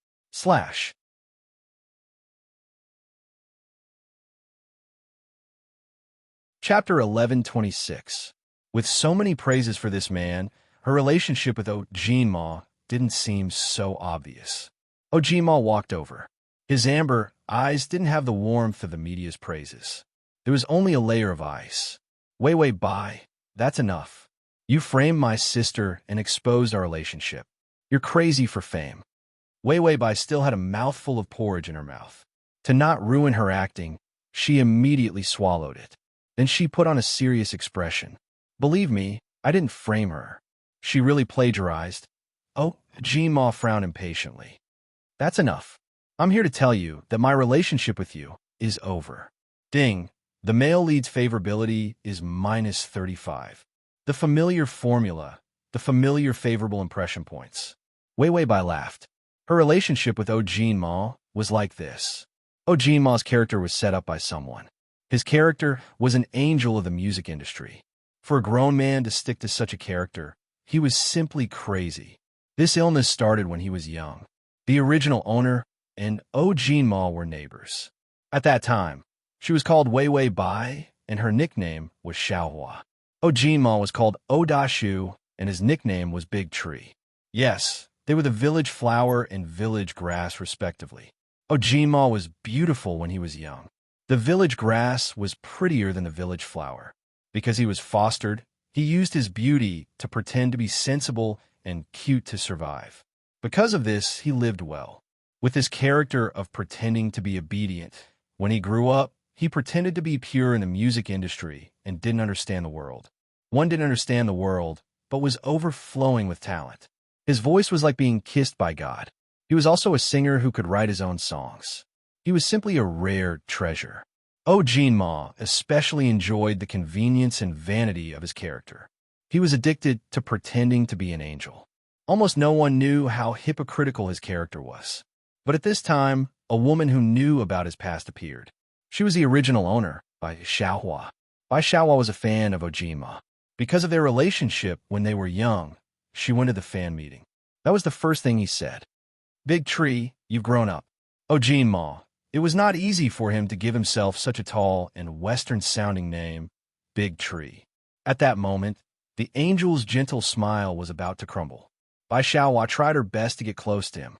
Chapter 1126. With so many praises for this man, her relationship with Ojinma didn't seem so obvious. Ojinma walked over. His amber eyes didn't have the warmth of the media's praises. There was only a layer of ice. Wei Wei Bai, that's enough. You framed my sister and exposed our relationship. You're crazy for fame. Wei Wei Bai still had a mouthful of porridge in her mouth. To not ruin her acting, she immediately swallowed it. Then she put on a serious expression. Believe me, I didn't frame her. She really plagiarized. Ojinma frowned impatiently. That's enough. I'm here to tell you that my relationship with you is over. Ding. The male lead's favorability is -35. The familiar formula, the familiar favorable impression points. Wei Wei Bai laughed. Her relationship with Ojinma was like this. Ojinma's character was set up by someone. His character was an angel of the music industry. For a grown man to stick to such a character, he was simply crazy. This illness started when he was young. The original owner and Ojinma were neighbors. At that time, she was called Wei Wei Bai, and her nickname was Xiaohua. Ojinma was called Odashu, and his nickname was Big Tree. Yes, they were the village flower and village grass, respectively. Ojinma was beautiful when he was young. The village grass was prettier than the village flower. Because he was fostered, he used his beauty to pretend to be sensible and cute to survive. Because of this, he lived well. With his character of pretending to be obedient, when he grew up, he pretended to be pure in the music industry and didn't understand the world. One didn't understand the world, but was overflowing with talent. His voice was like being kissed by God. He was also a singer who could write his own songs. He was simply a rare treasure. Ojinma especially enjoyed the convenience and vanity of his character. He was addicted to pretending to be an angel. Almost no one knew how hypocritical his character was. But at this time, a woman who knew about his past appeared. She was the original owner, Bai Xiaohua. Bai Xiaohua was a fan of Ojinma. Because of their relationship when they were young, she went to the fan meeting. That was the first thing he said. Big Tree, you've grown up. Ojinma. It was not easy for him to give himself such a tall and Western-sounding name, Big Tree. At that moment, the angel's gentle smile was about to crumble. Bai Xiaohua tried her best to get close to him.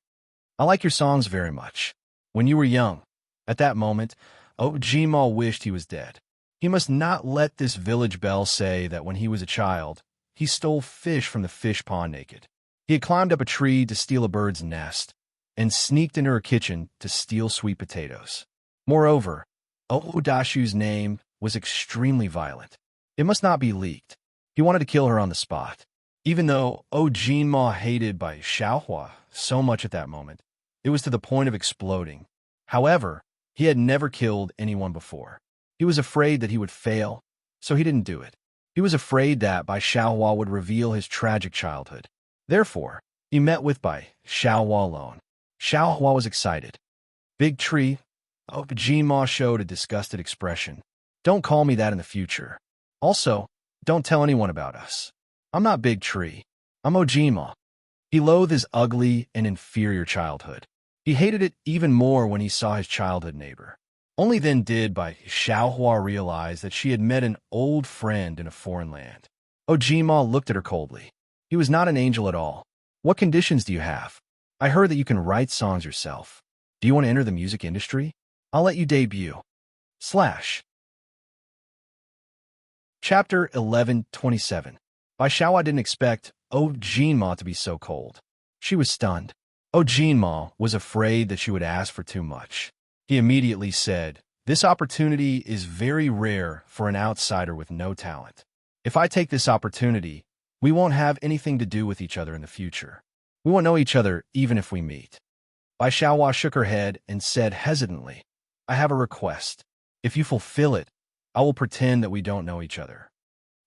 I like your songs very much. When you were young. At that moment, Ojinma wished he was dead. He must not let this village belle say that when he was a child, he stole fish from the fish pond naked. He had climbed up a tree to steal a bird's nest, and sneaked into her kitchen to steal sweet potatoes. Moreover, Odashu's name was extremely violent. It must not be leaked. He wanted to kill her on the spot. Even though Jinma hated by Xiaohua so much at that moment, it was to the point of exploding. However, he had never killed anyone before. He was afraid that he would fail, so he didn't do it. He was afraid that Bai Xiaohua would reveal his tragic childhood. Therefore, he met with Bai Xiaohua alone. Xiaohua was excited. Big tree. Jinma showed a disgusted expression. Don't call me that in the future. Also, don't tell anyone about us. I'm not Big Tree. I'm Ojima. He loathed his ugly and inferior childhood. He hated it even more when he saw his childhood neighbor. Only then did Bai Xiaohua realize that she had met an old friend in a foreign land. Ojima looked at her coldly. He was not an angel at all. What conditions do you have? I heard that you can write songs yourself. Do you want to enter the music industry? I'll let you debut. Chapter 11:27. Bai Xiaohua didn't expect Jinma to be so cold. She was stunned. Jinma was afraid that she would ask for too much. He immediately said, "This opportunity is very rare for an outsider with no talent. If I take this opportunity, we won't have anything to do with each other in the future. We won't know each other even if we meet." Bai Xiaohua shook her head and said hesitantly, "I have a request. If you fulfill it, I will pretend that we don't know each other."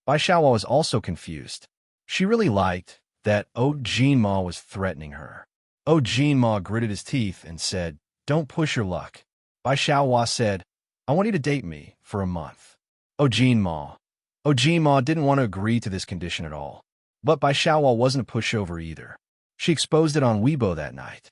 Bai Xiaohua was also confused. She really liked that Jinma was threatening her. Jinma gritted his teeth and said, "Don't push your luck." Bai Xiaohua said, "I want you to date me for a month." Jinma didn't want to agree to this condition at all. But Bai Xiaohua wasn't a pushover either. She exposed it on Weibo that night.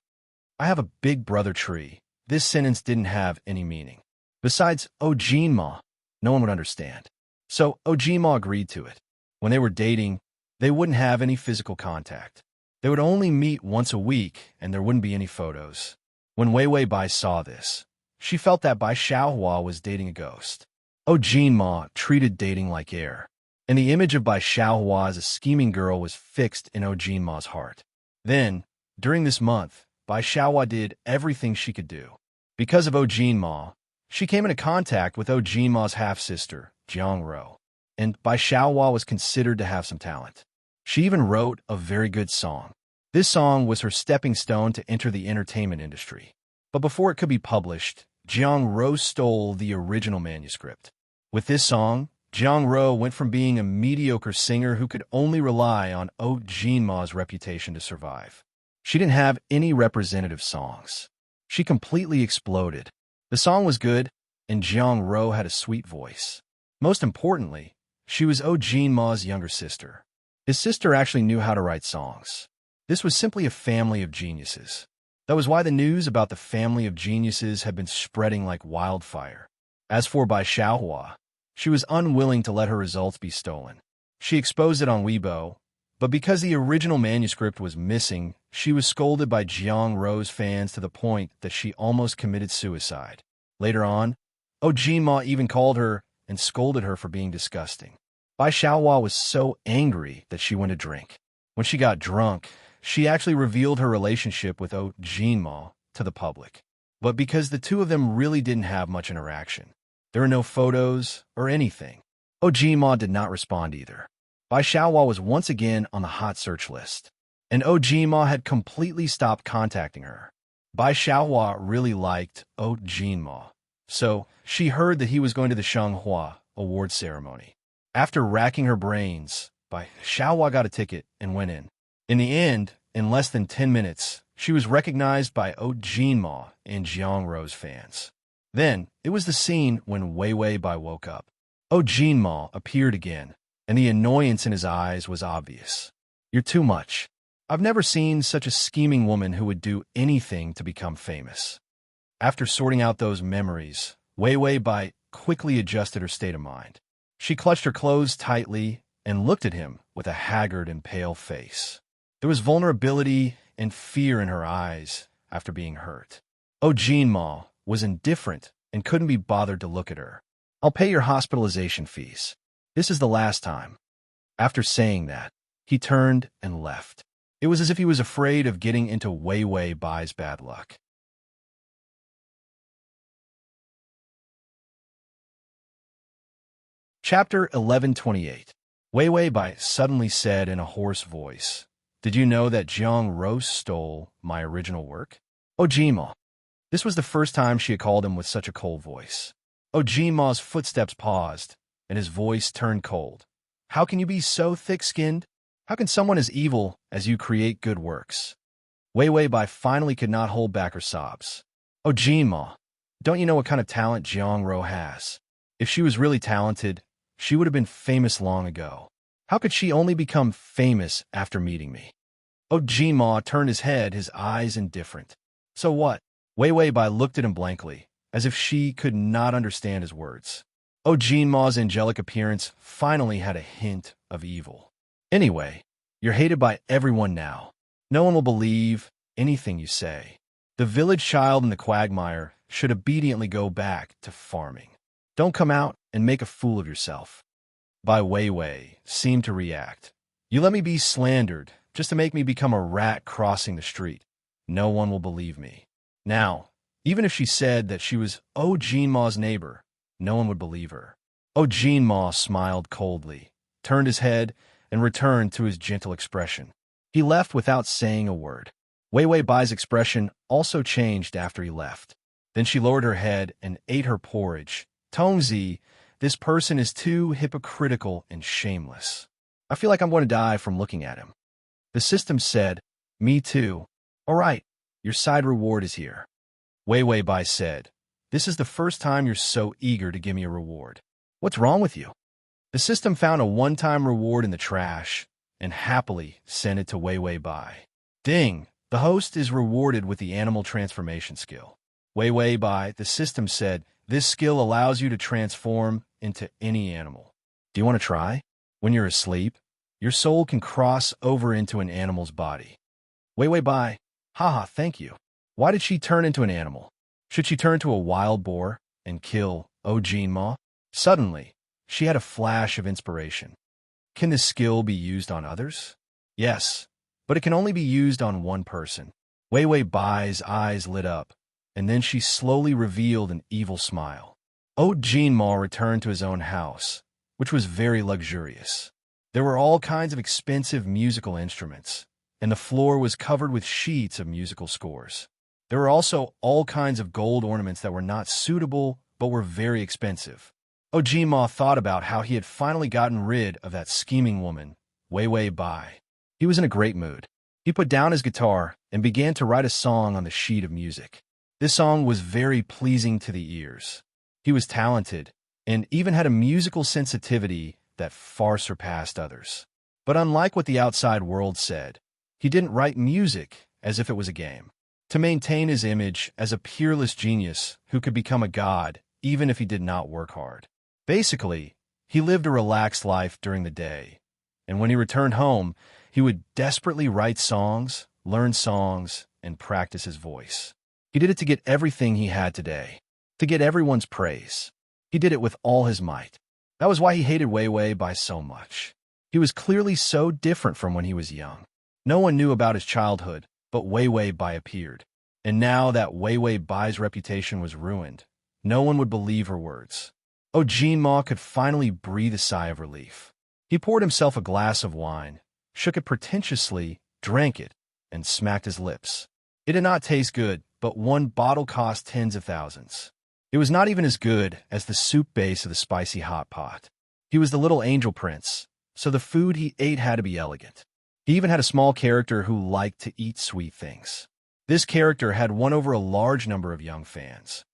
"I have a big brother tree." This sentence didn't have any meaning. Besides Jinma, no one would understand. So Jinma agreed to it. When they were dating, they wouldn't have any physical contact. They would only meet once a week, and there wouldn't be any photos. When Wei Bai saw this, she felt that Bai Xiaohua was dating a ghost. Jinma treated dating like air, and the image of Bai Xiaohua as a scheming girl was fixed in Jinma's heart. Then, during this month, Bai Xiaohua did everything she could do. Because of Jinma, she came into contact with Jinma's half-sister, Jiang Ro, and Bai Xiaohua was considered to have some talent. She even wrote a very good song. This song was her stepping stone to enter the entertainment industry. But before it could be published, Jiang Ro stole the original manuscript. With this song, Jiang Ro went from being a mediocre singer who could only rely on Jinma's reputation to survive. She didn't have any representative songs. She completely exploded. The song was good, and Jiang Ro had a sweet voice. Most importantly, she was Jinma's younger sister. His sister actually knew how to write songs. This was simply a family of geniuses. That was why the news about the family of geniuses had been spreading like wildfire. As for Bai Xiaohua, she was unwilling to let her results be stolen. She exposed it on Weibo, but because the original manuscript was missing, she was scolded by Jiang Ro's fans to the point that she almost committed suicide. Later on, Jinma even called her and scolded her for being disgusting. Bai Xiaohua was so angry that she went to drink. When she got drunk, she actually revealed her relationship with Jinma to the public. But because the two of them really didn't have much interaction, there were no photos or anything. Jinma did not respond either. Bai Xiaohua was once again on the hot search list, and Jinma had completely stopped contacting her. Bai Xiaohua really liked Jinma, so she heard that he was going to the Shanghua award ceremony. After racking her brains, Bai Xiaohua got a ticket and went in. In the end, in less than 10 minutes, she was recognized by Jinma and Jiang Ro's fans. Then, it was the scene when Wei Bai woke up. Jinma appeared again, and the annoyance in his eyes was obvious. "You're too much. I've never seen such a scheming woman who would do anything to become famous." After sorting out those memories, Wei Bai quickly adjusted her state of mind. She clutched her clothes tightly and looked at him with a haggard and pale face. There was vulnerability and fear in her eyes after being hurt. Jinma was indifferent and couldn't be bothered to look at her. "I'll pay your hospitalization fees. This is the last time." After saying that, he turned and left. It was as if he was afraid of getting into Wei Bai's bad luck. Chapter 1128. Wei Wei Bai suddenly said in a hoarse voice, "Did you know that Jiang Rose stole my original work?" Ojima. This was the first time she had called him with such a cold voice. Ojima's footsteps paused, and his voice turned cold. "How can you be so thick-skinned? How can someone as evil as you create good works?" Wei Wei Bai finally could not hold back her sobs. "Ojima, don't you know what kind of talent Jiang Ro has? If she was really talented, she would have been famous long ago. How could she only become famous after meeting me?" Ojima turned his head, his eyes indifferent. "So what?" Wei Wei Bai looked at him blankly, as if she could not understand his words. Ojima's angelic appearance finally had a hint of evil. "Anyway, you're hated by everyone now. No one will believe anything you say. The village child in the quagmire should obediently go back to farming. Don't come out and make a fool of yourself." Bai Weiwei seemed to react. "You let me be slandered just to make me become a rat crossing the street. No one will believe me. Now, even if she said that she was Ojinma's neighbor, no one would believe her." Ojinma smiled coldly, turned his head, and returned to his gentle expression. He left without saying a word. Wei Wei Bai's expression also changed after he left. Then she lowered her head and ate her porridge. "Tongzi, this person is too hypocritical and shameless. I feel like I'm going to die from looking at him." The system said, "Me too. All right, your side reward is here." Wei Wei Bai said, "This is the first time you're so eager to give me a reward. What's wrong with you?" The system found a one-time reward in the trash and happily sent it to Wei Wei Bai. "Ding! The host is rewarded with the animal transformation skill." Wei Wei Bai, the system said, "This skill allows you to transform into any animal. Do you want to try? When you're asleep, your soul can cross over into an animal's body." Wei Wei Bai, "Haha, thank you." Why did she turn into an animal? Should she turn to a wild boar and kill Ojinma? Suddenly, she had a flash of inspiration. Can this skill be used on others? Yes, but it can only be used on one person. Wei Wei Bai's eyes lit up, and then she slowly revealed an evil smile. Ojinma returned to his own house, which was very luxurious. There were all kinds of expensive musical instruments, and the floor was covered with sheets of musical scores. There were also all kinds of gold ornaments that were not suitable but were very expensive. Ojima thought about how he had finally gotten rid of that scheming woman, Wei Wei Bai. He was in a great mood. He put down his guitar and began to write a song on the sheet of music. This song was very pleasing to the ears. He was talented and even had a musical sensitivity that far surpassed others. But unlike what the outside world said, he didn't write music as if it was a game. To maintain his image as a peerless genius who could become a god even if he did not work hard. Basically, he lived a relaxed life during the day, and when he returned home, he would desperately write songs, learn songs, and practice his voice. He did it to get everything he had today, to get everyone's praise. He did it with all his might. That was why he hated Wei Wei Bai so much. He was clearly so different from when he was young. No one knew about his childhood, but Wei Wei Bai appeared. And now that Wei Wei Bai's reputation was ruined, no one would believe her words. Ojinma could finally breathe a sigh of relief. He poured himself a glass of wine, shook it pretentiously, drank it, and smacked his lips. It did not taste good, but one bottle cost tens of thousands. It was not even as good as the soup base of the spicy hot pot. He was the little angel prince, so the food he ate had to be elegant. He even had a small character who liked to eat sweet things. This character had won over a large number of young fans.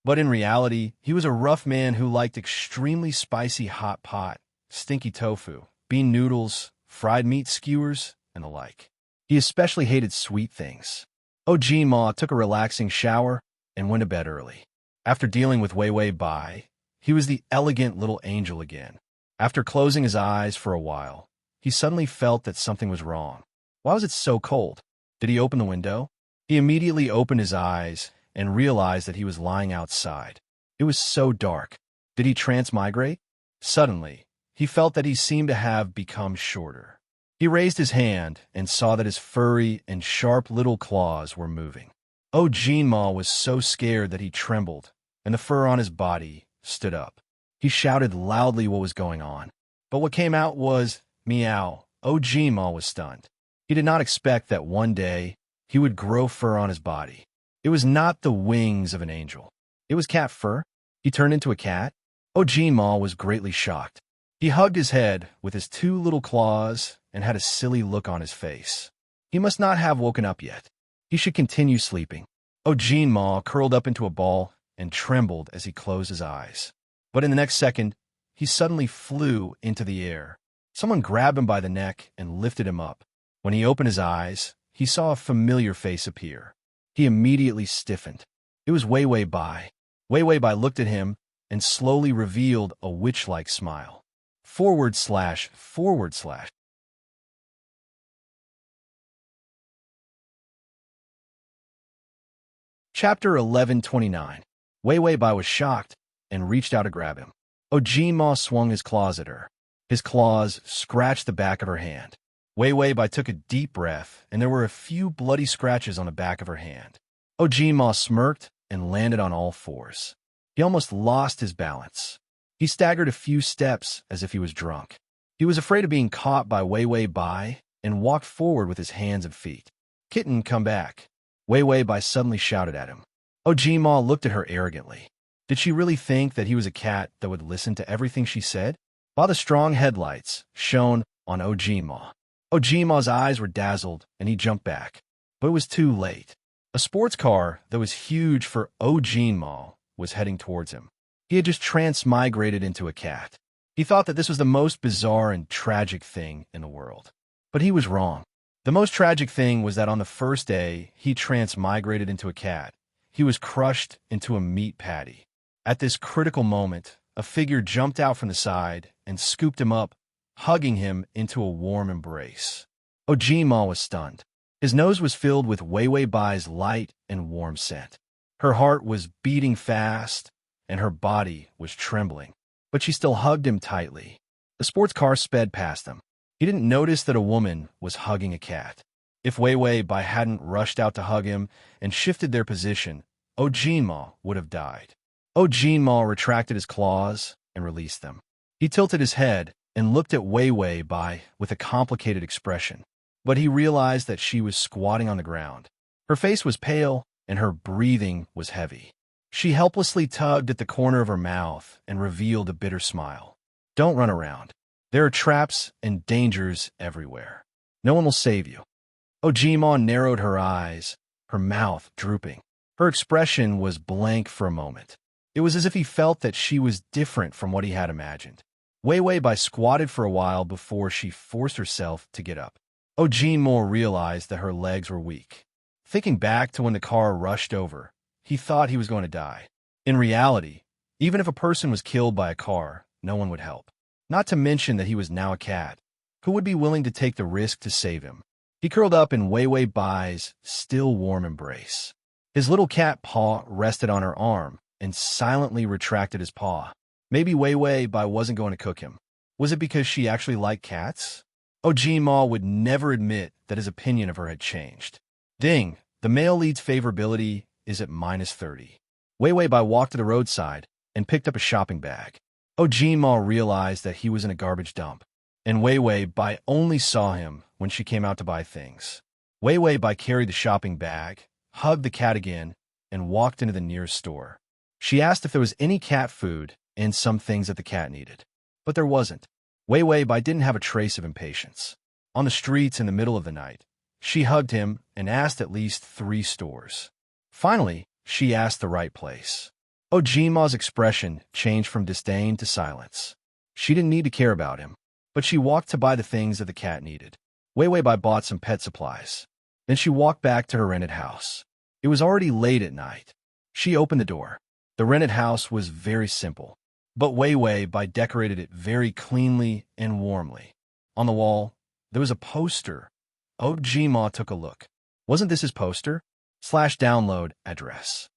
But in reality, he was a rough man who liked extremely spicy hot pot, stinky tofu, bean noodles, fried meat skewers, and the like. He especially hated sweet things. Ojima took a relaxing shower and went to bed early. After dealing with Wei Wei Bai, he was the elegant little angel again. After closing his eyes for a while, he suddenly felt that something was wrong. Why was it so cold? Did he open the window? He immediately opened his eyes and realized that he was lying outside. It was so dark. Did he transmigrate? Suddenly, he felt that he seemed to have become shorter. He raised his hand and saw that his furry and sharp little claws were moving. Ojinma was so scared that he trembled, and the fur on his body stood up. He shouted loudly what was going on. But what came out was, meow. Ojima was stunned. He did not expect that one day he would grow fur on his body. It was not the wings of an angel. It was cat fur. He turned into a cat. Ojima was greatly shocked. He hugged his head with his two little claws and had a silly look on his face. He must not have woken up yet. He should continue sleeping. Ojima curled up into a ball and trembled as he closed his eyes. But in the next second, he suddenly flew into the air. Someone grabbed him by the neck and lifted him up. When he opened his eyes, he saw a familiar face appear. He immediately stiffened. It was Wei Wei Bai. Wei Wei Bai looked at him and slowly revealed a witch-like smile. // Chapter 1129. Wei Wei Bai was shocked and reached out to grab him. Ojima swung his claws at her. His claws scratched the back of her hand. Wei Wei Bai took a deep breath, and there were a few bloody scratches on the back of her hand. Ojima smirked and landed on all fours. He almost lost his balance. He staggered a few steps as if he was drunk. He was afraid of being caught by Wei Wei Bai and walked forward with his hands and feet. "Kitten, come back." Wei Wei Bai suddenly shouted at him. Ojima looked at her arrogantly. Did she really think that he was a cat that would listen to everything she said? While the strong headlights shone on Ojima, Ojima's eyes were dazzled and he jumped back. But it was too late. A sports car that was huge for Ojima was heading towards him. He had just transmigrated into a cat. He thought that this was the most bizarre and tragic thing in the world. But he was wrong. The most tragic thing was that on the first day he transmigrated into a cat, he was crushed into a meat patty. At this critical moment, a figure jumped out from the side and scooped him up, hugging him into a warm embrace. Ojima was stunned. His nose was filled with Wei Wei Bai's light and warm scent. Her heart was beating fast, and her body was trembling. But she still hugged him tightly. The sports car sped past them. He didn't notice that a woman was hugging a cat. If Wei Wei Bai hadn't rushed out to hug him and shifted their position, Ojima would have died. Ojima retracted his claws and released them. He tilted his head and looked at Wei Wei Bai with a complicated expression. But he realized that she was squatting on the ground. Her face was pale and her breathing was heavy. She helplessly tugged at the corner of her mouth and revealed a bitter smile. "Don't run around. There are traps and dangers everywhere. No one will save you." Ojima narrowed her eyes, her mouth drooping. Her expression was blank for a moment. It was as if he felt that she was different from what he had imagined. Wei Wei Bai squatted for a while before she forced herself to get up. Ojima realized that her legs were weak. Thinking back to when the car rushed over, he thought he was going to die. In reality, even if a person was killed by a car, no one would help. Not to mention that he was now a cat. Who would be willing to take the risk to save him? He curled up in Wei Wei Bai's still warm embrace. His little cat paw rested on her arm and silently retracted his paw. Maybe Wei Wei Bai wasn't going to cook him. Was it because she actually liked cats? Ojima would never admit that his opinion of her had changed. Ding! The male lead's favorability is at -30. Wei Wei Bai walked to the roadside and picked up a shopping bag. Ojima realized that he was in a garbage dump, and Wei Wei Bai only saw him when she came out to buy things. Wei Wei Bai carried the shopping bag, hugged the cat again, and walked into the nearest store. She asked if there was any cat food and some things that the cat needed. But there wasn't. Wei Wei Bai didn't have a trace of impatience. On the streets in the middle of the night, she hugged him and asked at least 3 stores. Finally, she asked the right place. Ojima's expression changed from disdain to silence. She didn't need to care about him, but she walked to buy the things that the cat needed. Wei Wei Bai bought some pet supplies. Then she walked back to her rented house. It was already late at night. She opened the door. The rented house was very simple, but Wei Wei Bai decorated it very cleanly and warmly. On the wall, there was a poster. Ojima took a look. Wasn't this his poster? /download address.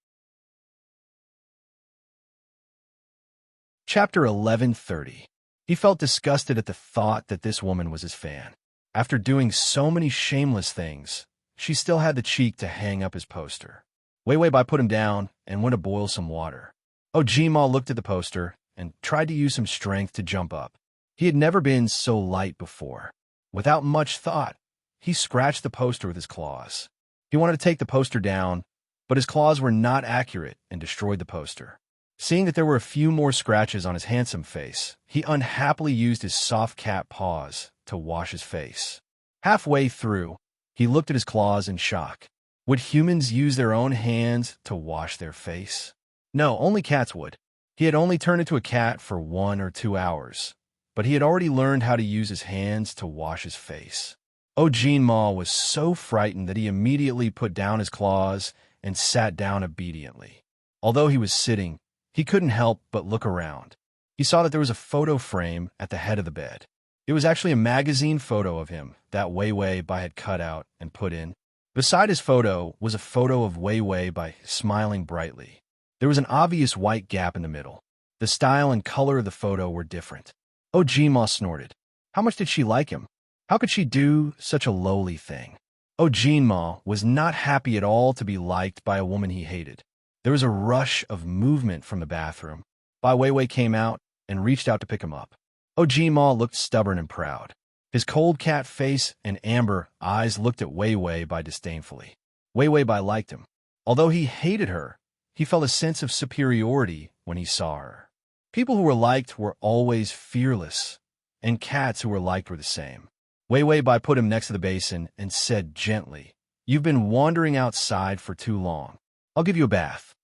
Chapter 1130. He felt disgusted at the thought that this woman was his fan. After doing so many shameless things, she still had the cheek to hang up his poster. Wei Wei Bai put him down and went to boil some water. Ojima looked at the poster and tried to use some strength to jump up. He had never been so light before. Without much thought, he scratched the poster with his claws. He wanted to take the poster down, but his claws were not accurate and destroyed the poster. Seeing that there were a few more scratches on his handsome face, he unhappily used his soft cat paws to wash his face. Halfway through, he looked at his claws in shock. Would humans use their own hands to wash their face? No, only cats would. He had only turned into a cat for 1 or 2 hours, but he had already learned how to use his hands to wash his face. Ma was so frightened that he immediately put down his claws and sat down obediently. Although he was sitting, he couldn't help but look around. He saw that there was a photo frame at the head of the bed. It was actually a magazine photo of him that Wei Bai had cut out and put in. Beside his photo was a photo of Wei Bai smiling brightly. There was an obvious white gap in the middle. The style and color of the photo were different. Ma snorted. How much did she like him? How could she do such a lowly thing? Ma was not happy at all to be liked by a woman he hated. There was a rush of movement from the bathroom. Bai Weiwei came out and reached out to pick him up. Ma looked stubborn and proud. His cold cat face and amber eyes looked at Wei Bai disdainfully. Wei Bai liked him. Although he hated her, he felt a sense of superiority when he saw her. People who were liked were always fearless, and cats who were liked were the same. Wei Bai put him next to the basin and said gently, "You've been wandering outside for too long. I'll give you a bath."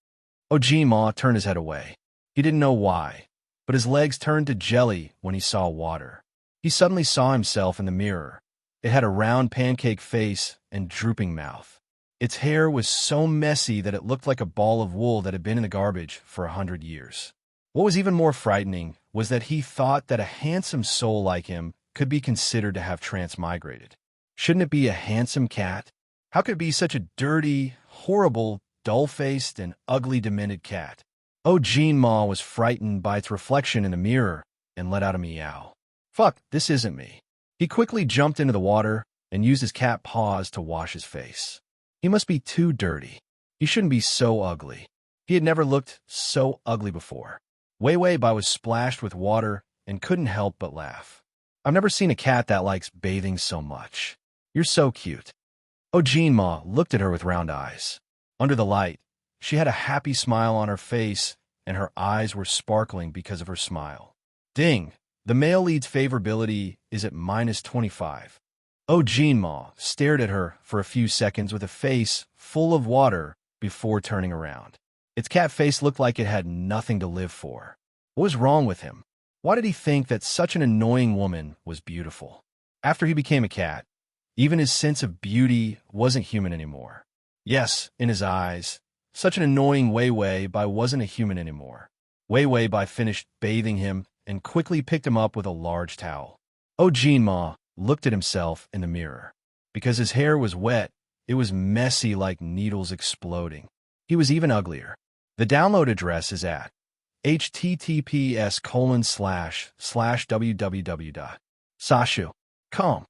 Ma turned his head away. He didn't know why, but his legs turned to jelly when he saw water. He suddenly saw himself in the mirror. It had a round pancake face and drooping mouth. Its hair was so messy that it looked like a ball of wool that had been in the garbage for 100 years. What was even more frightening was that he thought that a handsome soul like him could be considered to have transmigrated. Shouldn't it be a handsome cat? How could it be such a dirty, horrible, dull-faced, and ugly, demented cat? Ma was frightened by its reflection in the mirror and let out a meow. Fuck, this isn't me. He quickly jumped into the water and used his cat paws to wash his face. He must be too dirty. He shouldn't be so ugly. He had never looked so ugly before. Wei Bai was splashed with water and couldn't help but laugh. I've never seen a cat that likes bathing so much. You're so cute. Ma looked at her with round eyes. Under the light, she had a happy smile on her face, and her eyes were sparkling because of her smile. Ding! The male lead's favorability is at -25. Ma stared at her for a few seconds with a face full of water before turning around. Its cat face looked like it had nothing to live for. What was wrong with him? Why did he think that such an annoying woman was beautiful? After he became a cat, even his sense of beauty wasn't human anymore. Yes, in his eyes, such an annoying Wei Bai wasn't a human anymore. Wei Bai finished bathing him and quickly picked him up with a large towel. Ma looked at himself in the mirror. Because his hair was wet, it was messy like needles exploding. He was even uglier. The download address is at https://www.sashu.com.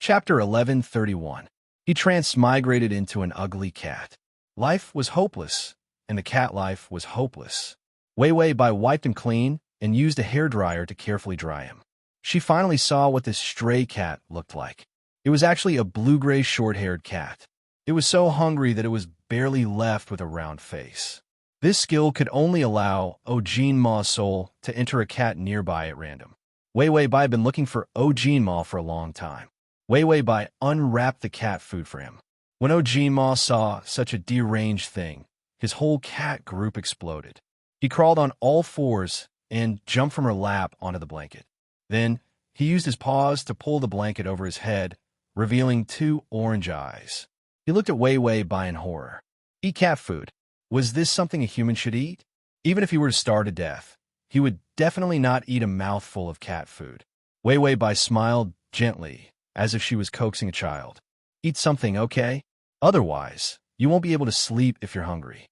Chapter 1131. He transmigrated into an ugly cat. Life was hopeless, and the cat life was hopeless. Wei Bai wiped him clean and used a hairdryer to carefully dry him. She finally saw what this stray cat looked like. It was actually a blue-gray short-haired cat. It was so hungry that it was barely left with a round face. This skill could only allow Ma's soul to enter a cat nearby at random. Wei Bai had been looking for Ma for a long time. Wei Bai unwrapped the cat food for him. When Ma saw such a deranged thing, his whole cat group exploded. He crawled on all fours and jumped from her lap onto the blanket. Then, he used his paws to pull the blanket over his head, revealing 2 orange eyes. He looked at Wei Bai in horror. Eat cat food. Was this something a human should eat? Even if he were to starve to death, he would definitely not eat a mouthful of cat food. Wei Bai smiled gently, as if she was coaxing a child. Eat something, okay? Otherwise, you won't be able to sleep if you're hungry.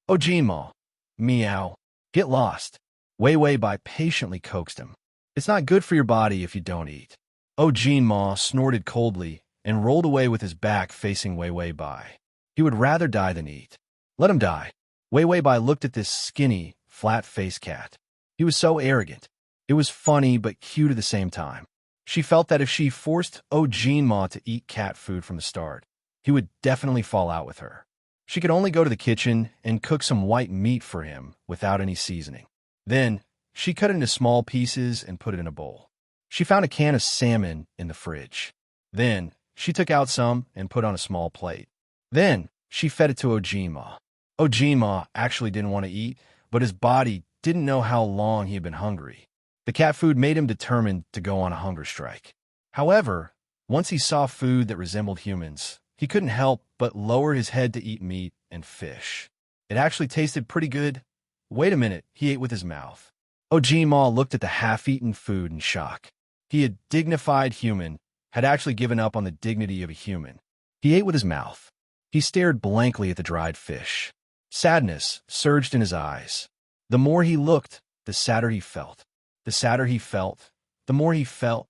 Ma. Meow. Get lost. Wei Bai patiently coaxed him. It's not good for your body if you don't eat. Ma snorted coldly and rolled away with his back facing Wei Bai. He would rather die than eat. Let him die. Wei Wei Bai looked at this skinny, flat-faced cat. He was so arrogant. It was funny but cute at the same time. She felt that if she forced Jinma to eat cat food from the start, he would definitely fall out with her. She could only go to the kitchen and cook some white meat for him without any seasoning. Then, she cut it into small pieces and put it in a bowl. She found a can of salmon in the fridge. Then, she took out some and put on a small plate. Then, she fed it to Ojima. Ojima actually didn't want to eat, but his body didn't know how long he had been hungry. The cat food made him determined to go on a hunger strike. However, once he saw food that resembled humans, he couldn't help but lower his head to eat meat and fish. It actually tasted pretty good. Wait a minute, he ate with his mouth. Ojima looked at the half-eaten food in shock. He, a dignified human, had actually given up on the dignity of a human. He ate with his mouth. He stared blankly at the dried fish. Sadness surged in his eyes. The more he looked, the sadder he felt. The sadder he felt, the more he felt.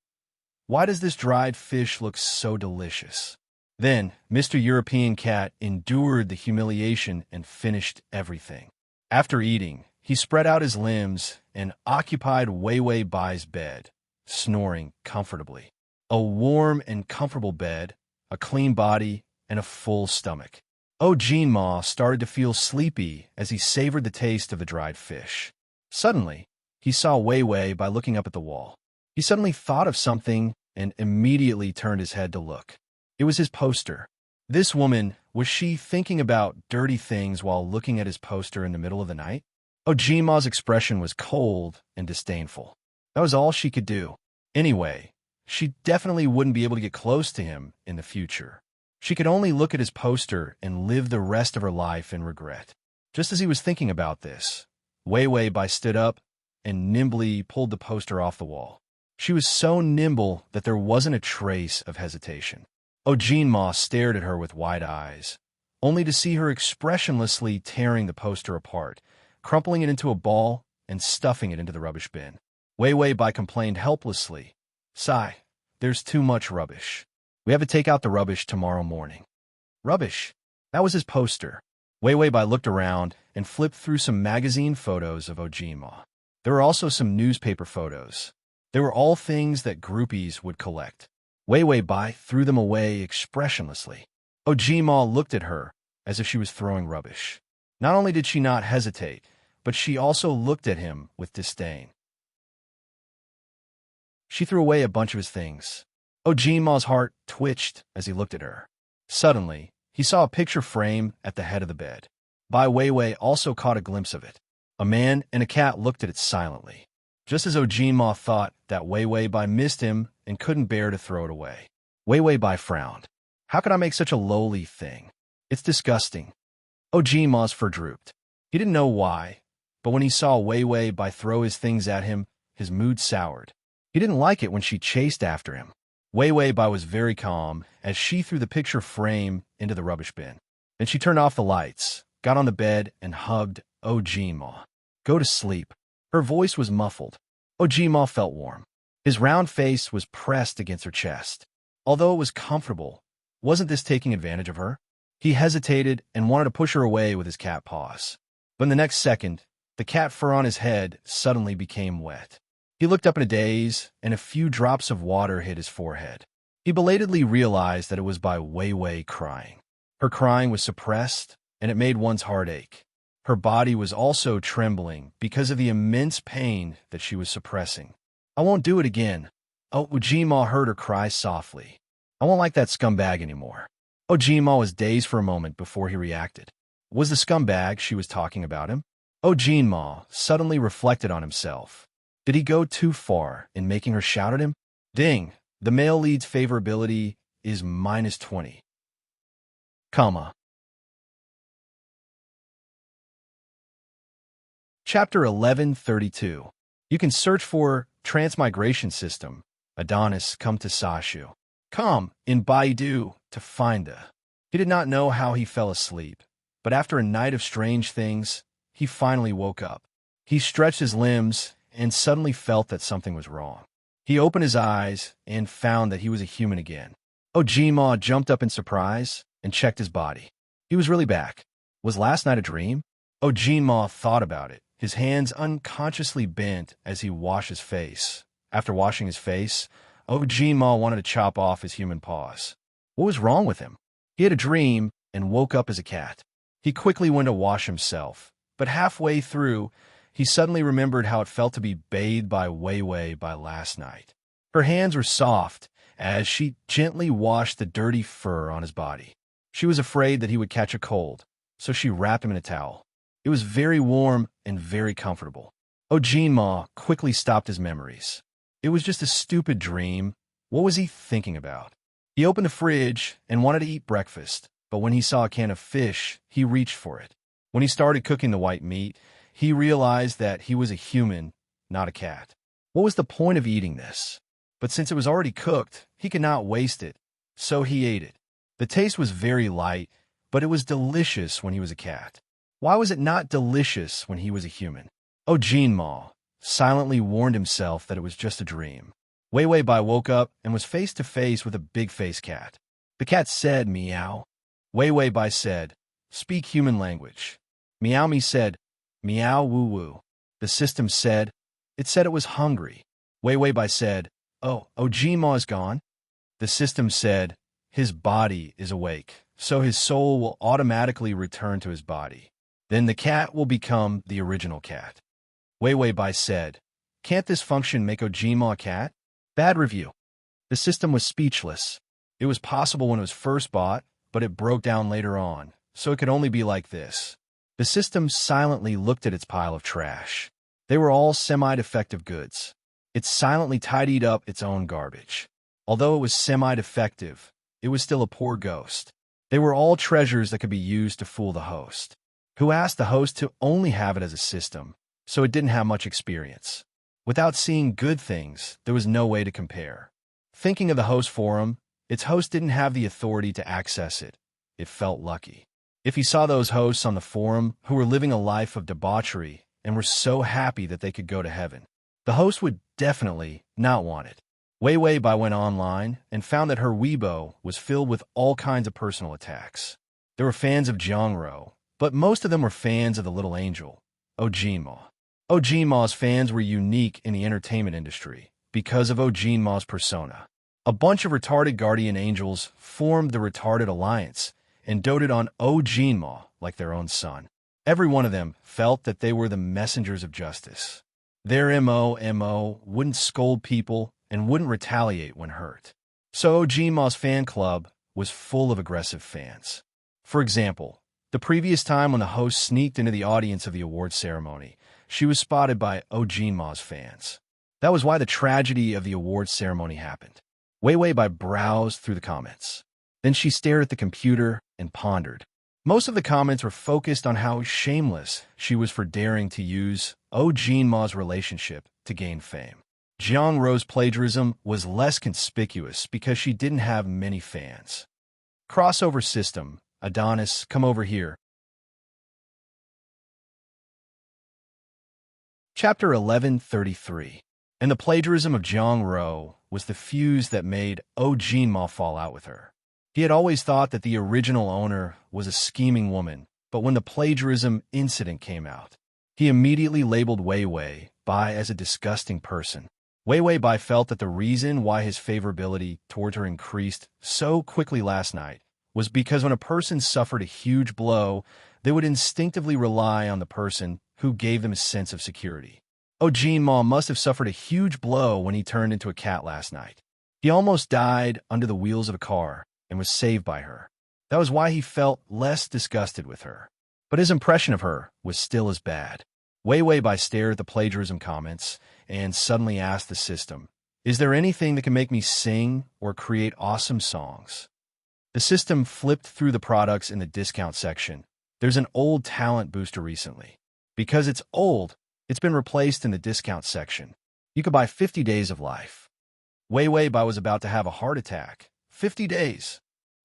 Why does this dried fish look so delicious? Then, Mr. European Cat endured the humiliation and finished everything. After eating, he spread out his limbs and occupied Wei Wei Bai's bed, snoring comfortably. A warm and comfortable bed, a clean body, and a full stomach. Jinma started to feel sleepy as he savored the taste of the dried fish. Suddenly, he saw Wei Wei by looking up at the wall. He suddenly thought of something and immediately turned his head to look. It was his poster. This woman, was she thinking about dirty things while looking at his poster in the middle of the night? Ojima's expression was cold and disdainful. That was all she could do. Anyway, she definitely wouldn't be able to get close to him in the future. She could only look at his poster and live the rest of her life in regret. Just as he was thinking about this, Wei Wei Bai stood up and nimbly pulled the poster off the wall. She was so nimble that there wasn't a trace of hesitation. Jinma stared at her with wide eyes, only to see her expressionlessly tearing the poster apart, crumpling it into a ball, and stuffing it into the rubbish bin. Wei Wei Bai complained helplessly. "Sigh, there's too much rubbish. We have to take out the rubbish tomorrow morning." Rubbish? That was his poster. Wei Wei Bai looked around and flipped through some magazine photos of Ojima. There were also some newspaper photos. They were all things that groupies would collect. Wei Wei Bai threw them away expressionlessly. Ojima looked at her as if she was throwing rubbish. Not only did she not hesitate, but she also looked at him with disdain. She threw away a bunch of his things. Ojima's heart twitched as he looked at her. Suddenly, he saw a picture frame at the head of the bed. Bai Weiwei also caught a glimpse of it. A man and a cat looked at it silently. Just as Ojima thought that Weiwei Bai missed him and couldn't bear to throw it away. Weiwei Bai frowned. How could I make such a lowly thing? It's disgusting. Ojima's fur drooped. He didn't know why, but when he saw Weiwei Bai throw his things at him, his mood soured. He didn't like it when she chased after him. Weiwei Bai was very calm as she threw the picture frame into the rubbish bin. Then she turned off the lights, got on the bed, and hugged Ojima. Go to sleep. Her voice was muffled. Ojima felt warm. His round face was pressed against her chest. Although it was comfortable, wasn't this taking advantage of her? He hesitated and wanted to push her away with his cat paws. But in the next second, the cat fur on his head suddenly became wet. He looked up in a daze, and a few drops of water hit his forehead. He belatedly realized that it was Bai Weiwei crying. Her crying was suppressed, and it made one's heart ache. Her body was also trembling because of the immense pain that she was suppressing. I won't do it again. Ojima heard her cry softly. I won't like that scumbag anymore. Ojima was dazed for a moment before he reacted. Was the scumbag she was talking about him? Ojima suddenly reflected on himself. Did he go too far in making her shout at him? Ding, the male lead's favorability is -20. Chapter 1132. You can search for Transmigration System, Adonis come to Sashu. In Baidu to find her. He did not know how he fell asleep, but after a night of strange things, he finally woke up. He stretched his limbs and suddenly felt that something was wrong. He opened his eyes and found that he was a human again. Ojima jumped up in surprise and checked his body. He was really back. Was last night a dream? Ojima thought about it, his hands unconsciously bent as he washed his face. After washing his face, Ojima wanted to chop off his human paws. What was wrong with him? He had a dream and woke up as a cat. He quickly went to wash himself, but halfway through, he suddenly remembered how it felt to be bathed by Wei Wei by last night. Her hands were soft as she gently washed the dirty fur on his body. She was afraid that he would catch a cold, so she wrapped him in a towel. It was very warm and very comfortable. Ojima quickly stopped his memories. It was just a stupid dream. What was he thinking about? He opened the fridge and wanted to eat breakfast, but when he saw a can of fish, he reached for it. When he started cooking the white meat, he realized that he was a human, not a cat. What was the point of eating this? But since it was already cooked, he could not waste it, so he ate it. The taste was very light, but it was delicious when he was a cat. Why was it not delicious when he was a human? Ojima silently warned himself that it was just a dream. Wei Wei Bai woke up and was face to face with a big-faced cat. The cat said, "Meow." Wei Wei Bai said, "Speak human language." Meow Me said, "Meow woo woo." The system said, it said it was hungry. Wei Wei Bai said, "Oh, Ojima is gone." The system said, his body is awake, so his soul will automatically return to his body. Then the cat will become the original cat. Wei Wei Bai said, "Can't this function make Ojima a cat?" Bad review. The system was speechless. It was possible when it was first bought, but it broke down later on, so it could only be like this. The system silently looked at its pile of trash. They were all semi-defective goods. It silently tidied up its own garbage. Although it was semi-defective, it was still a poor ghost. They were all treasures that could be used to fool the host, who asked the host to only have it as a system, so it didn't have much experience. Without seeing good things, there was no way to compare. Thinking of the host forum, its host didn't have the authority to access it. It felt lucky. If he saw those hosts on the forum who were living a life of debauchery and were so happy that they could go to heaven, the host would definitely not want it. Wei Wei Bai went online and found that her Weibo was filled with all kinds of personal attacks. There were fans of Jiangro, but most of them were fans of the little angel, Ojima. Ojima's fans were unique in the entertainment industry because of Ojima's persona. A bunch of retarded guardian angels formed the Retarded Alliance and doted on Ojima like their own son. Every one of them felt that they were the messengers of justice. Their MO wouldn't scold people and wouldn't retaliate when hurt. So Ojima's fan club was full of aggressive fans. For example, the previous time when the host sneaked into the audience of the awards ceremony, she was spotted by Ojima's fans. That was why the tragedy of the awards ceremony happened. Wei Wei Bai browsed through the comments. Then she stared at the computer and pondered. Most of the comments were focused on how shameless she was for daring to use Ojima's relationship to gain fame. Jiang Ro's plagiarism was less conspicuous because she didn't have many fans. Crossover system. Adonis, come over here. Chapter 1133. And the plagiarism of Jiang Ro was the fuse that made Ojima fall out with her. He had always thought that the original owner was a scheming woman, but when the plagiarism incident came out, he immediately labeled Wei Wei Bai as a disgusting person. Wei Wei Bai felt that the reason why his favorability towards her increased so quickly last night was because when a person suffered a huge blow, they would instinctively rely on the person who gave them a sense of security. Ojima must have suffered a huge blow when he turned into a cat last night. He almost died under the wheels of a car and was saved by her. That was why he felt less disgusted with her. But his impression of her was still as bad. Wei Wei Bai stared at the plagiarism comments and suddenly asked the system, "Is there anything that can make me sing or create awesome songs?" The system flipped through the products in the discount section. There's an old talent booster recently. Because it's old, it's been replaced in the discount section. You could buy 50 days of life. Wei Wei Bai was about to have a heart attack. 50 days.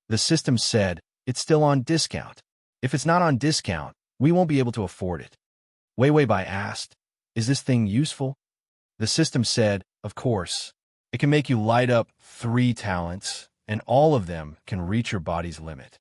The system said, it's still on discount. If it's not on discount, we won't be able to afford it. Wei Wei Bai asked, is this thing useful? The system said, of course. It can make you light up 3 talents, and all of them can reach your body's limit.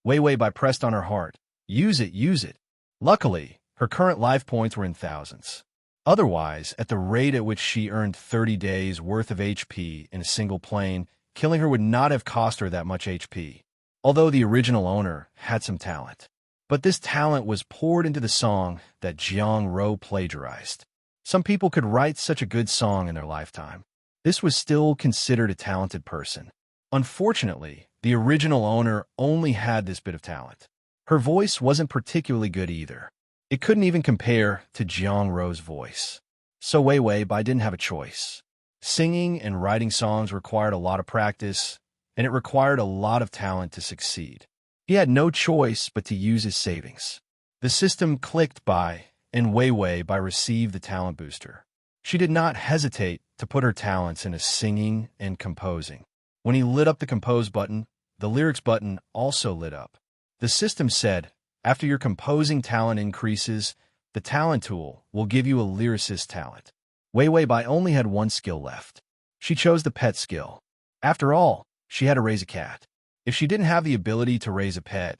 Wei Wei Bai pressed on her heart. Use it, use it. Luckily, her current life points were in thousands. Otherwise, at the rate at which she earned 30 days worth of HP in a single plane, killing her would not have cost her that much HP, although the original owner had some talent. But this talent was poured into the song that Jiang Ro plagiarized. Some people could write such a good song in their lifetime. This was still considered a talented person. Unfortunately, the original owner only had this bit of talent. Her voice wasn't particularly good either. It couldn't even compare to Jiang Ro's voice. So Wei Wei Bai didn't have a choice. Singing and writing songs required a lot of practice, and it required a lot of talent to succeed. He had no choice but to use his savings. The system clicked by, and Wei Wei Bai received the talent booster. She did not hesitate to put her talents into singing and composing. When he lit up the compose button, the lyrics button also lit up. The system said, after your composing talent increases, the talent tool will give you a lyricist talent. Wei Wei Bai only had one skill left. She chose the pet skill. After all, she had to raise a cat. If she didn't have the ability to raise a pet,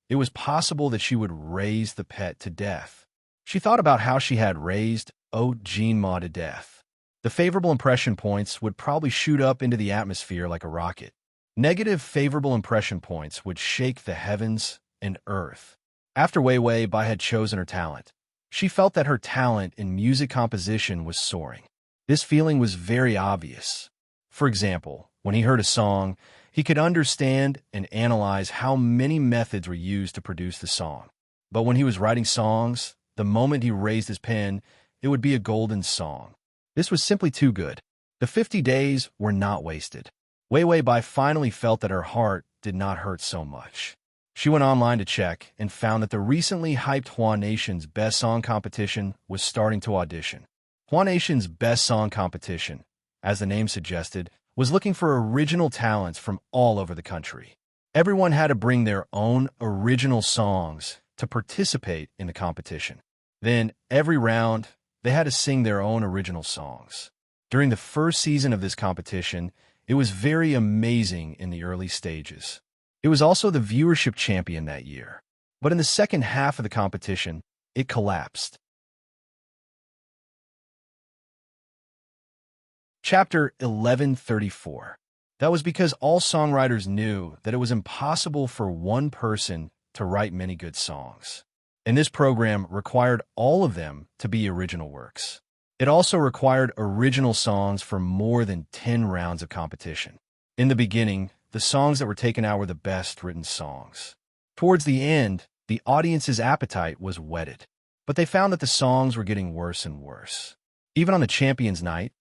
it was possible that she would raise the pet to death. She thought about how she had raised Jean Ma to death. The favorable impression points would probably shoot up into the atmosphere like a rocket. Negative favorable impression points would shake the heavens and earth. After Wei Wei Bai had chosen her talent, she felt that her talent in music composition was soaring. This feeling was very obvious. For example, when he heard a song, he could understand and analyze how many methods were used to produce the song. But when he was writing songs, the moment he raised his pen, it would be a golden song. This was simply too good. The 50 days were not wasted. Wei Wei Bai finally felt that her heart did not hurt so much. She went online to check and found that the recently hyped Hua Nation's Best Song Competition was starting to audition. Hua Nation's Best Song Competition, as the name suggested, was looking for original talents from all over the country. Everyone had to bring their own original songs to participate in the competition. Then, every round, they had to sing their own original songs. During the first season of this competition, it was very amazing in the early stages. It was also the viewership champion that year. But in the second half of the competition, it collapsed. Chapter 1134. That was because all songwriters knew that it was impossible for one person to write many good songs. And this program required all of them to be original works. It also required original songs for more than 10 rounds of competition. In the beginning, the songs that were taken out were the best written songs. Towards the end, the audience's appetite was whetted, but they found that the songs were getting worse and worse. Even on the Champions Night,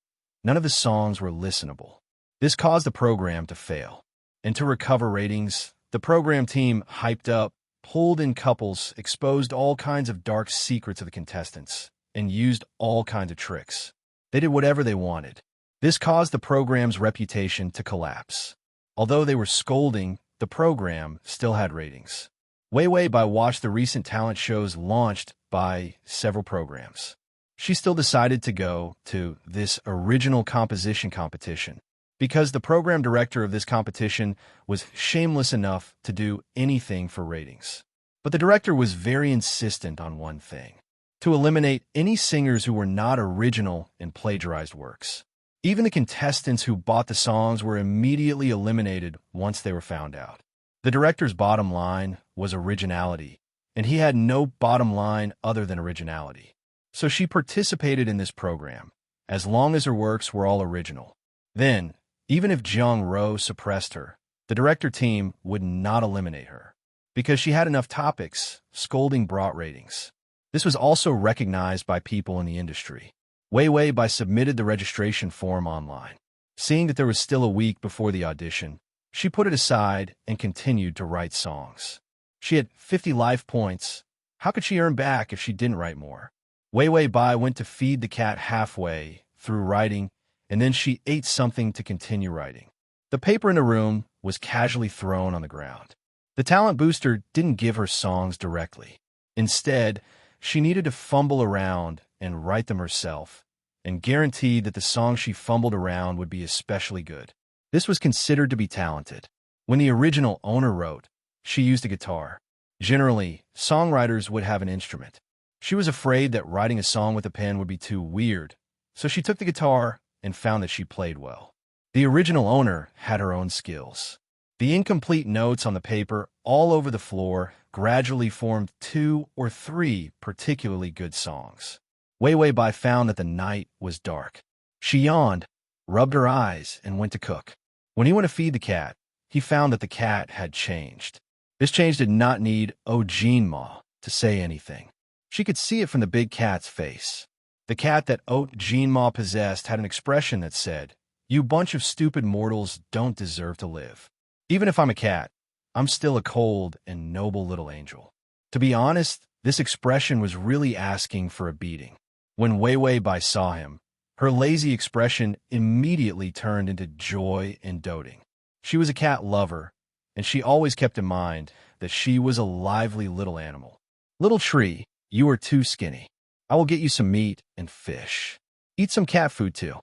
none of the songs were listenable. This caused the program to fail. And to recover ratings, the program team hyped up, pulled in couples, exposed all kinds of dark secrets of the contestants, and used all kinds of tricks. They did whatever they wanted. This caused the program's reputation to collapse. Although they were scolding, the program still had ratings. Wei Wei Bai watched the recent talent shows launched by several programs. She still decided to go to this original composition competition because the program director of this competition was shameless enough to do anything for ratings. But the director was very insistent on one thing: to eliminate any singers who were not original and plagiarized works. Even the contestants who bought the songs were immediately eliminated once they were found out. The director's bottom line was originality, and he had no bottom line other than originality. So she participated in this program, as long as her works were all original. Then, even if Jiang Ro suppressed her, the director team would not eliminate her. Because she had enough topics, scolding brought ratings. This was also recognized by people in the industry. Wei Wei Bai submitted the registration form online. Seeing that there was still a week before the audition, she put it aside and continued to write songs. She had 50 life points. How could she earn back if she didn't write more? Wei Wei Bai went to feed the cat halfway through writing, and then she ate something to continue writing. The paper in the room was casually thrown on the ground. The talent booster didn't give her songs directly. Instead, she needed to fumble around and write them herself, and guaranteed that the song she fumbled around would be especially good. This was considered to be talented. When the original owner wrote, she used a guitar. Generally, songwriters would have an instrument. She was afraid that writing a song with a pen would be too weird, so she took the guitar and found that she played well. The original owner had her own skills. The incomplete notes on the paper all over the floor gradually formed 2 or 3 particularly good songs. Wei Wei Bai found that the night was dark. She yawned, rubbed her eyes, and went to cook. When he went to feed the cat, he found that the cat had changed. This change did not need Jinma to say anything. She could see it from the big cat's face. The cat that Jinma possessed had an expression that said, "You bunch of stupid mortals don't deserve to live. Even if I'm a cat, I'm still a cold and noble little angel." To be honest, this expression was really asking for a beating. When Wei Wei Bai saw him, her lazy expression immediately turned into joy and doting. She was a cat lover, and she always kept in mind that she was a lively little animal. "Little tree, you are too skinny. I will get you some meat and fish. Eat some cat food too."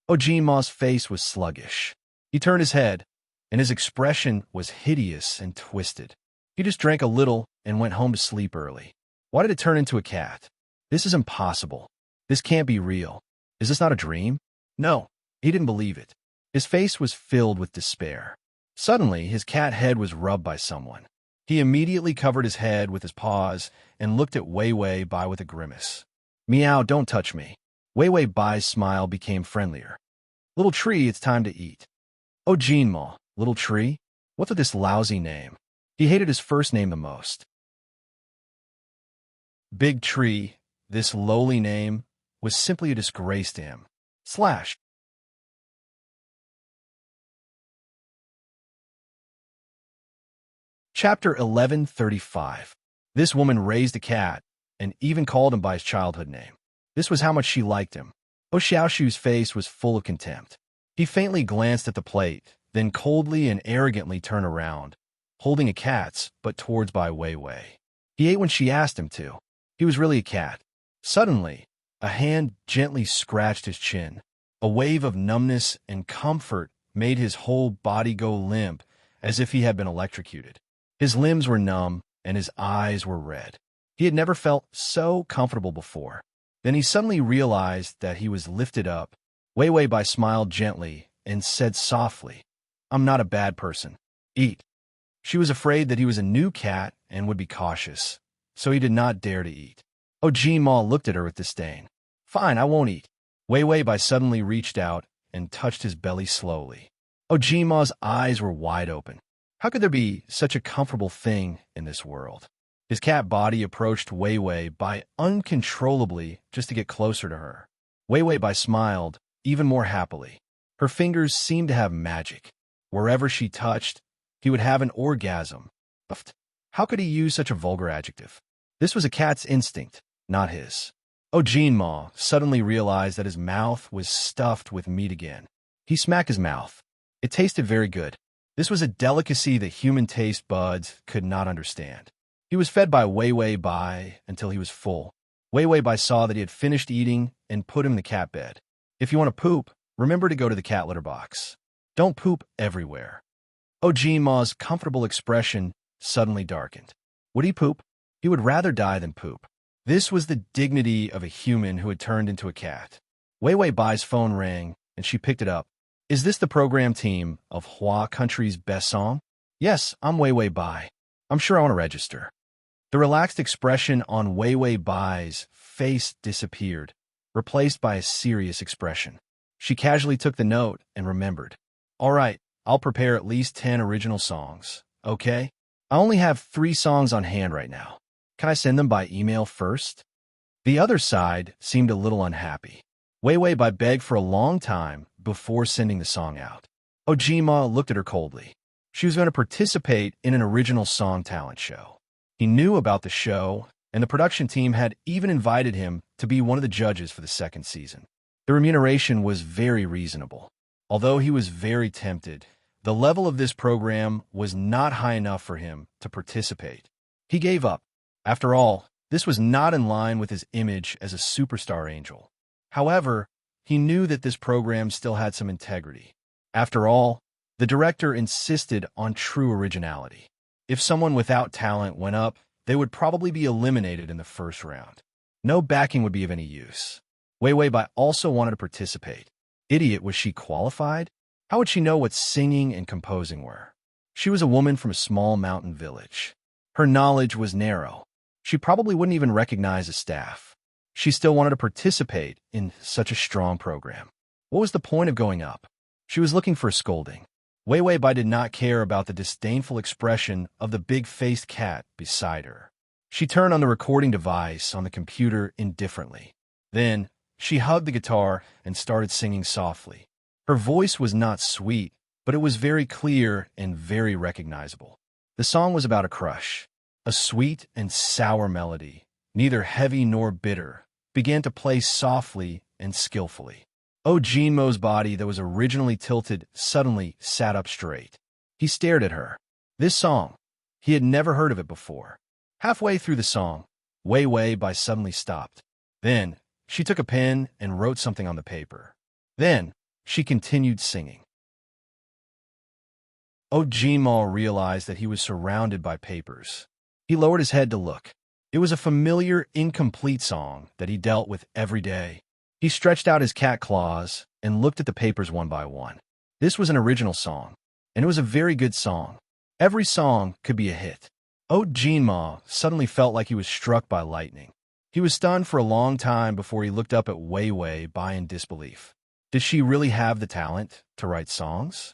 Jinma's face was sluggish. He turned his head, and his expression was hideous and twisted. He just drank a little and went home to sleep early. Why did it turn into a cat? This is impossible. This can't be real. Is this not a dream? No, he didn't believe it. His face was filled with despair. Suddenly, his cat head was rubbed by someone. He immediately covered his head with his paws and looked at Wei Wei Bai with a grimace. "Meow, don't touch me." Wei Wei Bai's smile became friendlier. "Little tree, it's time to eat." Jinma, little tree? What's with this lousy name? He hated his first name the most. Big Tree, this lowly name, was simply a disgrace to him. Slash. Chapter 1135. This woman raised a cat and even called him by his childhood name. This was how much she liked him. Xiaoshu's face was full of contempt. He faintly glanced at the plate, then coldly and arrogantly turned around, holding a cat's, but towards Bai Wei Wei. He ate when she asked him to. He was really a cat. Suddenly, a hand gently scratched his chin. A wave of numbness and comfort made his whole body go limp, as if he had been electrocuted. His limbs were numb, and his eyes were red. He had never felt so comfortable before. Then he suddenly realized that he was lifted up. Wei Wei Bai smiled gently and said softly, "I'm not a bad person. Eat." She was afraid that he was a new cat and would be cautious, so he did not dare to eat. Jinma looked at her with disdain. "Fine, I won't eat." Wei Wei Bai suddenly reached out and touched his belly slowly. Jinma's eyes were wide open. How could there be such a comfortable thing in this world? His cat body approached Wei Wei Bai uncontrollably just to get closer to her. Wei Wei Bai smiled even more happily. Her fingers seemed to have magic. Wherever she touched, he would have an orgasm. How could he use such a vulgar adjective? This was a cat's instinct, not his. Jinma suddenly realized that his mouth was stuffed with meat again. He smacked his mouth. It tasted very good. This was a delicacy that human taste buds could not understand. He was fed by Wei Wei Bai until he was full. Wei Wei Bai saw that he had finished eating and put him in the cat bed. "If you want to poop, remember to go to the cat litter box. Don't poop everywhere." Jinma's comfortable expression suddenly darkened. Would he poop? He would rather die than poop. This was the dignity of a human who had turned into a cat. Wei Wei Bai's phone rang, and she picked it up. "Is this the program team of Hua Country's Best Song?" "Yes, I'm Wei Wei Bai. I'm sure I want to register." The relaxed expression on Wei Wei Bai's face disappeared, replaced by a serious expression. She casually took the note and remembered. "All right, I'll prepare at least 10 original songs, okay? I only have 3 songs on hand right now. Can I send them by email first?" The other side seemed a little unhappy. Wei Wei Bai begged for a long time before sending the song out. Jinma looked at her coldly. She was going to participate in an original song talent show. He knew about the show, and the production team had even invited him to be one of the judges for the second season. The remuneration was very reasonable. Although he was very tempted, the level of this program was not high enough for him to participate. He gave up. After all, this was not in line with his image as a superstar angel. However, he knew that this program still had some integrity. After all, the director insisted on true originality. If someone without talent went up, they would probably be eliminated in the first round. No backing would be of any use. Wei Wei Bai also wanted to participate. Idiot, was she qualified? How would she know what singing and composing were? She was a woman from a small mountain village. Her knowledge was narrow. She probably wouldn't even recognize a staff. She still wanted to participate in such a strong program. What was the point of going up? She was looking for a scolding. Wei Wei Bai did not care about the disdainful expression of the big-faced cat beside her. She turned on the recording device on the computer indifferently. Then, she hugged the guitar and started singing softly. Her voice was not sweet, but it was very clear and very recognizable. The song was about a crush. A sweet and sour melody, neither heavy nor bitter, began to play softly and skillfully. Oh Jinmo's body that was originally tilted suddenly sat up straight. He stared at her. This song. He had never heard of it before. Halfway through the song, Wei Wei Bai suddenly stopped. Then, she took a pen and wrote something on the paper. Then, she continued singing. Oh Jinmo realized that he was surrounded by papers. He lowered his head to look. It was a familiar, incomplete song that he dealt with every day. He stretched out his cat claws and looked at the papers one by one. This was an original song, and it was a very good song. Every song could be a hit. Oh Jinmo suddenly felt like he was struck by lightning. He was stunned for a long time before he looked up at Wei Wei Bai in disbelief. Did she really have the talent to write songs?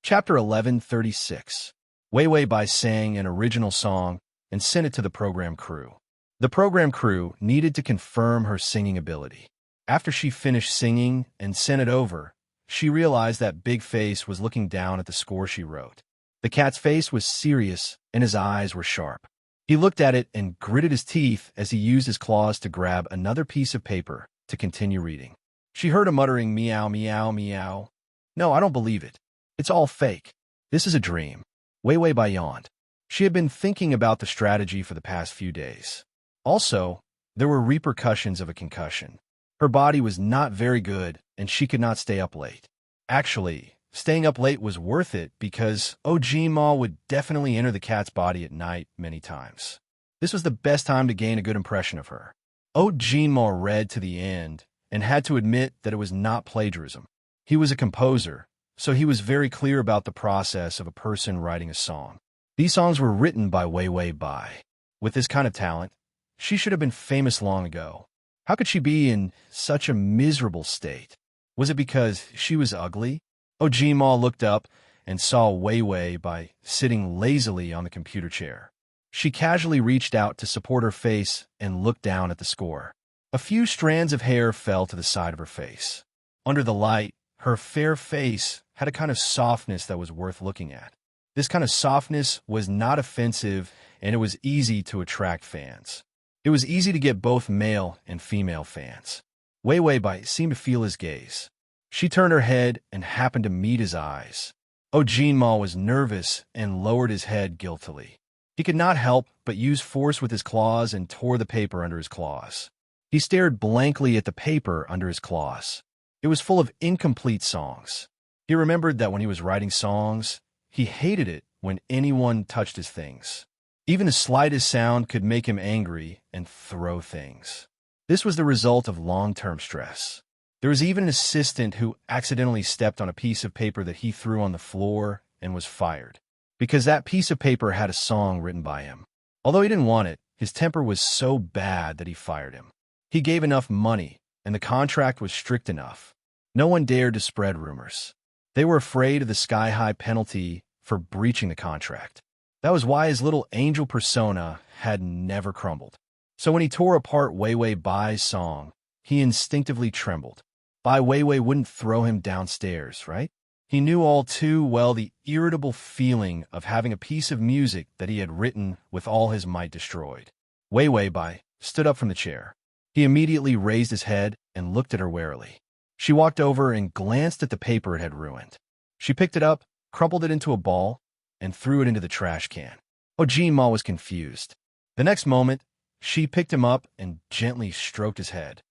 Chapter 1136. Wei Wei Bai sang an original song and sent it to the program crew. The program crew needed to confirm her singing ability. After she finished singing and sent it over, she realized that Big Face was looking down at the score she wrote. The cat's face was serious and his eyes were sharp. He looked at it and gritted his teeth as he used his claws to grab another piece of paper to continue reading. She heard a muttering meow, meow, meow. No, I don't believe it. It's all fake. This is a dream. Wei Wei Bai yawned. She had been thinking about the strategy for the past few days. Also, there were repercussions of a concussion. Her body was not very good, and she could not stay up late. Actually, staying up late was worth it because Oh Jinmo would definitely enter the cat's body at night many times. This was the best time to gain a good impression of her. Oh Jinmo read to the end and had to admit that it was not plagiarism. He was a composer, so he was very clear about the process of a person writing a song. These songs were written by Wei Wei Bai. With this kind of talent, she should have been famous long ago. How could she be in such a miserable state? Was it because she was ugly? Oh Jinmo looked up and saw Wei Wei Bai sitting lazily on the computer chair. She casually reached out to support her face and looked down at the score. A few strands of hair fell to the side of her face. Under the light, her fair face had a kind of softness that was worth looking at. This kind of softness was not offensive, and it was easy to attract fans. It was easy to get both male and female fans. Wei Wei Bai seemed to feel his gaze. She turned her head and happened to meet his eyes. Oh Jinmo was nervous and lowered his head guiltily. He could not help but use force with his claws and tore the paper under his claws. He stared blankly at the paper under his claws. It was full of incomplete songs. He remembered that when he was writing songs, he hated it when anyone touched his things. Even the slightest sound could make him angry and throw things. This was the result of long-term stress. There was even an assistant who accidentally stepped on a piece of paper that he threw on the floor and was fired, because that piece of paper had a song written by him. Although he didn't want it, his temper was so bad that he fired him. He gave enough money, and the contract was strict enough. No one dared to spread rumors. They were afraid of the sky-high penalty for breaching the contract. That was why his little angel persona had never crumbled. So when he tore apart Wei Wei Bai's song, he instinctively trembled. Bai Weiwei wouldn't throw him downstairs, right? He knew all too well the irritable feeling of having a piece of music that he had written with all his might destroyed. Weiwei Bai stood up from the chair. He immediately raised his head and looked at her warily. She walked over and glanced at the paper it had ruined. She picked it up, crumpled it into a ball, and threw it into the trash can. Oh Jinmo was confused. The next moment, she picked him up and gently stroked his head.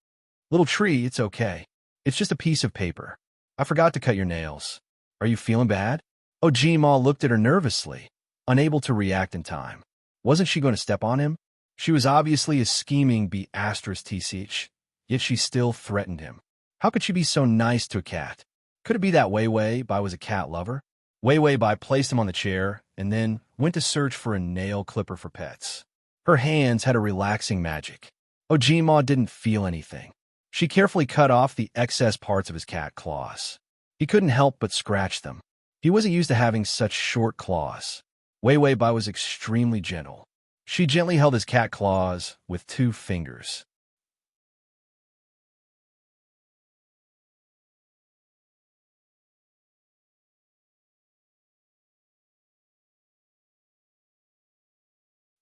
"Little tree, it's okay. It's just a piece of paper. I forgot to cut your nails. Are you feeling bad? Ojima looked at her nervously, unable to react in time. Wasn't she going to step on him? She was obviously a scheming B*TCH, yet she still threatened him. How could she be so nice to a cat? Could it be that Wei Bai was a cat lover? Wei Bai placed him on the chair and then went to search for a nail clipper for pets. Her hands had a relaxing magic. Ojima didn't feel anything. She carefully cut off the excess parts of his cat claws. He couldn't help but scratch them. He wasn't used to having such short claws. Wei Bai was extremely gentle. She gently held his cat claws with 2 fingers.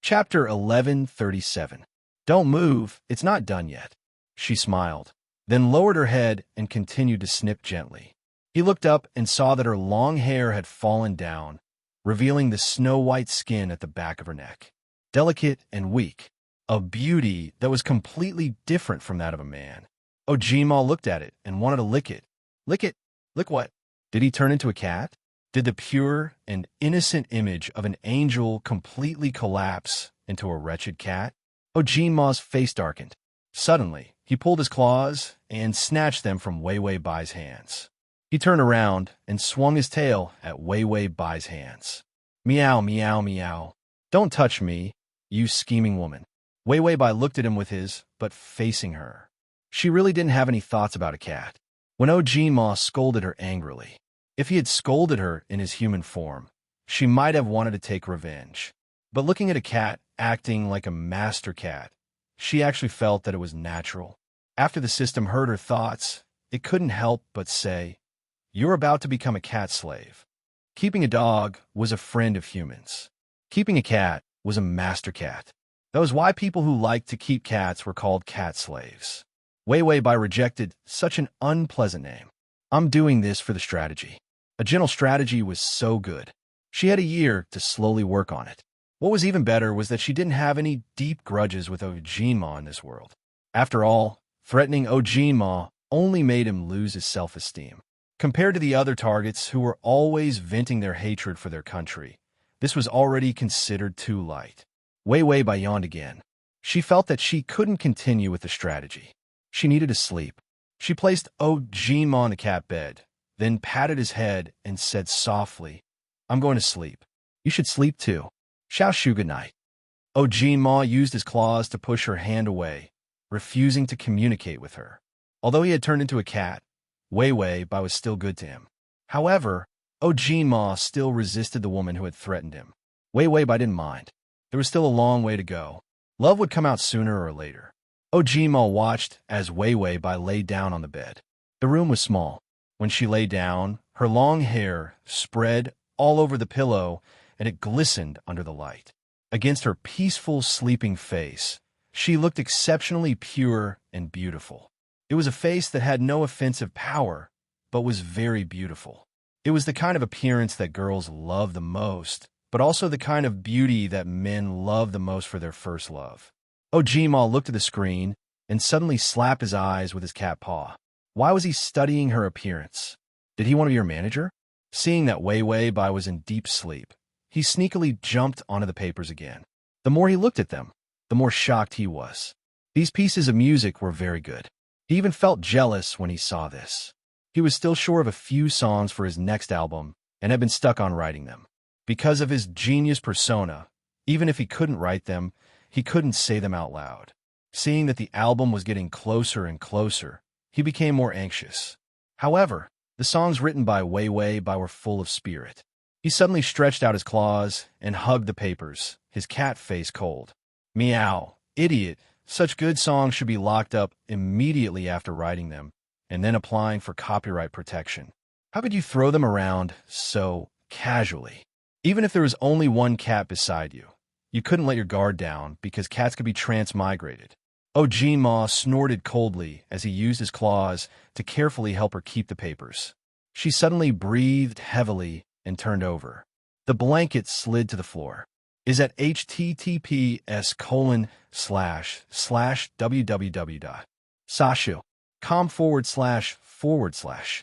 Chapter 1137. Don't move, it's not done yet. She smiled, then lowered her head and continued to snip gently. He looked up and saw that her long hair had fallen down, revealing the snow-white skin at the back of her neck. Delicate and weak, a beauty that was completely different from that of a man. Ojima looked at it and wanted to lick it. Lick it? Lick what? Did he turn into a cat? Did the pure and innocent image of an angel completely collapse into a wretched cat? Ojima's face darkened. Suddenly, he pulled his claws and snatched them from Wei Bai's hands. He turned around and swung his tail at Wei Bai's hands. Meow, meow, meow. Don't touch me, you scheming woman. Wei Bai looked at him with his, but facing her. She really didn't have any thoughts about a cat. When Ojima scolded her angrily, if he had scolded her in his human form, she might have wanted to take revenge. But looking at a cat acting like a master cat, she actually felt that it was natural. After the system heard her thoughts, it couldn't help but say, "You're about to become a cat slave." Keeping a dog was a friend of humans. Keeping a cat was a master cat. That was why people who liked to keep cats were called cat slaves. Wei Bai rejected such an unpleasant name. I'm doing this for the strategy. A gentle strategy was so good. She had a year to slowly work on it. What was even better was that she didn't have any deep grudges with Ojima in this world. After all, threatening Ojima only made him lose his self-esteem. Compared to the other targets who were always venting their hatred for their country, this was already considered too light. Wei Bai yawned again. She felt that she couldn't continue with the strategy. She needed to sleep. She placed Ojima on the cat bed, then patted his head and said softly, "I'm going to sleep. You should sleep too. Xiao Shu good night." Ojima used his claws to push her hand away, refusing to communicate with her. Although he had turned into a cat, Wei Bai was still good to him. However, Ojima still resisted the woman who had threatened him. Wei Bai didn't mind. There was still a long way to go. Love would come out sooner or later. Ojima watched as Wei Bai lay down on the bed. The room was small. When she lay down, her long hair spread all over the pillow, and it glistened under the light. Against her peaceful, sleeping face, she looked exceptionally pure and beautiful. It was a face that had no offensive power, but was very beautiful. It was the kind of appearance that girls love the most, but also the kind of beauty that men love the most for their first love. Ojima looked at the screen and suddenly slapped his eyes with his cat paw. Why was he studying her appearance? Did he want to be her manager? Seeing that Wei Bai was in deep sleep, he sneakily jumped onto the papers again. The more he looked at them, the more shocked he was. These pieces of music were very good. He even felt jealous when he saw this. He was still short of a few songs for his next album and had been stuck on writing them. Because of his genius persona, even if he couldn't write them, he couldn't say them out loud. Seeing that the album was getting closer and closer, he became more anxious. However, the songs written by Wei Bai were full of spirit. He suddenly stretched out his claws and hugged the papers, his cat face cold. Meow, idiot. Such good songs should be locked up immediately after writing them, and then applying for copyright protection. How could you throw them around so casually? Even if there was only one cat beside you, you couldn't let your guard down because cats could be transmigrated. Ojima snorted coldly as he used his claws to carefully help her keep the papers. She suddenly breathed heavily and turned over. The blanket slid to the floor. Is at https://www.sashu.com//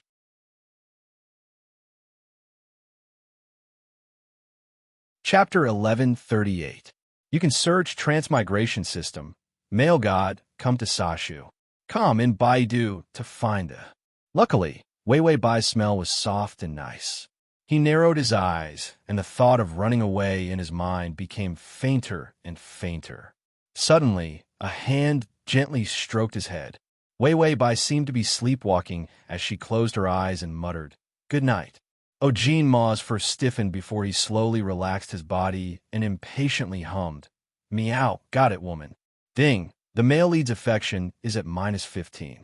Chapter 1138. You can search Transmigration System. Male God, come to Sashu. Come in Baidu to find her. Luckily, Wei Wei Bai's smell was soft and nice. He narrowed his eyes, and the thought of running away in his mind became fainter and fainter. Suddenly, a hand gently stroked his head. Wei Wei Bai seemed to be sleepwalking as she closed her eyes and muttered, "Good night." Ojin Ma's first stiffened before he slowly relaxed his body and impatiently hummed, "Meow, got it, woman." Ding, the male lead's affection is at -15.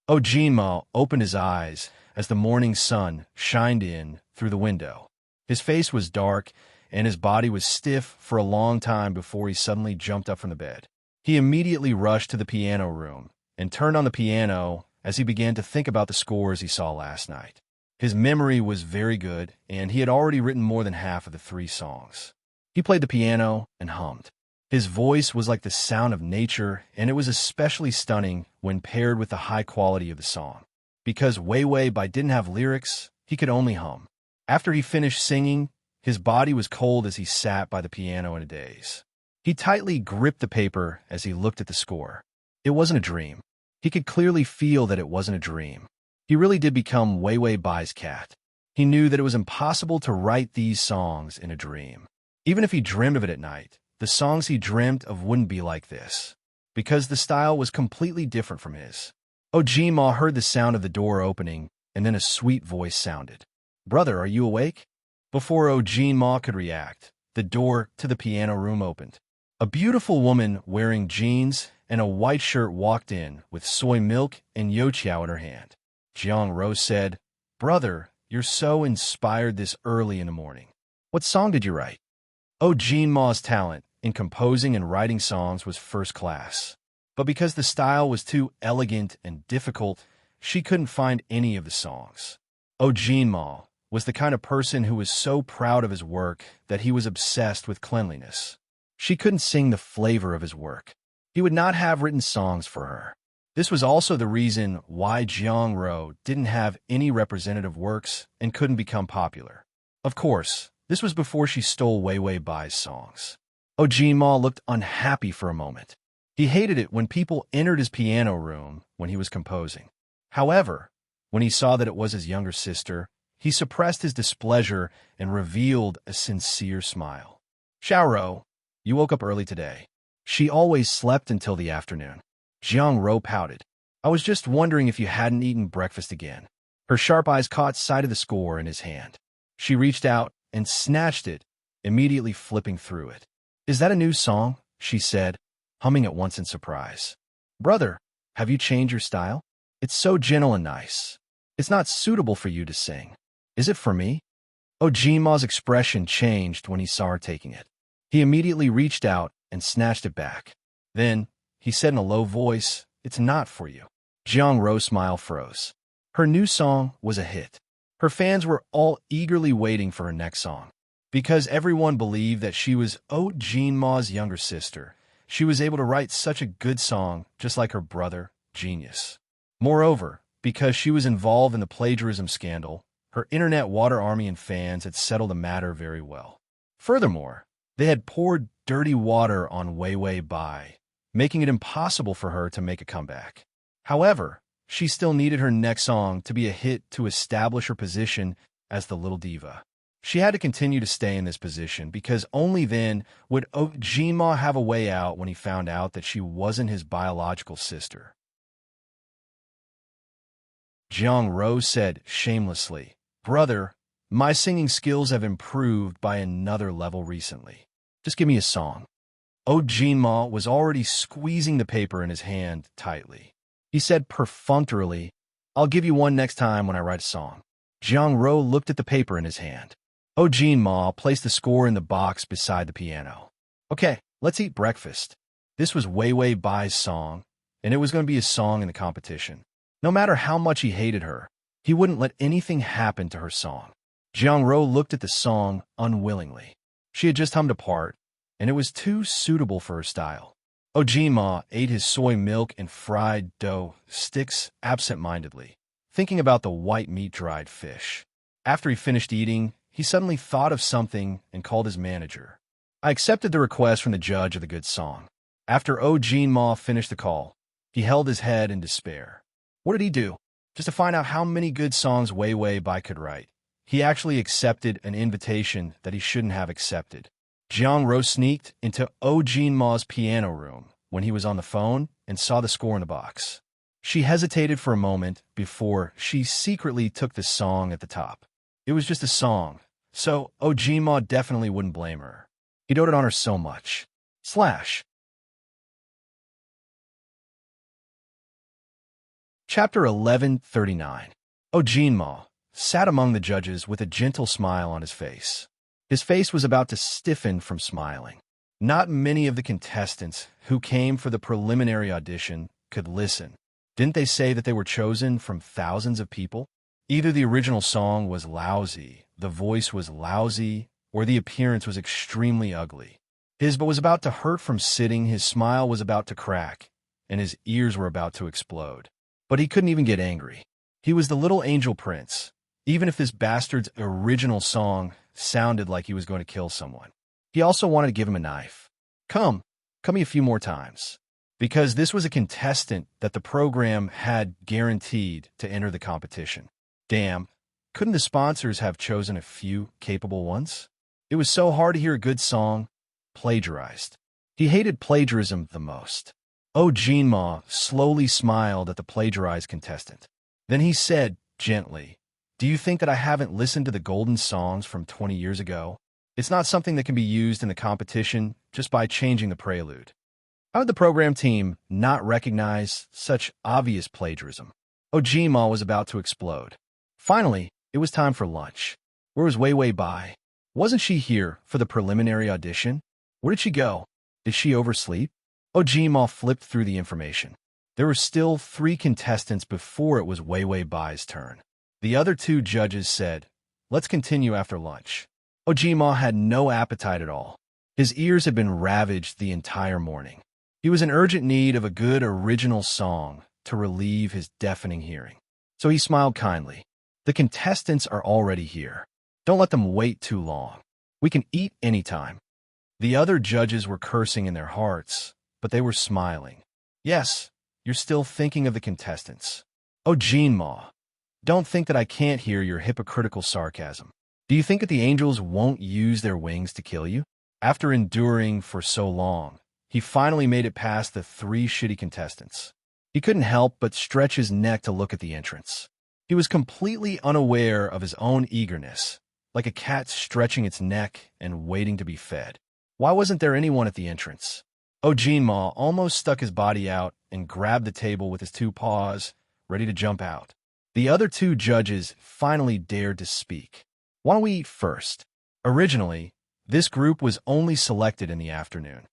Ojin Ma opened his eyes as the morning sun shined in through the window. His face was dark and his body was stiff for a long time before he suddenly jumped up from the bed. He immediately rushed to the piano room and turned on the piano as he began to think about the scores he saw last night. His memory was very good, and he had already written more than half of the 3 songs. He played the piano and hummed. His voice was like the sound of nature, and it was especially stunning when paired with the high quality of the song. Because Wei Wei Bai didn't have lyrics, he could only hum. After he finished singing, his body was cold as he sat by the piano in a daze. He tightly gripped the paper as he looked at the score. It wasn't a dream. He could clearly feel that it wasn't a dream. He really did become Wei Wei Bai's cat. He knew that it was impossible to write these songs in a dream. Even if he dreamed of it at night, the songs he dreamt of wouldn't be like this, because the style was completely different from his. Ojin Ma heard the sound of the door opening, and then a sweet voice sounded. "Brother, are you awake?" Before Ojin Ma could react, the door to the piano room opened. A beautiful woman wearing jeans and a white shirt walked in with soy milk and youtiao in her hand. Jiang Rose said, "Brother, you're so inspired this early in the morning. What song did you write?" Ojin Ma's talent in composing and writing songs was first class. But because the style was too elegant and difficult, she couldn't find any of the songs. Ojin Ma was the kind of person who was so proud of his work that he was obsessed with cleanliness. She couldn't sing the flavor of his work. He would not have written songs for her. This was also the reason why Jiang Ro didn't have any representative works and couldn't become popular. Of course, this was before she stole Wei Wei Bai's songs. Ojin Ma looked unhappy for a moment. He hated it when people entered his piano room when he was composing. However, when he saw that it was his younger sister, he suppressed his displeasure and revealed a sincere smile. "Xiaoro, you woke up early today." She always slept until the afternoon. Jiang Ro pouted. "I was just wondering if you hadn't eaten breakfast again." Her sharp eyes caught sight of the score in his hand. She reached out and snatched it, immediately flipping through it. "Is that a new song?" she said, humming at once in surprise. "Brother, have you changed your style? It's so gentle and nice. It's not suitable for you to sing. Is it for me?" Ojin Ma's expression changed when he saw her taking it. He immediately reached out and snatched it back. Then, he said in a low voice, "It's not for you." Jiang Ro's smile froze. Her new song was a hit. Her fans were all eagerly waiting for her next song. Because everyone believed that she was Ojin Ma's younger sister, she was able to write such a good song just like her brother, Genius. Moreover, because she was involved in the plagiarism scandal, her internet water army and fans had settled the matter very well. Furthermore, they had poured dirty water on Wei Wei Bai, making it impossible for her to make a comeback. However, she still needed her next song to be a hit to establish her position as the little diva. She had to continue to stay in this position because only then would Ojin Ma have a way out when he found out that she wasn't his biological sister. Jiang Ro said shamelessly, "Brother, my singing skills have improved by another level recently. Just give me a song." Ojin Ma was already squeezing the paper in his hand tightly. He said perfunctorily, "I'll give you one next time when I write a song." Jiang Ro looked at the paper in his hand. Ojin Ma placed the score in the box beside the piano. "Okay, let's eat breakfast." This was Wei Wei Bai's song, and it was going to be his song in the competition. No matter how much he hated her, he wouldn't let anything happen to her song. Jiang Ro looked at the song unwillingly. She had just hummed a part, and it was too suitable for her style. Ojin Ma ate his soy milk and fried dough sticks absent-mindedly, thinking about the white meat dried fish. After he finished eating, he suddenly thought of something and called his manager. I accepted the request from the judge of the good song. After Jinma finished the call, he held his head in despair. What did he do? Just to find out how many good songs Wei Wei Bai could write. He actually accepted an invitation that he shouldn't have accepted. Jiang Ro sneaked into Jinma's piano room when he was on the phone and saw the score in the box. She hesitated for a moment before she secretly took the song at the top. It was just a song, so Jinma definitely wouldn't blame her. He doted on her so much. Chapter 1139. Jinma sat among the judges with a gentle smile on his face. His face was about to stiffen from smiling. Not many of the contestants who came for the preliminary audition could listen. Didn't they say that they were chosen from thousands of people? Either the original song was lousy, the voice was lousy, or the appearance was extremely ugly. His butt was about to hurt from sitting, his smile was about to crack, and his ears were about to explode. But he couldn't even get angry. He was the little angel prince, even if this bastard's original song sounded like he was going to kill someone. He also wanted to give him a knife. Come me a few more times. Because this was a contestant that the program had guaranteed to enter the competition. Damn, couldn't the sponsors have chosen a few capable ones? It was so hard to hear a good song plagiarized. He hated plagiarism the most. Jinma slowly smiled at the plagiarized contestant. Then he said, gently, "Do you think that I haven't listened to the golden songs from 20 years ago? It's not something that can be used in the competition just by changing the prelude." How did the program team not recognize such obvious plagiarism? Jinma was about to explode. Finally, it was time for lunch. Where was Wei Wei Bai? Wasn't she here for the preliminary audition? Where did she go? Did she oversleep? Jinma flipped through the information. There were still 3 contestants before it was Wei Wei Bai's turn. The other 2 judges said, "Let's continue after lunch." Jinma had no appetite at all. His ears had been ravaged the entire morning. He was in urgent need of a good original song to relieve his deafening hearing. So he smiled kindly. The contestants are already here. Don't let them wait too long. We can eat anytime. The other judges were cursing in their hearts, but they were smiling. Yes, you're still thinking of the contestants. Jinma, don't think that I can't hear your hypocritical sarcasm. Do you think that the angels won't use their wings to kill you? After enduring for so long, he finally made it past the 3 shitty contestants. He couldn't help but stretch his neck to look at the entrance. He was completely unaware of his own eagerness, like a cat stretching its neck and waiting to be fed. Why wasn't there anyone at the entrance? Jinma almost stuck his body out and grabbed the table with his 2 paws, ready to jump out. The other 2 judges finally dared to speak. Why don't we eat first? Originally, this group was only selected in the afternoon.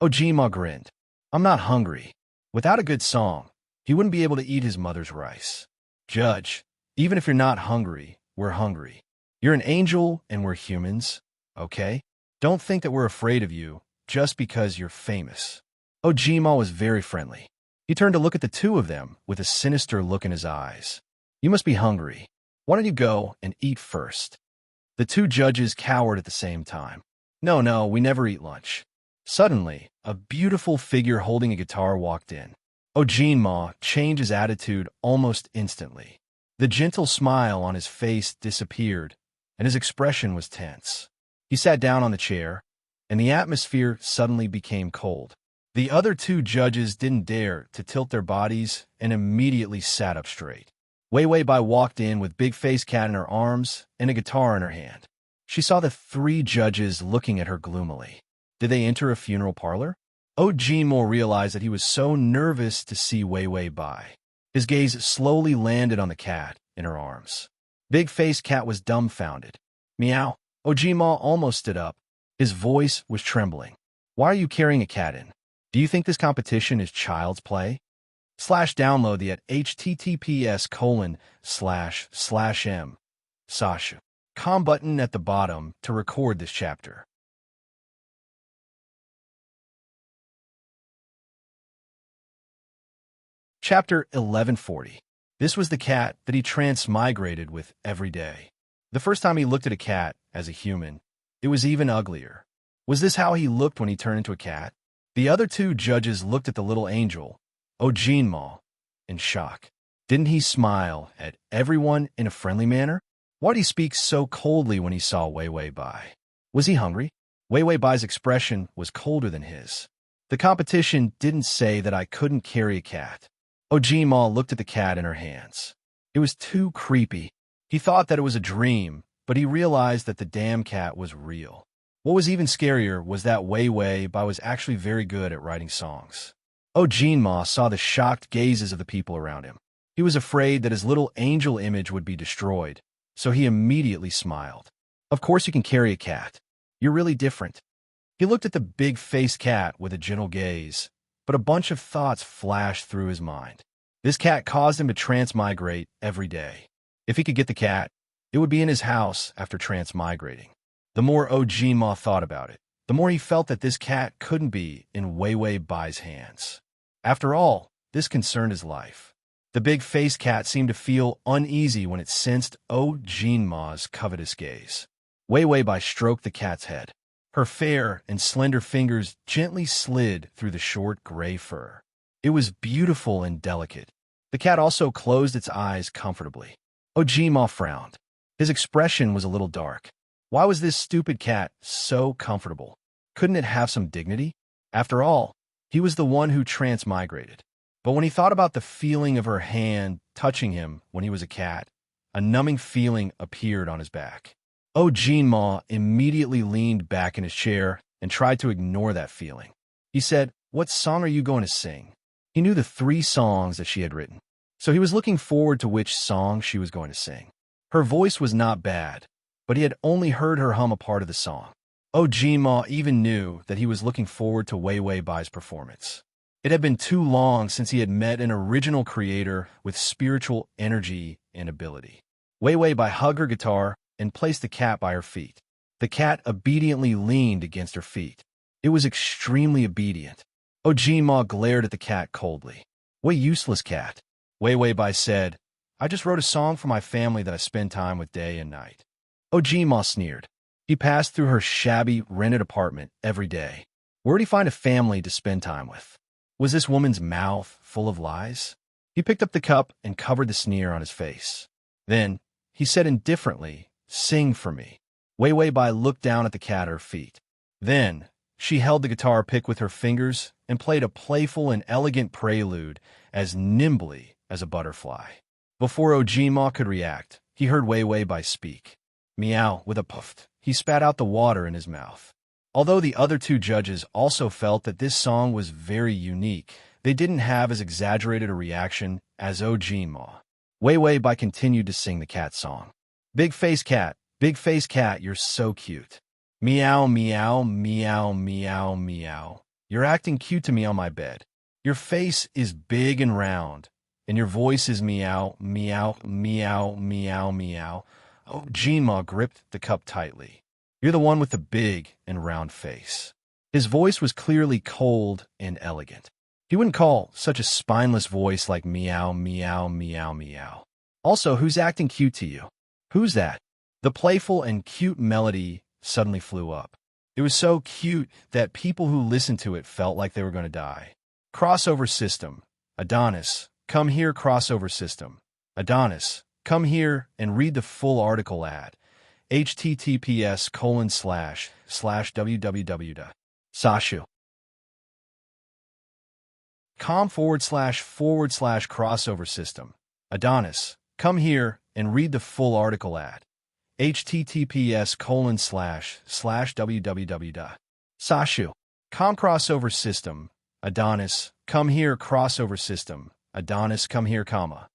Jinma grinned. I'm not hungry. Without a good song, he wouldn't be able to eat his mother's rice. Judge, even if you're not hungry, we're hungry. You're an angel and we're humans, okay? Don't think that we're afraid of you just because you're famous. Jinma was very friendly. He turned to look at the 2 of them with a sinister look in his eyes. You must be hungry. Why don't you go and eat first? The 2 judges cowered at the same time. No, we never eat lunch. Suddenly, a beautiful figure holding a guitar walked in. Jinma changed his attitude almost instantly. The gentle smile on his face disappeared, and his expression was tense. He sat down on the chair, and the atmosphere suddenly became cold. The other 2 judges didn't dare to tilt their bodies and immediately sat up straight. Wei Wei Bai walked in with Big Face Cat in her arms and a guitar in her hand. She saw the 3 judges looking at her gloomily. Did they enter a funeral parlor? Jinma realized that he was so nervous to see Wei Wei Bai. His gaze slowly landed on the cat in her arms. Big Face Cat was dumbfounded. Meow. Jinma almost stood up. His voice was trembling. Why are you carrying a cat in? Do you think this competition is child's play? Download the at https://m Sasha. Com button at the bottom to record this chapter. Chapter 1140. This was the cat that he transmigrated with every day. The first time he looked at a cat as a human, it was even uglier. Was this how he looked when he turned into a cat? The other two judges looked at the little angel, Ojinma, in shock. Didn't he smile at everyone in a friendly manner? Why did he speak so coldly when he saw Wei Wei Bai? Was he hungry? Wei Wei Bai's expression was colder than his. The competition didn't say that I couldn't carry a cat. Ojima looked at the cat in her hands. It was too creepy. He thought that it was a dream, but he realized that the damn cat was real. What was even scarier was that Wei Wei Bai was actually very good at writing songs. Ojinma saw the shocked gazes of the people around him. He was afraid that his little angel image would be destroyed, so he immediately smiled. Of course you can carry a cat. You're really different. He looked at the big-faced cat with a gentle gaze, but a bunch of thoughts flashed through his mind. This cat caused him to transmigrate every day. If he could get the cat, it would be in his house after transmigrating. The more Ojima thought about it, the more he felt that this cat couldn't be in Wei Wei Bai's hands. After all, this concerned his life. The big-faced cat seemed to feel uneasy when it sensed Ojinma's covetous gaze. Wei Wei Bai stroked the cat's head. Her fair and slender fingers gently slid through the short gray fur. It was beautiful and delicate. The cat also closed its eyes comfortably. Ojima frowned. His expression was a little dark. Why was this stupid cat so comfortable? Couldn't it have some dignity? After all, he was the one who transmigrated. But when he thought about the feeling of her hand touching him when he was a cat, a numbing feeling appeared on his back. Ojinma immediately leaned back in his chair and tried to ignore that feeling. He said, "What song are you going to sing?" He knew the 3 songs that she had written, so he was looking forward to which song she was going to sing. Her voice was not bad, but he had only heard her hum a part of the song. Ojima even knew that he was looking forward to Wei Wei Bai's performance. It had been too long since he had met an original creator with spiritual energy and ability. Wei Wei Bai hugged her guitar and placed the cat by her feet. The cat obediently leaned against her feet. It was extremely obedient. Ojima glared at the cat coldly. "What useless cat." Wei Wei Bai said, "I just wrote a song for my family that I spend time with day and night." Ojima sneered. He passed through her shabby, rented apartment every day. Where would he find a family to spend time with? Was this woman's mouth full of lies? He picked up the cup and covered the sneer on his face. Then, he said indifferently, "Sing for me." Wei Wei Bai looked down at the cat at her feet. Then, she held the guitar pick with her fingers and played a playful and elegant prelude as nimbly as a butterfly. Before Ojima could react, he heard Wei Wei Bai speak. Meow, with a puff, he spat out the water in his mouth. Although the other 2 judges also felt that this song was very unique, they didn't have as exaggerated a reaction as Ojima. Wei Wei Bai continued to sing the cat song. Big face cat, you're so cute. Meow, meow, meow, meow, meow. You're acting cute to me on my bed. Your face is big and round, and your voice is meow, meow, meow, meow, meow. Ojima gripped the cup tightly. You're the one with the big and round face. His voice was clearly cold and elegant. He wouldn't call such a spineless voice like meow, meow, meow, meow. Also, who's acting cute to you? Who's that? The playful and cute melody suddenly flew up. It was so cute that people who listened to it felt like they were going to die. Crossover system. Adonis, come here, crossover system. Adonis, come here and read the full article at https://www.sashu.com/crossover system. Adonis, come here and read the full article at https://www.sashu.com crossover system. Adonis, come here, crossover system. Adonis, come here, comma.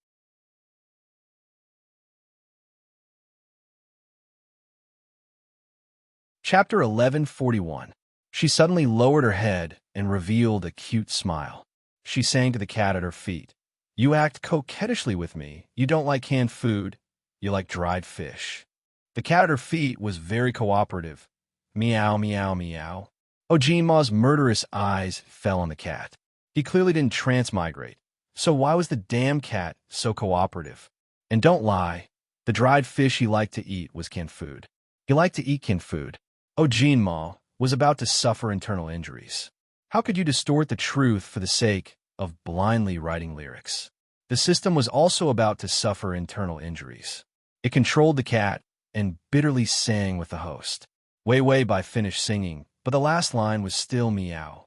Chapter 1141. She suddenly lowered her head and revealed a cute smile. She sang to the cat at her feet. You act coquettishly with me. You don't like canned food. You like dried fish. The cat at her feet was very cooperative. Meow, meow, meow. Ojima's murderous eyes fell on the cat. He clearly didn't transmigrate. So why was the damn cat so cooperative? And don't lie. The dried fish he liked to eat was canned food. He liked to eat canned food. Jinma was about to suffer internal injuries. How could you distort the truth for the sake of blindly writing lyrics? The system was also about to suffer internal injuries. It controlled the cat and bitterly sang with the host. Wei Wei Bai finished singing, but the last line was still meow.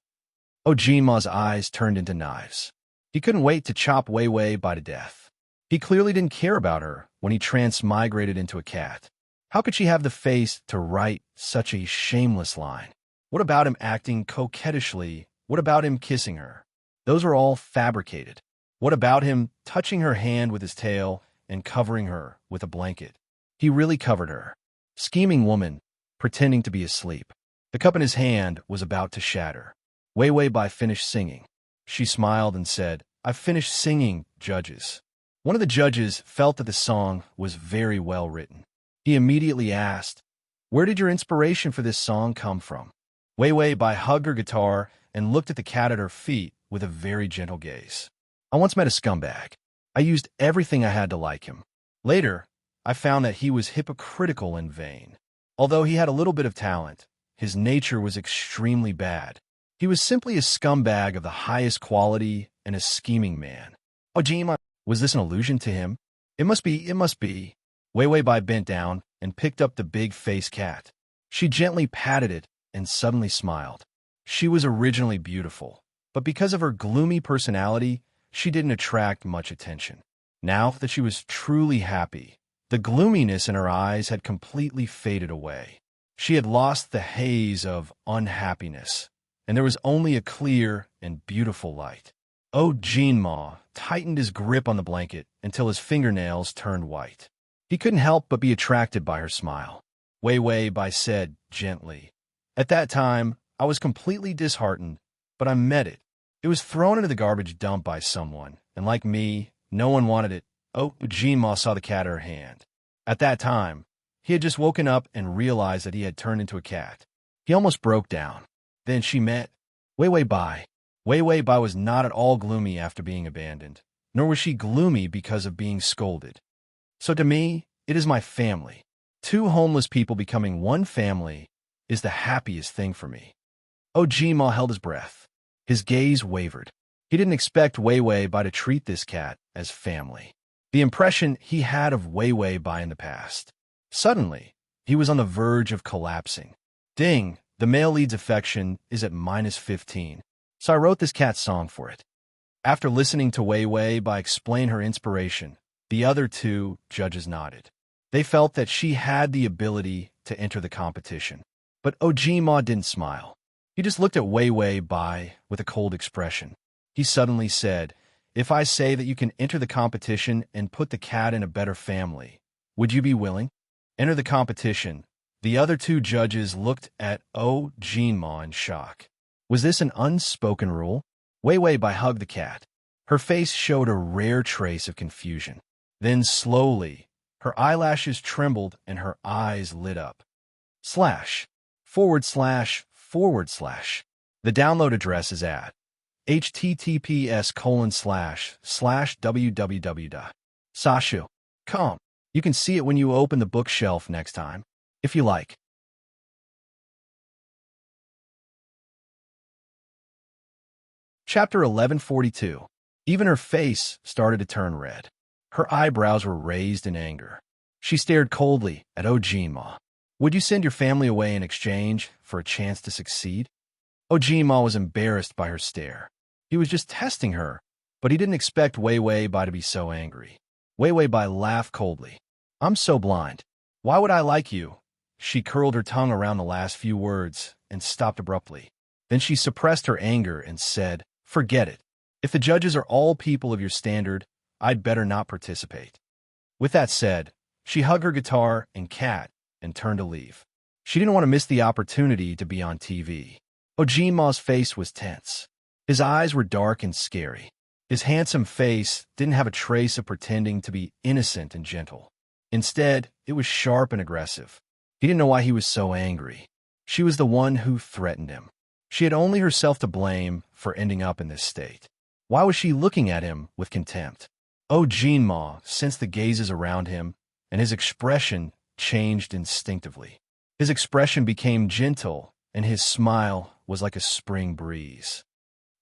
Jinma's eyes turned into knives. He couldn't wait to chop Wei Wei Bai to death. He clearly didn't care about her when he transmigrated into a cat. How could she have the face to write such a shameless line? What about him acting coquettishly? What about him kissing her? Those were all fabricated. What about him touching her hand with his tail and covering her with a blanket? He really covered her. Scheming woman, pretending to be asleep. The cup in his hand was about to shatter. Wei Wei Bai finished singing. She smiled and said, "I've finished singing, judges." One of the judges felt that the song was very well written. He immediately asked, "Where did your inspiration for this song come from?" Wei Wei Bai hugged her guitar and looked at the cat at her feet with a very gentle gaze. "I once met a scumbag. I used everything I had to like him. Later, I found that he was hypocritical and vain. Although he had a little bit of talent, his nature was extremely bad. He was simply a scumbag of the highest quality and a scheming man." Ojima, was this an allusion to him? It must be. Wei Wei Bai bent down and picked up the big face cat. She gently patted it and suddenly smiled. She was originally beautiful, but because of her gloomy personality, she didn't attract much attention. Now that she was truly happy, the gloominess in her eyes had completely faded away. She had lost the haze of unhappiness, and there was only a clear and beautiful light. Jinma tightened his grip on the blanket until his fingernails turned white. He couldn't help but be attracted by her smile. Wei Wei Bai said gently, "At that time, I was completely disheartened, but I met it. It was thrown into the garbage dump by someone, and like me, no one wanted it." Jinma saw the cat in her hand. At that time, he had just woken up and realized that he had turned into a cat. He almost broke down. Then she met Wei Wei Bai. Wei Wei Bai was not at all gloomy after being abandoned, nor was she gloomy because of being scolded. So to me, it is my family. Two homeless people becoming one family is the happiest thing for me. Jinma held his breath. His gaze wavered. He didn't expect Wei Wei Bai to treat this cat as family. The impression he had of Wei Wei Bai in the past. Suddenly, he was on the verge of collapsing. Ding, the male lead's affection is at -15. So I wrote this cat song for it. After listening to Wei Wei Bai explain her inspiration, the other two judges nodded. They felt that she had the ability to enter the competition. But Jinma didn't smile. He just looked at Wei Wei Bai with a cold expression. He suddenly said, "If I say that you can enter the competition and put the cat in a better family, would you be willing?" Enter the competition. The other two judges looked at Jinma in shock. Was this an unspoken rule? Wei Wei Bai hugged the cat. Her face showed a rare trace of confusion. Then slowly, her eyelashes trembled and her eyes lit up. // The download address is at https://www.sashu.com. You can see it when you open the bookshelf next time, if you like. Chapter 1142. Even her face started to turn red. Her eyebrows were raised in anger. She stared coldly at Jinma. "Would you send your family away in exchange for a chance to succeed?" Jinma was embarrassed by her stare. He was just testing her, but he didn't expect Wei Wei Bai to be so angry. Wei Wei Bai laughed coldly. "I'm so blind. Why would I like you?" She curled her tongue around the last few words and stopped abruptly. Then she suppressed her anger and said, "Forget it. If the judges are all people of your standard, I'd better not participate." With that said, she hugged her guitar and cat and turned to leave. She didn't want to miss the opportunity to be on TV. Jinma's face was tense. His eyes were dark and scary. His handsome face didn't have a trace of pretending to be innocent and gentle. Instead, it was sharp and aggressive. He didn't know why he was so angry. She was the one who threatened him. She had only herself to blame for ending up in this state. Why was she looking at him with contempt? Jinma sensed the gazes around him and his expression changed instinctively. His expression became gentle, and his smile was like a spring breeze.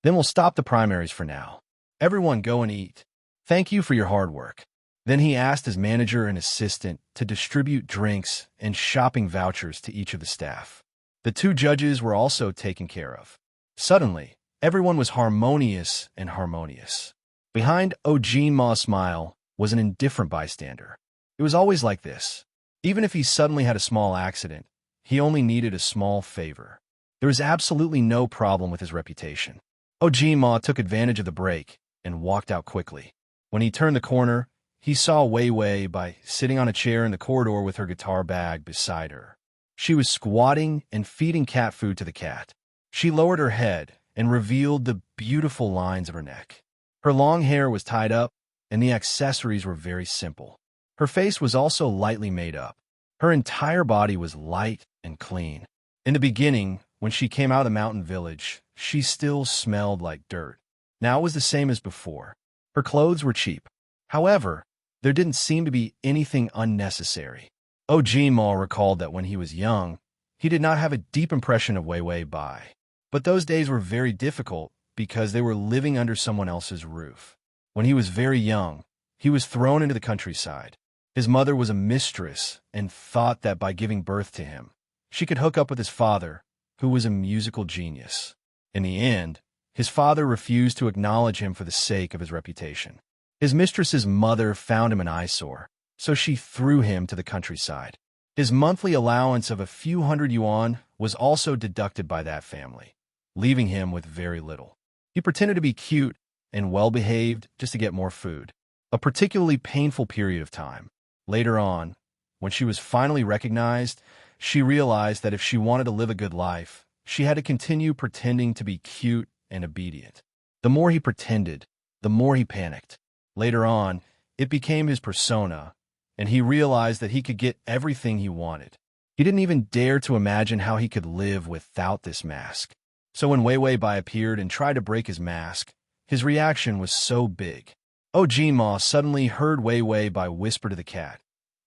Then we'll stop the primaries for now. Everyone go and eat. Thank you for your hard work. Then he asked his manager and assistant to distribute drinks and shopping vouchers to each of the staff. The two judges were also taken care of. Suddenly, everyone was harmonious and harmonious. Behind Ojinma's smile was an indifferent bystander. It was always like this. Even if he suddenly had a small accident, he only needed a small favor. There was absolutely no problem with his reputation. Ojinma took advantage of the break and walked out quickly. When he turned the corner, he saw Wei Wei by sitting on a chair in the corridor with her guitar bag beside her. She was squatting and feeding cat food to the cat. She lowered her head and revealed the beautiful lines of her neck. Her long hair was tied up, and the accessories were very simple. Her face was also lightly made up. Her entire body was light and clean. In the beginning, when she came out of the mountain village, she still smelled like dirt. Now it was the same as before. Her clothes were cheap. However, there didn't seem to be anything unnecessary. Ojinma recalled that when he was young, he did not have a deep impression of Wei Wei Bai. But those days were very difficult because they were living under someone else's roof. When he was very young, he was thrown into the countryside. His mother was a mistress and thought that by giving birth to him, she could hook up with his father, who was a musical genius. In the end, his father refused to acknowledge him for the sake of his reputation. His mistress's mother found him an eyesore, so she threw him to the countryside. His monthly allowance of a few hundred yuan was also deducted by that family, leaving him with very little. He pretended to be cute and well-behaved just to get more food, a particularly painful period of time. Later on, when she was finally recognized, she realized that if she wanted to live a good life, she had to continue pretending to be cute and obedient. The more he pretended, the more he panicked. Later on, it became his persona, and he realized that he could get everything he wanted. He didn't even dare to imagine how he could live without this mask. So when Wei Wei Bai appeared and tried to break his mask, his reaction was so big. Ojinma suddenly heard Wei Wei Bai whisper to the cat,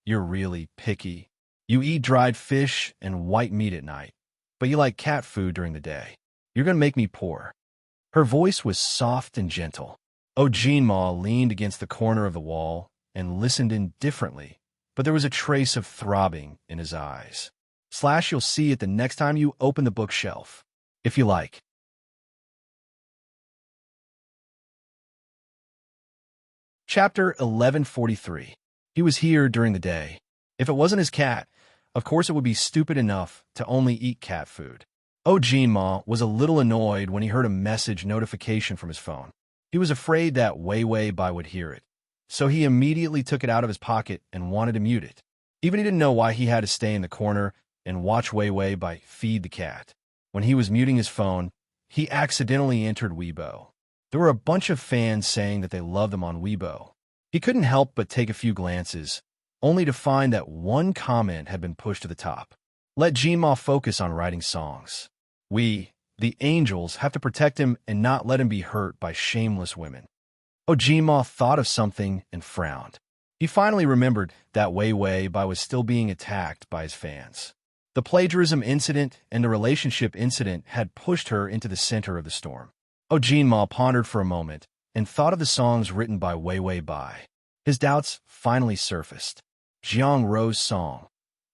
"You're really picky. You eat dried fish and white meat at night, but you like cat food during the day. You're going to make me poor." Her voice was soft and gentle. Ojinma leaned against the corner of the wall and listened indifferently, but there was a trace of throbbing in his eyes. You'll see it the next time you open the bookshelf, if you like. Chapter 1143. He was here during the day. If it wasn't his cat, of course it would be stupid enough to only eat cat food. Ojinma was a little annoyed when he heard a message notification from his phone. He was afraid that Wei Wei Bai would hear it, so he immediately took it out of his pocket and wanted to mute it. Even he didn't know why he had to stay in the corner and watch Wei Wei Bai feed the cat. When he was muting his phone, he accidentally entered Weibo. There were a bunch of fans saying that they loved him on Weibo. He couldn't help but take a few glances, only to find that one comment had been pushed to the top. Let Jinma focus on writing songs. We, the angels, have to protect him and not let him be hurt by shameless women. Ojinma thought of something and frowned. He finally remembered that Wei Wei Bai was still being attacked by his fans. The plagiarism incident and the relationship incident had pushed her into the center of the storm. Ojinma pondered for a moment and thought of the songs written by Wei Wei Bai. His doubts finally surfaced. Jiang Ro's song.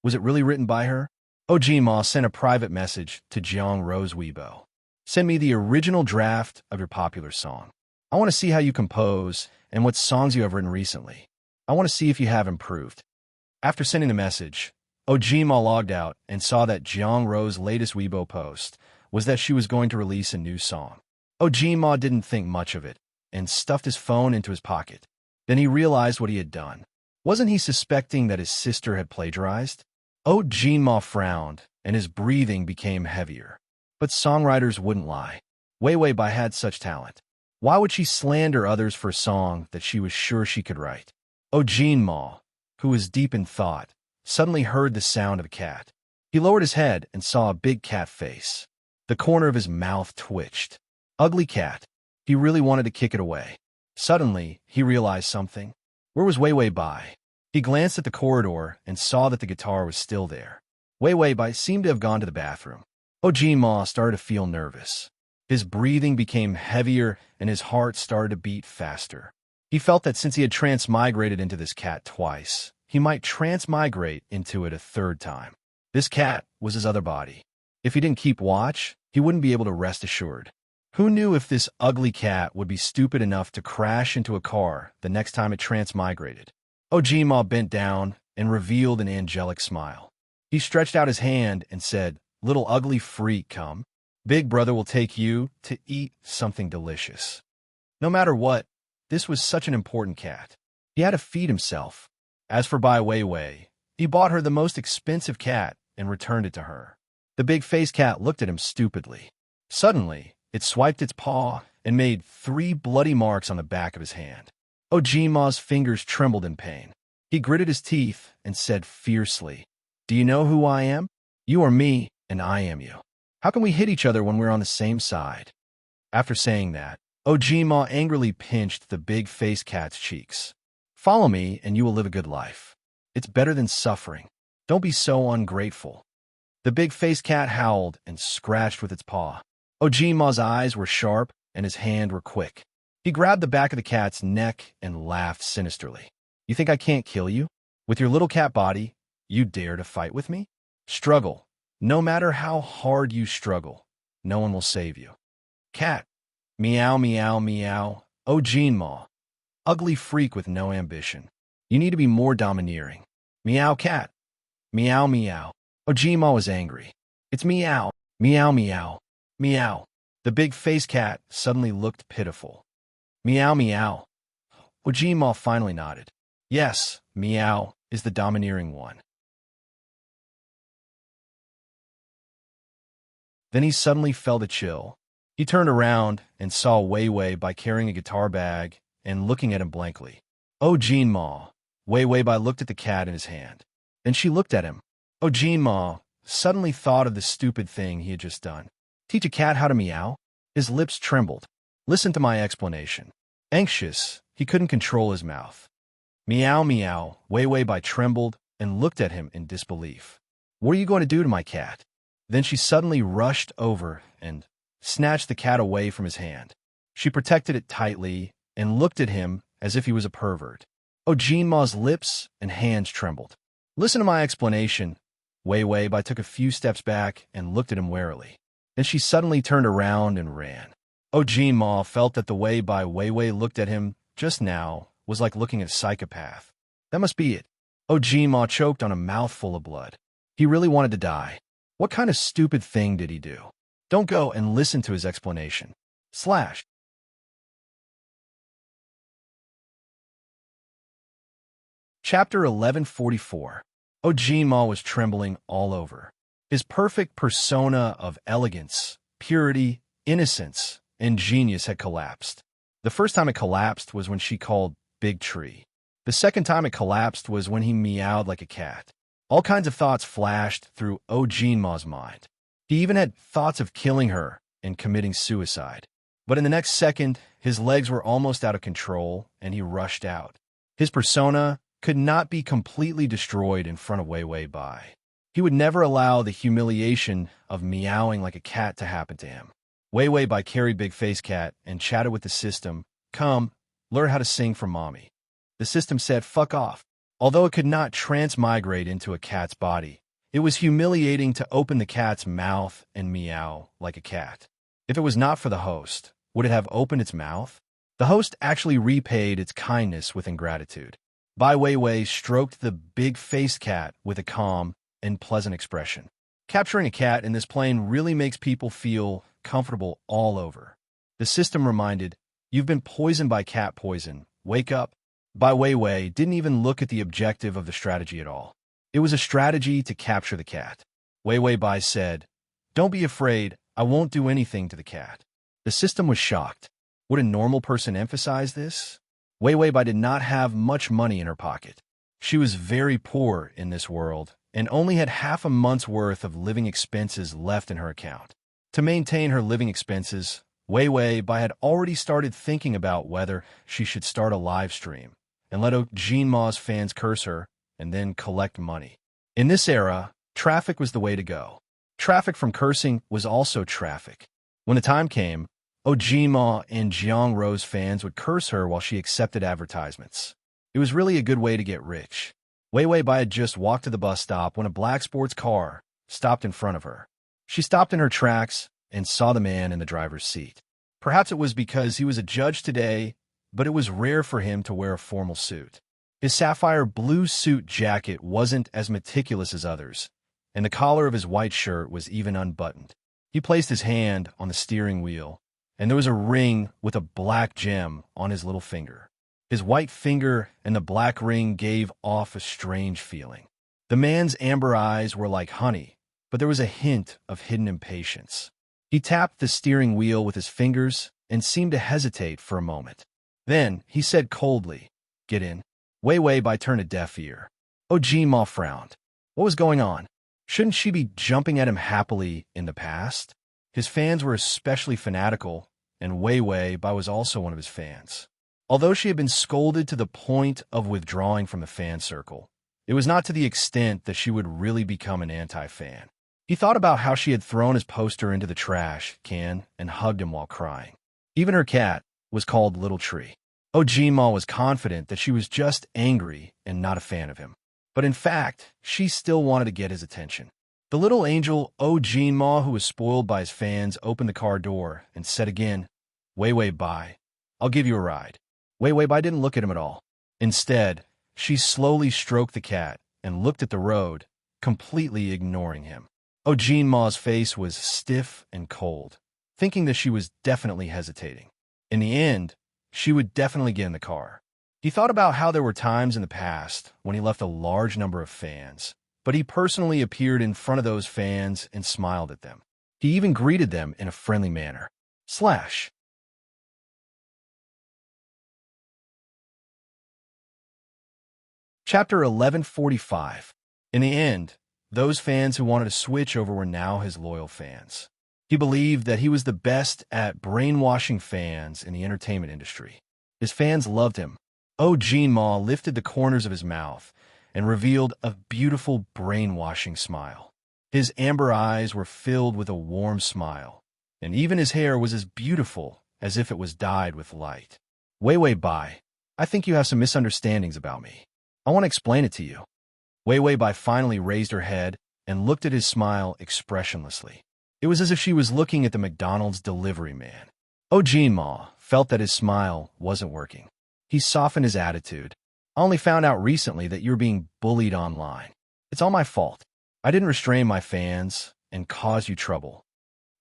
Was it really written by her? Ojinma sent a private message to Jiang Ro's Weibo. Send me the original draft of your popular song. I want to see how you compose and what songs you have written recently. I want to see if you have improved. After sending the message, Ojinma logged out and saw that Jiang Ro's latest Weibo post was that she was going to release a new song. Ojinma didn't think much of it and stuffed his phone into his pocket. Then he realized what he had done. Wasn't he suspecting that his sister had plagiarized? Ojinma frowned, and his breathing became heavier. But songwriters wouldn't lie. Wei Wei Bai had such talent. Why would she slander others for a song that she was sure she could write? Ojinma, who was deep in thought, suddenly heard the sound of a cat. He lowered his head and saw a big cat face. The corner of his mouth twitched. Ugly cat. He really wanted to kick it away. Suddenly, he realized something. Where was Wei Wei Bai? He glanced at the corridor and saw that the guitar was still there. Wei Wei Bai seemed to have gone to the bathroom. Ojima started to feel nervous. His breathing became heavier and his heart started to beat faster. He felt that since he had transmigrated into this cat twice, he might transmigrate into it a third time. This cat was his other body. If he didn't keep watch, he wouldn't be able to rest assured. Who knew if this ugly cat would be stupid enough to crash into a car the next time it transmigrated? Ojima bent down and revealed an angelic smile. He stretched out his hand and said, "Little ugly freak, come. Big brother will take you to eat something delicious." No matter what, this was such an important cat. He had to feed himself. As for Bai Weiwei, he bought her the most expensive cat and returned it to her. The big-faced cat looked at him stupidly. Suddenly, it swiped its paw and made 3 bloody marks on the back of his hand. Ojima's fingers trembled in pain. He gritted his teeth and said fiercely, "Do you know who I am? You are me, and I am you. How can we hit each other when we're on the same side?" After saying that, Ojima angrily pinched the big-faced cat's cheeks. "Follow me, and you will live a good life. It's better than suffering. Don't be so ungrateful." The big-faced cat howled and scratched with its paw. Ojima's eyes were sharp, and his hands were quick. He grabbed the back of the cat's neck and laughed sinisterly. "You think I can't kill you? With your little cat body, you dare to fight with me? Struggle. No matter how hard you struggle, no one will save you." Cat. Meow, meow, meow. Ojima. Ugly freak with no ambition. You need to be more domineering. Meow cat. Meow, meow. Ojima was angry. "It's meow, meow, meow, meow." The big-faced cat suddenly looked pitiful. "Meow, meow." Ojima finally nodded. "Yes, meow is the domineering one." Then he suddenly felt a chill. He turned around and saw Wei Wei Bai carrying a guitar bag and looking at him blankly. Ojima. Wei Wei Bai looked at the cat in his hand. Then she looked at him. Ojima suddenly thought of the stupid thing he had just done. Teach a cat how to meow? His lips trembled. Listen to my explanation. Anxious, he couldn't control his mouth. Meow, meow. Wei Wei Bai trembled and looked at him in disbelief. "What are you going to do to my cat?" Then she suddenly rushed over and snatched the cat away from his hand. She protected it tightly and looked at him as if he was a pervert. Ojima's lips and hands trembled. "Listen to my explanation." Wei Wei Bai took a few steps back and looked at him warily. Then she suddenly turned around and ran. Ojima felt that the way Bai Weiwei looked at him just now was like looking at a psychopath. That must be it. Ojima choked on a mouthful of blood. He really wanted to die. What kind of stupid thing did he do? Don't go and listen to his explanation. Slash. Chapter 1144. Ojima was trembling all over. His perfect persona of elegance, purity, innocence, and genius had collapsed. The first time it collapsed was when she called Big Tree. The second time it collapsed was when he meowed like a cat. All kinds of thoughts flashed through Ojima's mind. He even had thoughts of killing her and committing suicide. But in the next second, his legs were almost out of control, and he rushed out. His persona could not be completely destroyed in front of Wei Wei Bai. He would never allow the humiliation of meowing like a cat to happen to him. Wei Wei Bai carried Big Face Cat and chatted with the system. "Come, learn how to sing for mommy." The system said, "Fuck off." Although it could not transmigrate into a cat's body, it was humiliating to open the cat's mouth and meow like a cat. If it was not for the host, would it have opened its mouth? The host actually repaid its kindness with ingratitude. Bai Weiwei stroked the big-faced cat with a calm and pleasant expression. Capturing a cat in this plane really makes people feel comfortable all over. The system reminded, "You've been poisoned by cat poison. Wake up." Bai Weiwei didn't even look at the objective of the strategy at all. It was a strategy to capture the cat. Wei Wei Bai said, "Don't be afraid, I won't do anything to the cat." The system was shocked. Would a normal person emphasize this? Wei Wei Bai did not have much money in her pocket. She was very poor in this world and only had half a month's worth of living expenses left in her account. To maintain her living expenses, Wei Wei Bai had already started thinking about whether she should start a live stream. and let Jinma's fans curse her and then collect money. In this era, traffic was the way to go. Traffic from cursing was also traffic. When the time came, Jinma and Jiang Ro's fans would curse her while she accepted advertisements. It was really a good way to get rich. Wei Bai had just walked to the bus stop when a black sports car stopped in front of her. She stopped in her tracks and saw the man in the driver's seat. Perhaps it was because he was a judge today, but it was rare for him to wear a formal suit. His sapphire blue suit jacket wasn't as meticulous as others, and the collar of his white shirt was even unbuttoned. He placed his hand on the steering wheel, and there was a ring with a black gem on his little finger. His white finger and the black ring gave off a strange feeling. The man's amber eyes were like honey, but there was a hint of hidden impatience. He tapped the steering wheel with his fingers and seemed to hesitate for a moment. Then he said coldly, "Get in." Wei Bai turned a deaf ear. Jinma frowned. What was going on? Shouldn't she be jumping at him happily in the past? His fans were especially fanatical, and Wei Bai was also one of his fans. Although she had been scolded to the point of withdrawing from the fan circle, it was not to the extent that she would really become an anti-fan. He thought about how she had thrown his poster into the trash can and hugged him while crying. Even her cat was called Little Tree. Jinma was confident that she was just angry and not a fan of him. But in fact, she still wanted to get his attention. The little angel Jinma, who was spoiled by his fans, opened the car door and said again, Wei Bai, I'll give you a ride. Wei Bai didn't look at him at all. Instead, she slowly stroked the cat and looked at the road, completely ignoring him. Jinma's face was stiff and cold, thinking that she was definitely hesitating. In the end, she would definitely get in the car. He thought about how there were times in the past when he left a large number of fans, but he personally appeared in front of those fans and smiled at them. He even greeted them in a friendly manner. Chapter 1145. In the end, those fans who wanted to switch over were now his loyal fans. He believed that he was the best at brainwashing fans in the entertainment industry. His fans loved him. Jinma lifted the corners of his mouth and revealed a beautiful brainwashing smile. His amber eyes were filled with a warm smile, and even his hair was as beautiful as if it was dyed with light. Wei Bai, I think you have some misunderstandings about me. I want to explain it to you. Wei Bai finally raised her head and looked at his smile expressionlessly. It was as if she was looking at the McDonald's delivery man. Jinma felt that his smile wasn't working. He softened his attitude. I only found out recently that you're being bullied online. It's all my fault. I didn't restrain my fans and cause you trouble.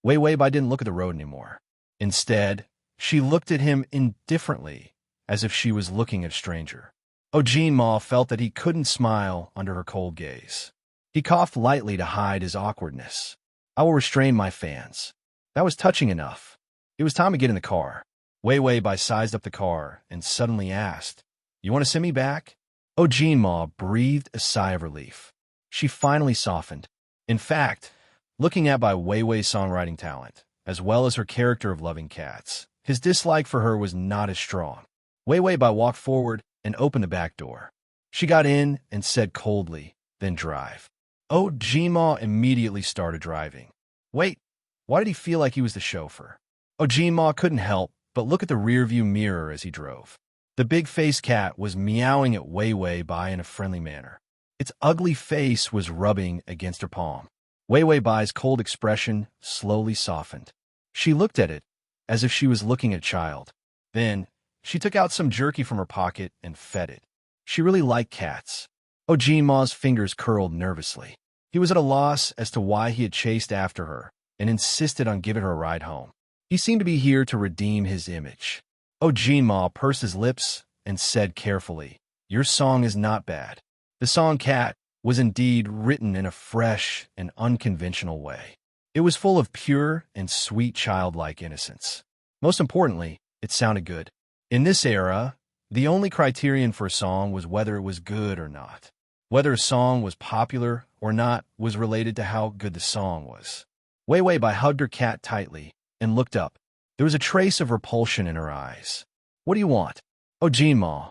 Wei Bai didn't look at the road anymore. Instead, she looked at him indifferently, as if she was looking at a stranger. Jinma felt that he couldn't smile under her cold gaze. He coughed lightly to hide his awkwardness. I will restrain my fans. That was touching enough. It was time to get in the car. Wei Bai sized up the car and suddenly asked, You want to send me back? Jinma breathed a sigh of relief. She finally softened. In fact, looking at by Wei's songwriting talent, as well as her character of loving cats, his dislike for her was not as strong. Wei Bai walked forward and opened the back door. She got in and said coldly, Then drive. Jinma immediately started driving. Wait, why did he feel like he was the chauffeur? Jinma couldn't help but look at the rearview mirror as he drove. The big-faced cat was meowing at Wei Bai in a friendly manner. Its ugly face was rubbing against her palm. Wei Bai's cold expression slowly softened. She looked at it as if she was looking at a child. Then, she took out some jerky from her pocket and fed it. She really liked cats. Jinma's fingers curled nervously. He was at a loss as to why he had chased after her and insisted on giving her a ride home. He seemed to be here to redeem his image. Jinma pursed his lips and said carefully, Your song is not bad. The song Cat was indeed written in a fresh and unconventional way. It was full of pure and sweet childlike innocence. Most importantly, it sounded good. In this era, the only criterion for a song was whether it was good or not. Whether a song was popular or not was related to how good the song was. Wei Bai hugged her cat tightly and looked up. There was a trace of repulsion in her eyes. What do you want? Jinma.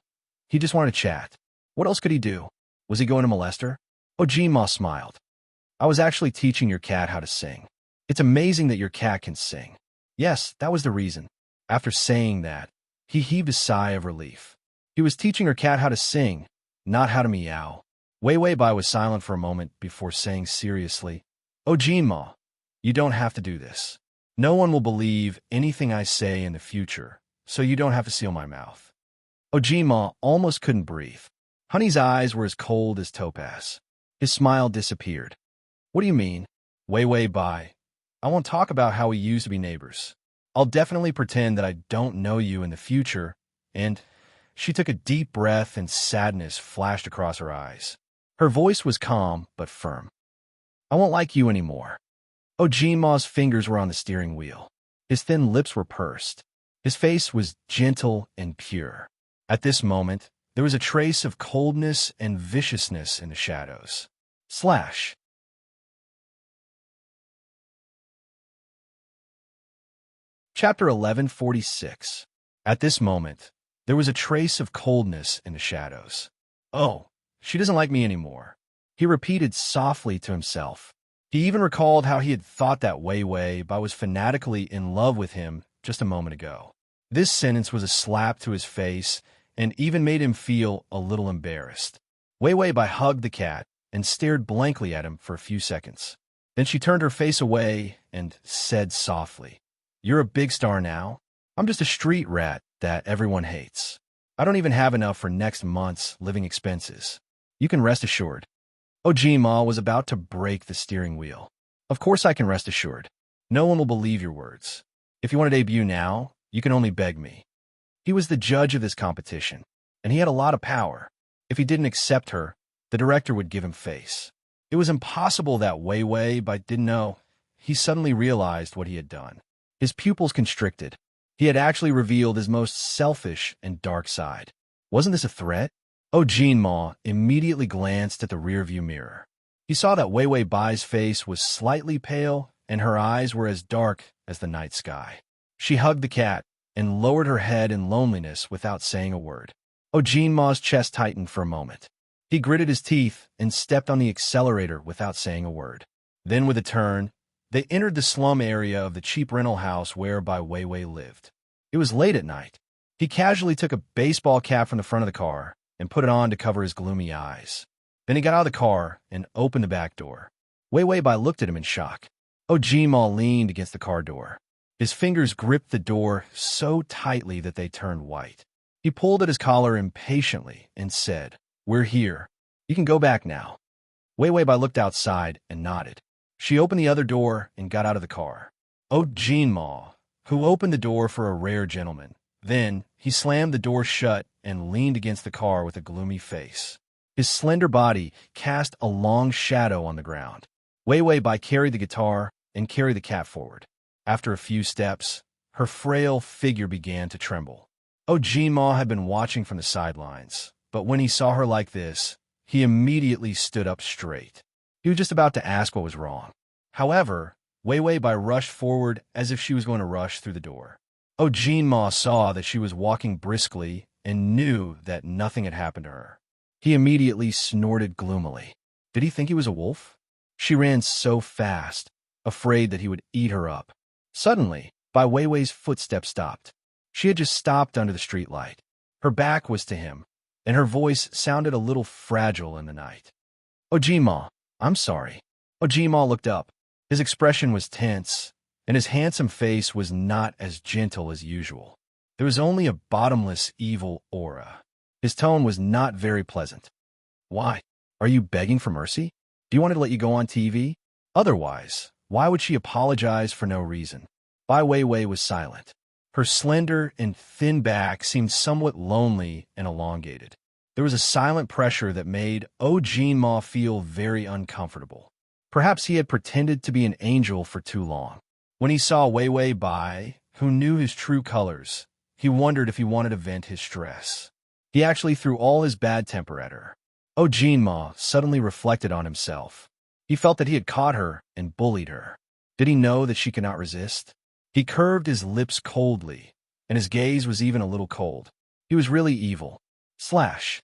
He just wanted to chat. What else could he do? Was he going to molest her? Ojima smiled. I was actually teaching your cat how to sing. It's amazing that your cat can sing. Yes, that was the reason. After saying that, he heaved a sigh of relief. He was teaching her cat how to sing, not how to meow. Wei Wei Bai was silent for a moment before saying seriously, Ojima, you don't have to do this. No one will believe anything I say in the future, so you don't have to seal my mouth. Ojima almost couldn't breathe. Honey's eyes were as cold as topaz. His smile disappeared. What do you mean? Wei Wei Bai. I won't talk about how we used to be neighbors. I'll definitely pretend that I don't know you in the future, and she took a deep breath and sadness flashed across her eyes. Her voice was calm but firm. I won't like you anymore. Ojima's fingers were on the steering wheel. His thin lips were pursed. His face was gentle and pure. At this moment, there was a trace of coldness and viciousness in the shadows. Slash. Chapter 1146. At this moment, there was a trace of coldness in the shadows. Oh, she doesn't like me anymore. He repeated softly to himself. He even recalled how he had thought that Wei Wei Bai was fanatically in love with him just a moment ago. This sentence was a slap to his face and even made him feel a little embarrassed. Wei Wei Bai hugged the cat and stared blankly at him for a few seconds. Then she turned her face away and said softly, You're a big star now. I'm just a street rat that everyone hates. I don't even have enough for next month's living expenses. You can rest assured. Ojima was about to break the steering wheel. Of course I can rest assured. No one will believe your words. If you want to debut now, you can only beg me. He was the judge of this competition, and he had a lot of power. If he didn't accept her, the director would give him face. It was impossible that Wei Wei Bai didn't know. He suddenly realized what he had done. His pupils constricted. He had actually revealed his most selfish and dark side. Wasn't this a threat? Ojima immediately glanced at the rearview mirror. He saw that Wei Wei Bai's face was slightly pale and her eyes were as dark as the night sky. She hugged the cat and lowered her head in loneliness without saying a word. Ojima's chest tightened for a moment. He gritted his teeth and stepped on the accelerator without saying a word. Then with a turn, they entered the slum area of the cheap rental house whereby Wei Wei lived. It was late at night. He casually took a baseball cap from the front of the car and put it on to cover his gloomy eyes. Then he got out of the car and opened the back door. Wei Wei Bai looked at him in shock. Ojima leaned against the car door. His fingers gripped the door so tightly that they turned white. He pulled at his collar impatiently and said, We're here. You can go back now. Wei Wei Bai looked outside and nodded. She opened the other door and got out of the car. Ojima, who opened the door for a rare gentleman. Then he slammed the door shut and leaned against the car with a gloomy face. His slender body cast a long shadow on the ground. Wei Wei Bai carried the guitar and carried the cat forward. After a few steps, her frail figure began to tremble. Ojima had been watching from the sidelines, but when he saw her like this, he immediately stood up straight. He was just about to ask what was wrong. However, Wei Wei Bai rushed forward as if she was going to rush through the door. Ojima saw that she was walking briskly and knew that nothing had happened to her. He immediately snorted gloomily. Did he think he was a wolf? She ran so fast, afraid that he would eat her up. Suddenly, Bai Wei Wei's footsteps stopped. She had just stopped under the streetlight. Her back was to him, and her voice sounded a little fragile in the night. Ojima, I'm sorry. Ojima looked up. His expression was tense, and his handsome face was not as gentle as usual. There was only a bottomless evil aura. His tone was not very pleasant. Why? Are you begging for mercy? Do you want her to let you go on TV? Otherwise, why would she apologize for no reason? Bai Wei Wei was silent. Her slender and thin back seemed somewhat lonely and elongated. There was a silent pressure that made Ojima feel very uncomfortable. Perhaps he had pretended to be an angel for too long. When he saw Wei Wei Bai, who knew his true colors, he wondered if he wanted to vent his stress. He actually threw all his bad temper at her. Ojima suddenly reflected on himself. He felt that he had caught her and bullied her. Did he know that she could not resist? He curved his lips coldly, and his gaze was even a little cold. He was really evil. Slash.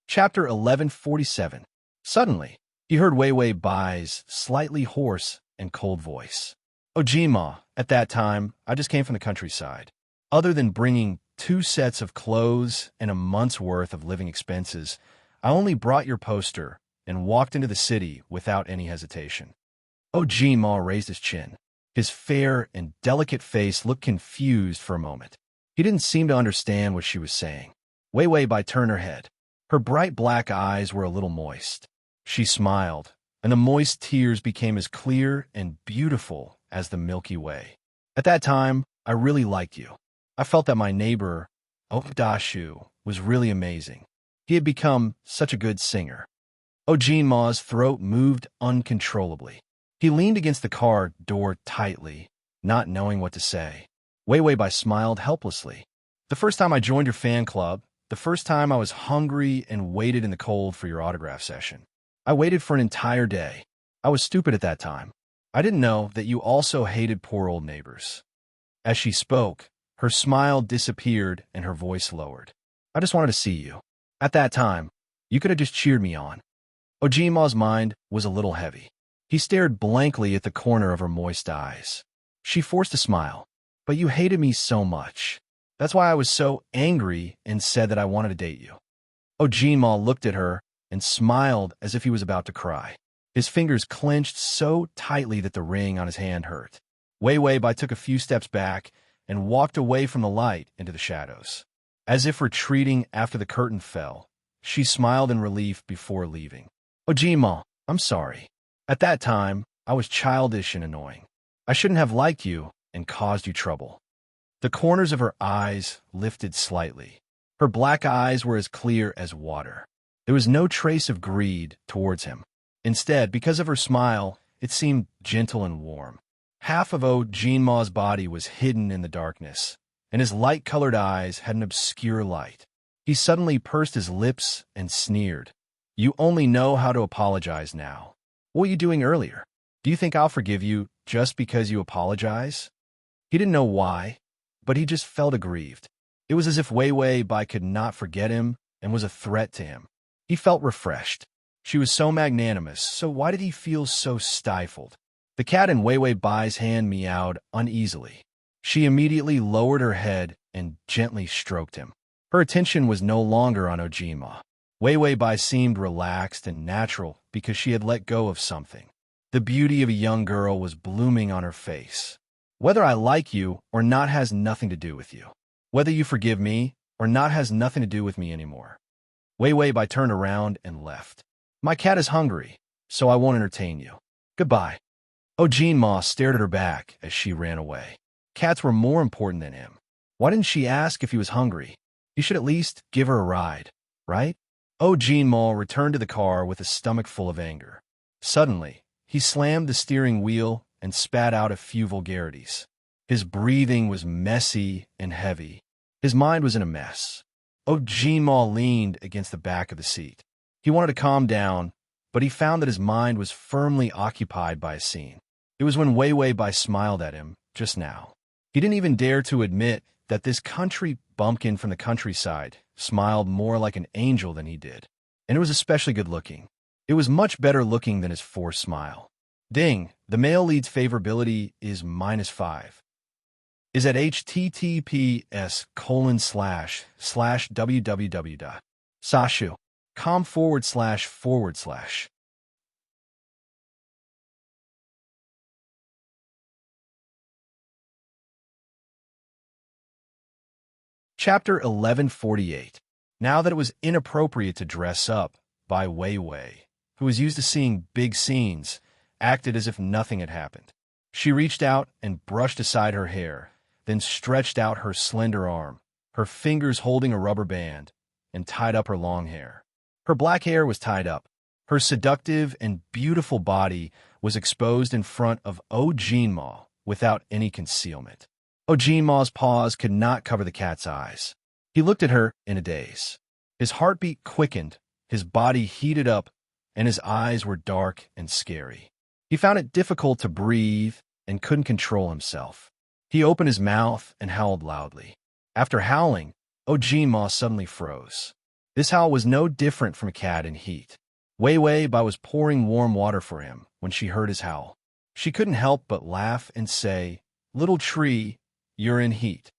Chapter 1147. Suddenly, he heard Wei Wei Bai's slightly hoarse and cold voice. Ojima, at that time, I just came from the countryside. Other than bringing 2 sets of clothes and a month's worth of living expenses, I only brought your poster and walked into the city without any hesitation. Ojima raised his chin. His fair and delicate face looked confused for a moment. He didn't seem to understand what she was saying. Wei Wei Bai turned her head. Her bright black eyes were a little moist. She smiled, and the moist tears became as clear and beautiful as the Milky Way. At that time, I really liked you. I felt that my neighbor, Okdashu, was really amazing. He had become such a good singer. Ojima's throat moved uncontrollably. He leaned against the car door tightly, not knowing what to say. Wei Wei Bai smiled helplessly. The first time I joined your fan club, the first time I was hungry and waited in the cold for your autograph session. I waited for an entire day. I was stupid at that time. I didn't know that you also hated poor old neighbors. As she spoke, her smile disappeared and her voice lowered. I just wanted to see you. At that time, you could have just cheered me on. Ojima's mind was a little heavy. He stared blankly at the corner of her moist eyes. She forced a smile. But you hated me so much. That's why I was so angry and said that I wanted to date you. Ojima looked at her and smiled as if he was about to cry. His fingers clenched so tightly that the ring on his hand hurt. Wei Wei Bai took a few steps back and walked away from the light into the shadows. As if retreating after the curtain fell, she smiled in relief before leaving. Ojima, I'm sorry. At that time, I was childish and annoying. I shouldn't have liked you and caused you trouble. The corners of her eyes lifted slightly. Her black eyes were as clear as water. There was no trace of greed towards him. Instead, because of her smile, it seemed gentle and warm. Half of Ojinma's body was hidden in the darkness, and his light-colored eyes had an obscure light. He suddenly pursed his lips and sneered. You only know how to apologize now. What were you doing earlier? Do you think I'll forgive you just because you apologize? He didn't know why, but he just felt aggrieved. It was as if Wei Wei Bai could not forget him and was a threat to him. He felt refreshed. She was so magnanimous, so why did he feel so stifled? The cat in Wei Wei Bai's hand meowed uneasily. She immediately lowered her head and gently stroked him. Her attention was no longer on Ojima. Wei Wei Bai seemed relaxed and natural because she had let go of something. The beauty of a young girl was blooming on her face. Whether I like you or not has nothing to do with you. Whether you forgive me or not has nothing to do with me anymore. Wei Wei Bai turned around and left. My cat is hungry, so I won't entertain you. Goodbye. Ojima stared at her back as she ran away. Cats were more important than him. Why didn't she ask if he was hungry? He should at least give her a ride, right? Ojima returned to the car with a stomach full of anger. Suddenly, he slammed the steering wheel and spat out a few vulgarities. His breathing was messy and heavy. His mind was in a mess. Ojima leaned against the back of the seat. He wanted to calm down, but he found that his mind was firmly occupied by a scene. It was when Wei Wei Bai smiled at him just now. He didn't even dare to admit that this country bumpkin from the countryside smiled more like an angel than he did. And it was especially good looking. It was much better looking than his forced smile. Ding, the male lead's favorability is -5. Is at https://www.sashu.com//. Chapter 1148. Now that it was inappropriate to dress up, Bai Wei Wei, who was used to seeing big scenes, acted as if nothing had happened. She reached out and brushed aside her hair, then stretched out her slender arm, her fingers holding a rubber band, and tied up her long hair. Her black hair was tied up. Her seductive and beautiful body was exposed in front of Ojinma without any concealment. Ojinma's paws could not cover the cat's eyes. He looked at her in a daze. His heartbeat quickened, his body heated up, and his eyes were dark and scary. He found it difficult to breathe and couldn't control himself. He opened his mouth and howled loudly. After howling, Ojima suddenly froze. This howl was no different from a cat in heat. Wei Wei Bai was pouring warm water for him when she heard his howl. She couldn't help but laugh and say, "Little tree, you're in heat."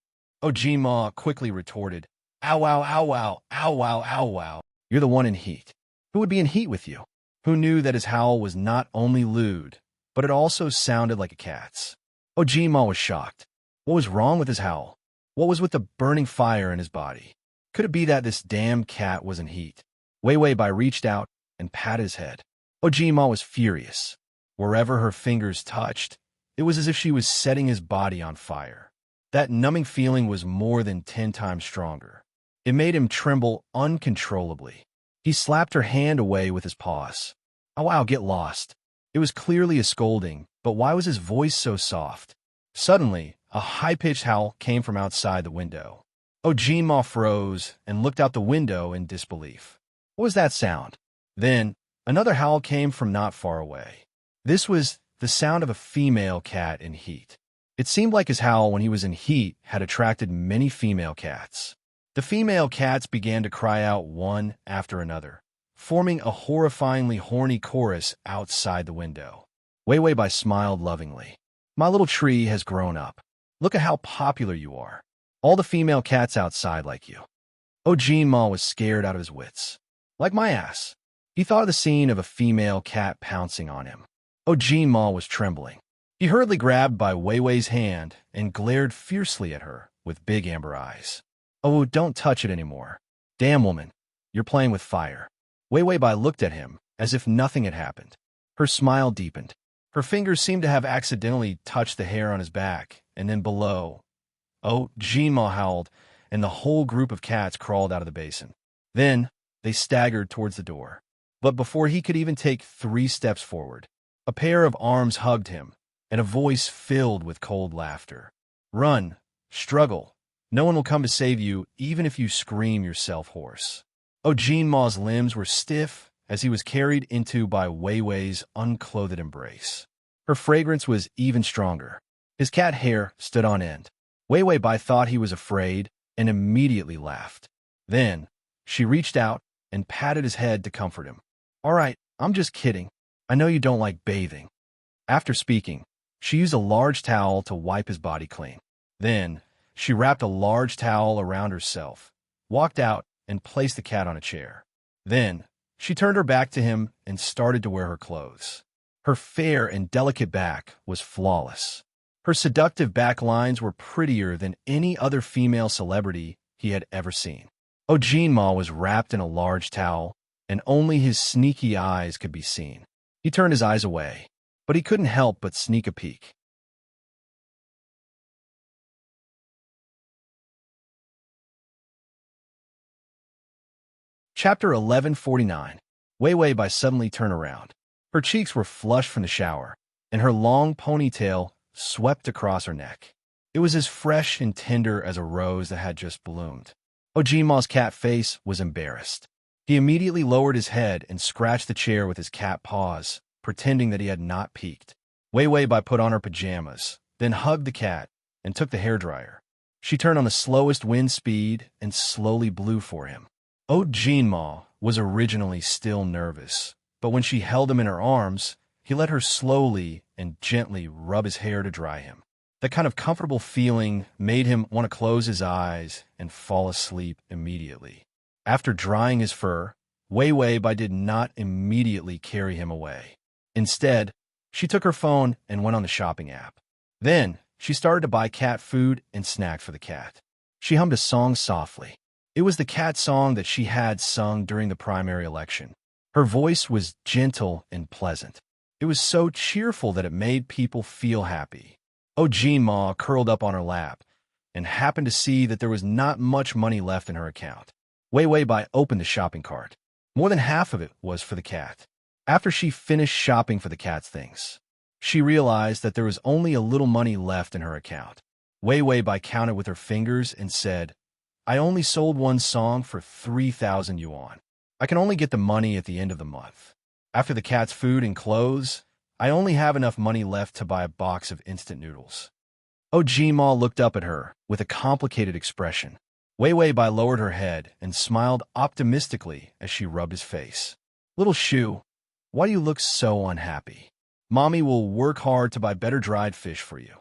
Ojima quickly retorted, "Ow, ow, ow, ow, ow, ow, ow, ow. You're the one in heat. Who would be in heat with you?" Who knew that his howl was not only lewd, but it also sounded like a cat's. Ojima was shocked. What was wrong with his howl? What was with the burning fire in his body? Could it be that this damn cat was in heat? Wei Wei Bai reached out and patted his head. Ojima was furious. Wherever her fingers touched, it was as if she was setting his body on fire. That numbing feeling was more than 10 times stronger. It made him tremble uncontrollably. He slapped her hand away with his paws. "Oh wow, get lost." It was clearly a scolding, but why was his voice so soft? Suddenly, a high-pitched howl came from outside the window. Ojima froze and looked out the window in disbelief. What was that sound? Then, another howl came from not far away. This was the sound of a female cat in heat. It seemed like his howl when he was in heat had attracted many female cats. The female cats began to cry out one after another, forming a horrifyingly horny chorus outside the window. Wei Wei Bai smiled lovingly. "My little tree has grown up. Look at how popular you are. All the female cats outside like you." Ojima was scared out of his wits. Like my ass. He thought of the scene of a female cat pouncing on him. Ojima was trembling. He hurriedly grabbed by Wei Wei's hand and glared fiercely at her with big amber eyes. "Oh, don't touch it anymore. Damn woman, you're playing with fire." Wei Wei Bai looked at him as if nothing had happened. Her smile deepened. Her fingers seemed to have accidentally touched the hair on his back, and then below. Ojima howled, and the whole group of cats crawled out of the basin. Then, they staggered towards the door. But before he could even take 3 steps forward, a pair of arms hugged him, and a voice filled with cold laughter. "Run, struggle. No one will come to save you, even if you scream yourself hoarse." Ojima's limbs were stiff as he was carried into by Wei Wei's unclothed embrace. Her fragrance was even stronger. His cat hair stood on end. Wei Wei Bai thought he was afraid and immediately laughed. Then, she reached out and patted his head to comfort him. "All right, I'm just kidding. I know you don't like bathing." After speaking, she used a large towel to wipe his body clean. Then, she wrapped a large towel around herself, walked out, and placed the cat on a chair. Then, she turned her back to him and started to wear her clothes. Her fair and delicate back was flawless. Her seductive back lines were prettier than any other female celebrity he had ever seen. Ojima was wrapped in a large towel, and only his sneaky eyes could be seen. He turned his eyes away, but he couldn't help but sneak a peek. Chapter 1149. Wei Wei Bai suddenly turned around. Her cheeks were flushed from the shower, and her long ponytail swept across her neck. It was as fresh and tender as a rose that had just bloomed. Ojima's cat face was embarrassed. He immediately lowered his head and scratched the chair with his cat paws, pretending that he had not peeked. Wei Wei Bai put on her pajamas, then hugged the cat and took the hairdryer. She turned on the slowest wind speed and slowly blew for him. Ojima was originally still nervous, but when she held him in her arms, he let her slowly and gently rub his hair to dry him. That kind of comfortable feeling made him want to close his eyes and fall asleep immediately. After drying his fur, Wei Wei Bai did not immediately carry him away. Instead, she took her phone and went on the shopping app. Then, she started to buy cat food and snacks for the cat. She hummed a song softly. It was the cat song that she had sung during the primary election. Her voice was gentle and pleasant. It was so cheerful that it made people feel happy. Ojima curled up on her lap and happened to see that there was not much money left in her account. Wei Wei Bai opened the shopping cart. More than half of it was for the cat. After she finished shopping for the cat's things, she realized that there was only a little money left in her account. Wei Wei Bai counted with her fingers and said, "I only sold one song for 3,000 yuan. I can only get the money at the end of the month. After the cat's food and clothes, I only have enough money left to buy a box of instant noodles." Ojima looked up at her with a complicated expression. Wei Wei Bai lowered her head and smiled optimistically as she rubbed his face. Little Shu, why do you look so unhappy? Mommy will work hard to buy better dried fish for you.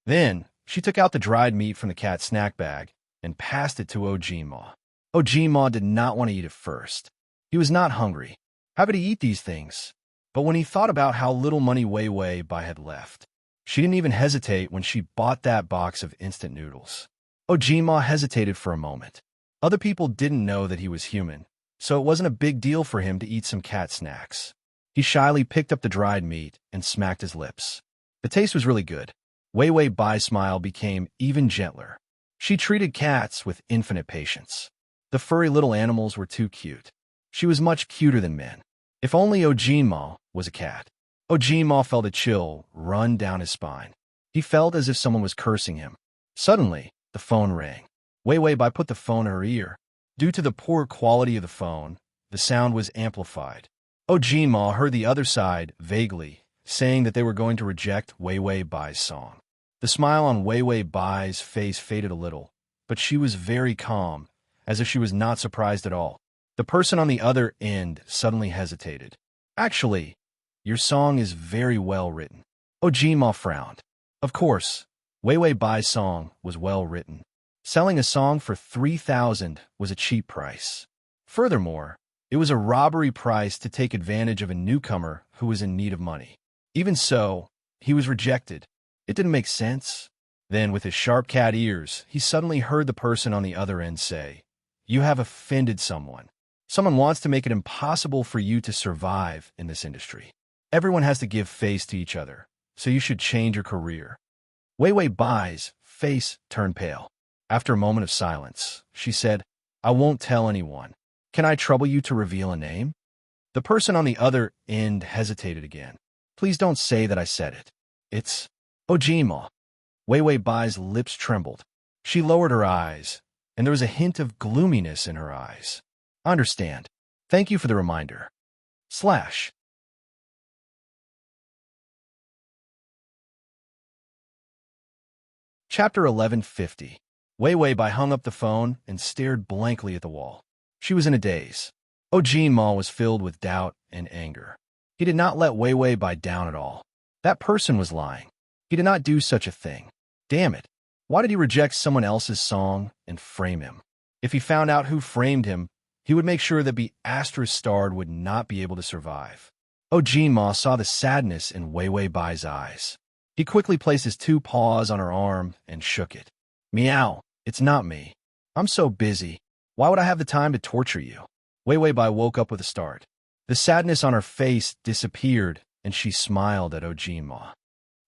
Then, she took out the dried meat from the cat's snack bag and passed it to Ojima. Ojima did not want to eat it first. He was not hungry. How could he eat these things? But when he thought about how little money Wei Wei Bai had left, she didn't even hesitate when she bought that box of instant noodles. Ojima hesitated for a moment. Other people didn't know that he was human, so it wasn't a big deal for him to eat some cat snacks. He shyly picked up the dried meat and smacked his lips. The taste was really good. Wei Wei Bai's smile became even gentler. She treated cats with infinite patience. The furry little animals were too cute. She was much cuter than men. If only Ojima was a cat. Ojima felt a chill run down his spine. He felt as if someone was cursing him. Suddenly, the phone rang. Wei Wei Bai put the phone to her ear. Due to the poor quality of the phone, the sound was amplified. Ojima heard the other side vaguely, saying that they were going to reject Wei Wei Bai's song. The smile on Wei Wei Bai's face faded a little, but she was very calm, as if she was not surprised at all. The person on the other end suddenly hesitated. Actually, your song is very well written. Ojima frowned. Of course, Wei Wei Bai's song was well written. Selling a song for 3,000 was a cheap price. Furthermore, it was a robbery price to take advantage of a newcomer who was in need of money. Even so, he was rejected. It didn't make sense. Then, with his sharp cat ears, he suddenly heard the person on the other end say, "You have offended someone. Someone wants to make it impossible for you to survive in this industry. Everyone has to give face to each other, so you should change your career." Wei Wei Bai's face turned pale. After a moment of silence, she said, "I won't tell anyone. Can I trouble you to reveal a name?" The person on the other end hesitated again. "Please don't say that I said it. It's Ojima." Wei Wei Bai's lips trembled. She lowered her eyes, and there was a hint of gloominess in her eyes. "I understand. Thank you for the reminder." Slash. Chapter 1150. Wei Wei Bai hung up the phone and stared blankly at the wall. She was in a daze. Ojima was filled with doubt and anger. He did not let Wei Wei Bai down at all. That person was lying. He did not do such a thing. Damn it. Why did he reject someone else's song and frame him? If he found out who framed him, he would make sure that the Astra-starred would not be able to survive. Ojima saw the sadness in Wei Wei Bai's eyes. He quickly placed his 2 paws on her arm and shook it. "Meow, it's not me. I'm so busy. Why would I have the time to torture you?" Wei Wei Bai woke up with a start. The sadness on her face disappeared, and she smiled at Ojima.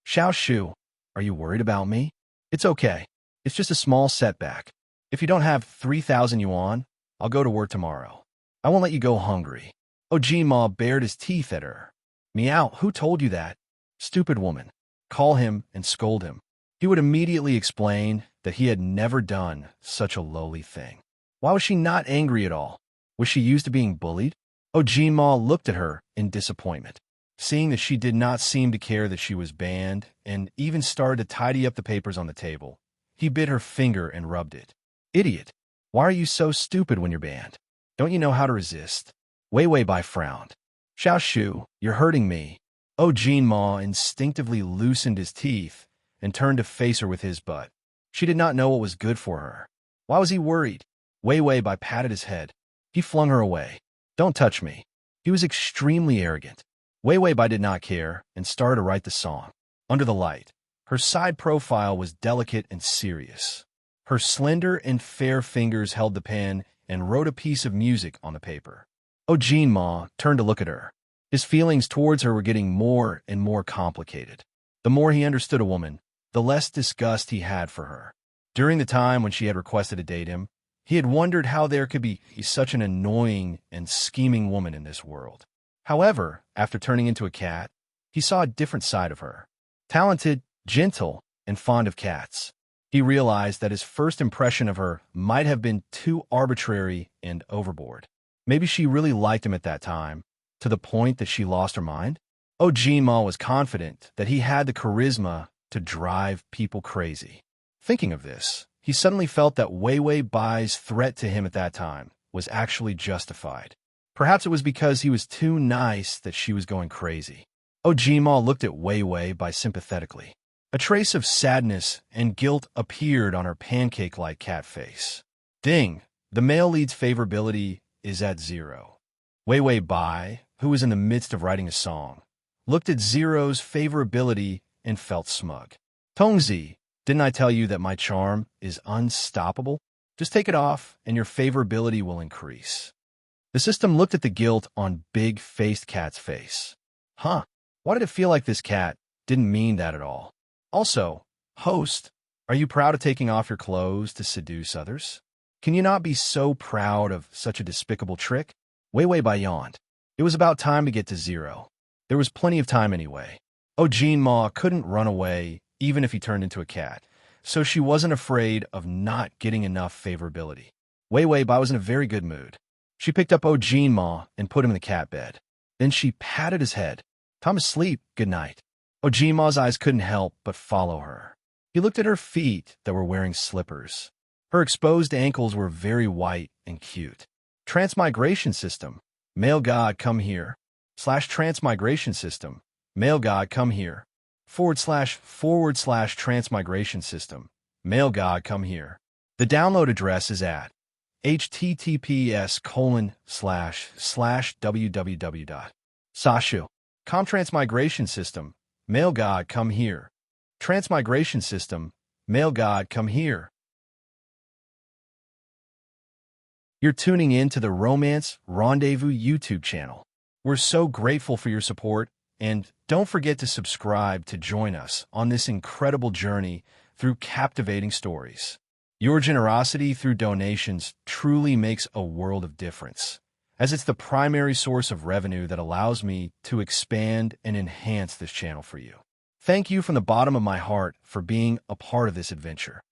"Xiao Shu, are you worried about me? It's okay. It's just a small setback. If you don't have 3,000 yuan, I'll go to work tomorrow. I won't let you go hungry." Ojima bared his teeth at her. "Meow, who told you that? Stupid woman." Call him and scold him. He would immediately explain that he had never done such a lowly thing. Why was she not angry at all? Was she used to being bullied? Ojima looked at her in disappointment. Seeing that she did not seem to care that she was banned and even started to tidy up the papers on the table, he bit her finger and rubbed it. "Idiot, why are you so stupid when you're banned? Don't you know how to resist?" Wei Wei Bai frowned. "Xiao Shu, you're hurting me." Ojima instinctively loosened his teeth and turned to face her with his butt. She did not know what was good for her. Why was he worried? Wei Wei Bai patted his head. He flung her away. "Don't touch me." He was extremely arrogant. Wei Wei Bai did not care and started to write the song. Under the light, her side profile was delicate and serious. Her slender and fair fingers held the pen and wrote a piece of music on the paper. Ojima turned to look at her. His feelings towards her were getting more and more complicated. The more he understood a woman, the less disgust he had for her. During the time when she had requested to date him, he had wondered how there could be such an annoying and scheming woman in this world. However, after turning into a cat, he saw a different side of her. Talented, gentle, and fond of cats. He realized that his first impression of her might have been too arbitrary and overboard. Maybe she really liked him at that time, to the point that she lost her mind? Ojima was confident that he had the charisma to drive people crazy. Thinking of this, he suddenly felt that Wei Wei Bai's threat to him at that time was actually justified. Perhaps it was because he was too nice that she was going crazy. Ojima looked at Wei Wei Bai sympathetically. A trace of sadness and guilt appeared on her pancake-like cat face. Ding! The male lead's favorability is at 0. Wei Wei Bai, who was in the midst of writing a song, looked at Zero's favorability and felt smug. Tongzi, didn't I tell you that my charm is unstoppable? Just take it off and your favorability will increase. The system looked at the guilt on big-faced cat's face. Huh, why did it feel like this cat didn't mean that at all? Also, host, are you proud of taking off your clothes to seduce others? Can you not be so proud of such a despicable trick? Wei Wei Bai yawned. It was about time to get to 0. There was plenty of time anyway. Ojima couldn't run away even if he turned into a cat, so she wasn't afraid of not getting enough favorability. Wei Wei Bai was in a very good mood. She picked up Ojima and put him in the cat bed. Then she patted his head. Time to sleep, good night. Ojima's eyes couldn't help but follow her. He looked at her feet that were wearing slippers. Her exposed ankles were very white and cute. Transmigration system. Male god, come here. /transmigration system. Male god, come here. // transmigration system. Male god, come here. The download address is at https://www.sashu.com. Transmigration system. Male god, come here. Transmigration system. Male god, come here. You're tuning in to the Romance Rendezvous YouTube channel. We're so grateful for your support, and don't forget to subscribe to join us on this incredible journey through captivating stories. Your generosity through donations truly makes a world of difference, as it's the primary source of revenue that allows me to expand and enhance this channel for you. Thank you from the bottom of my heart for being a part of this adventure.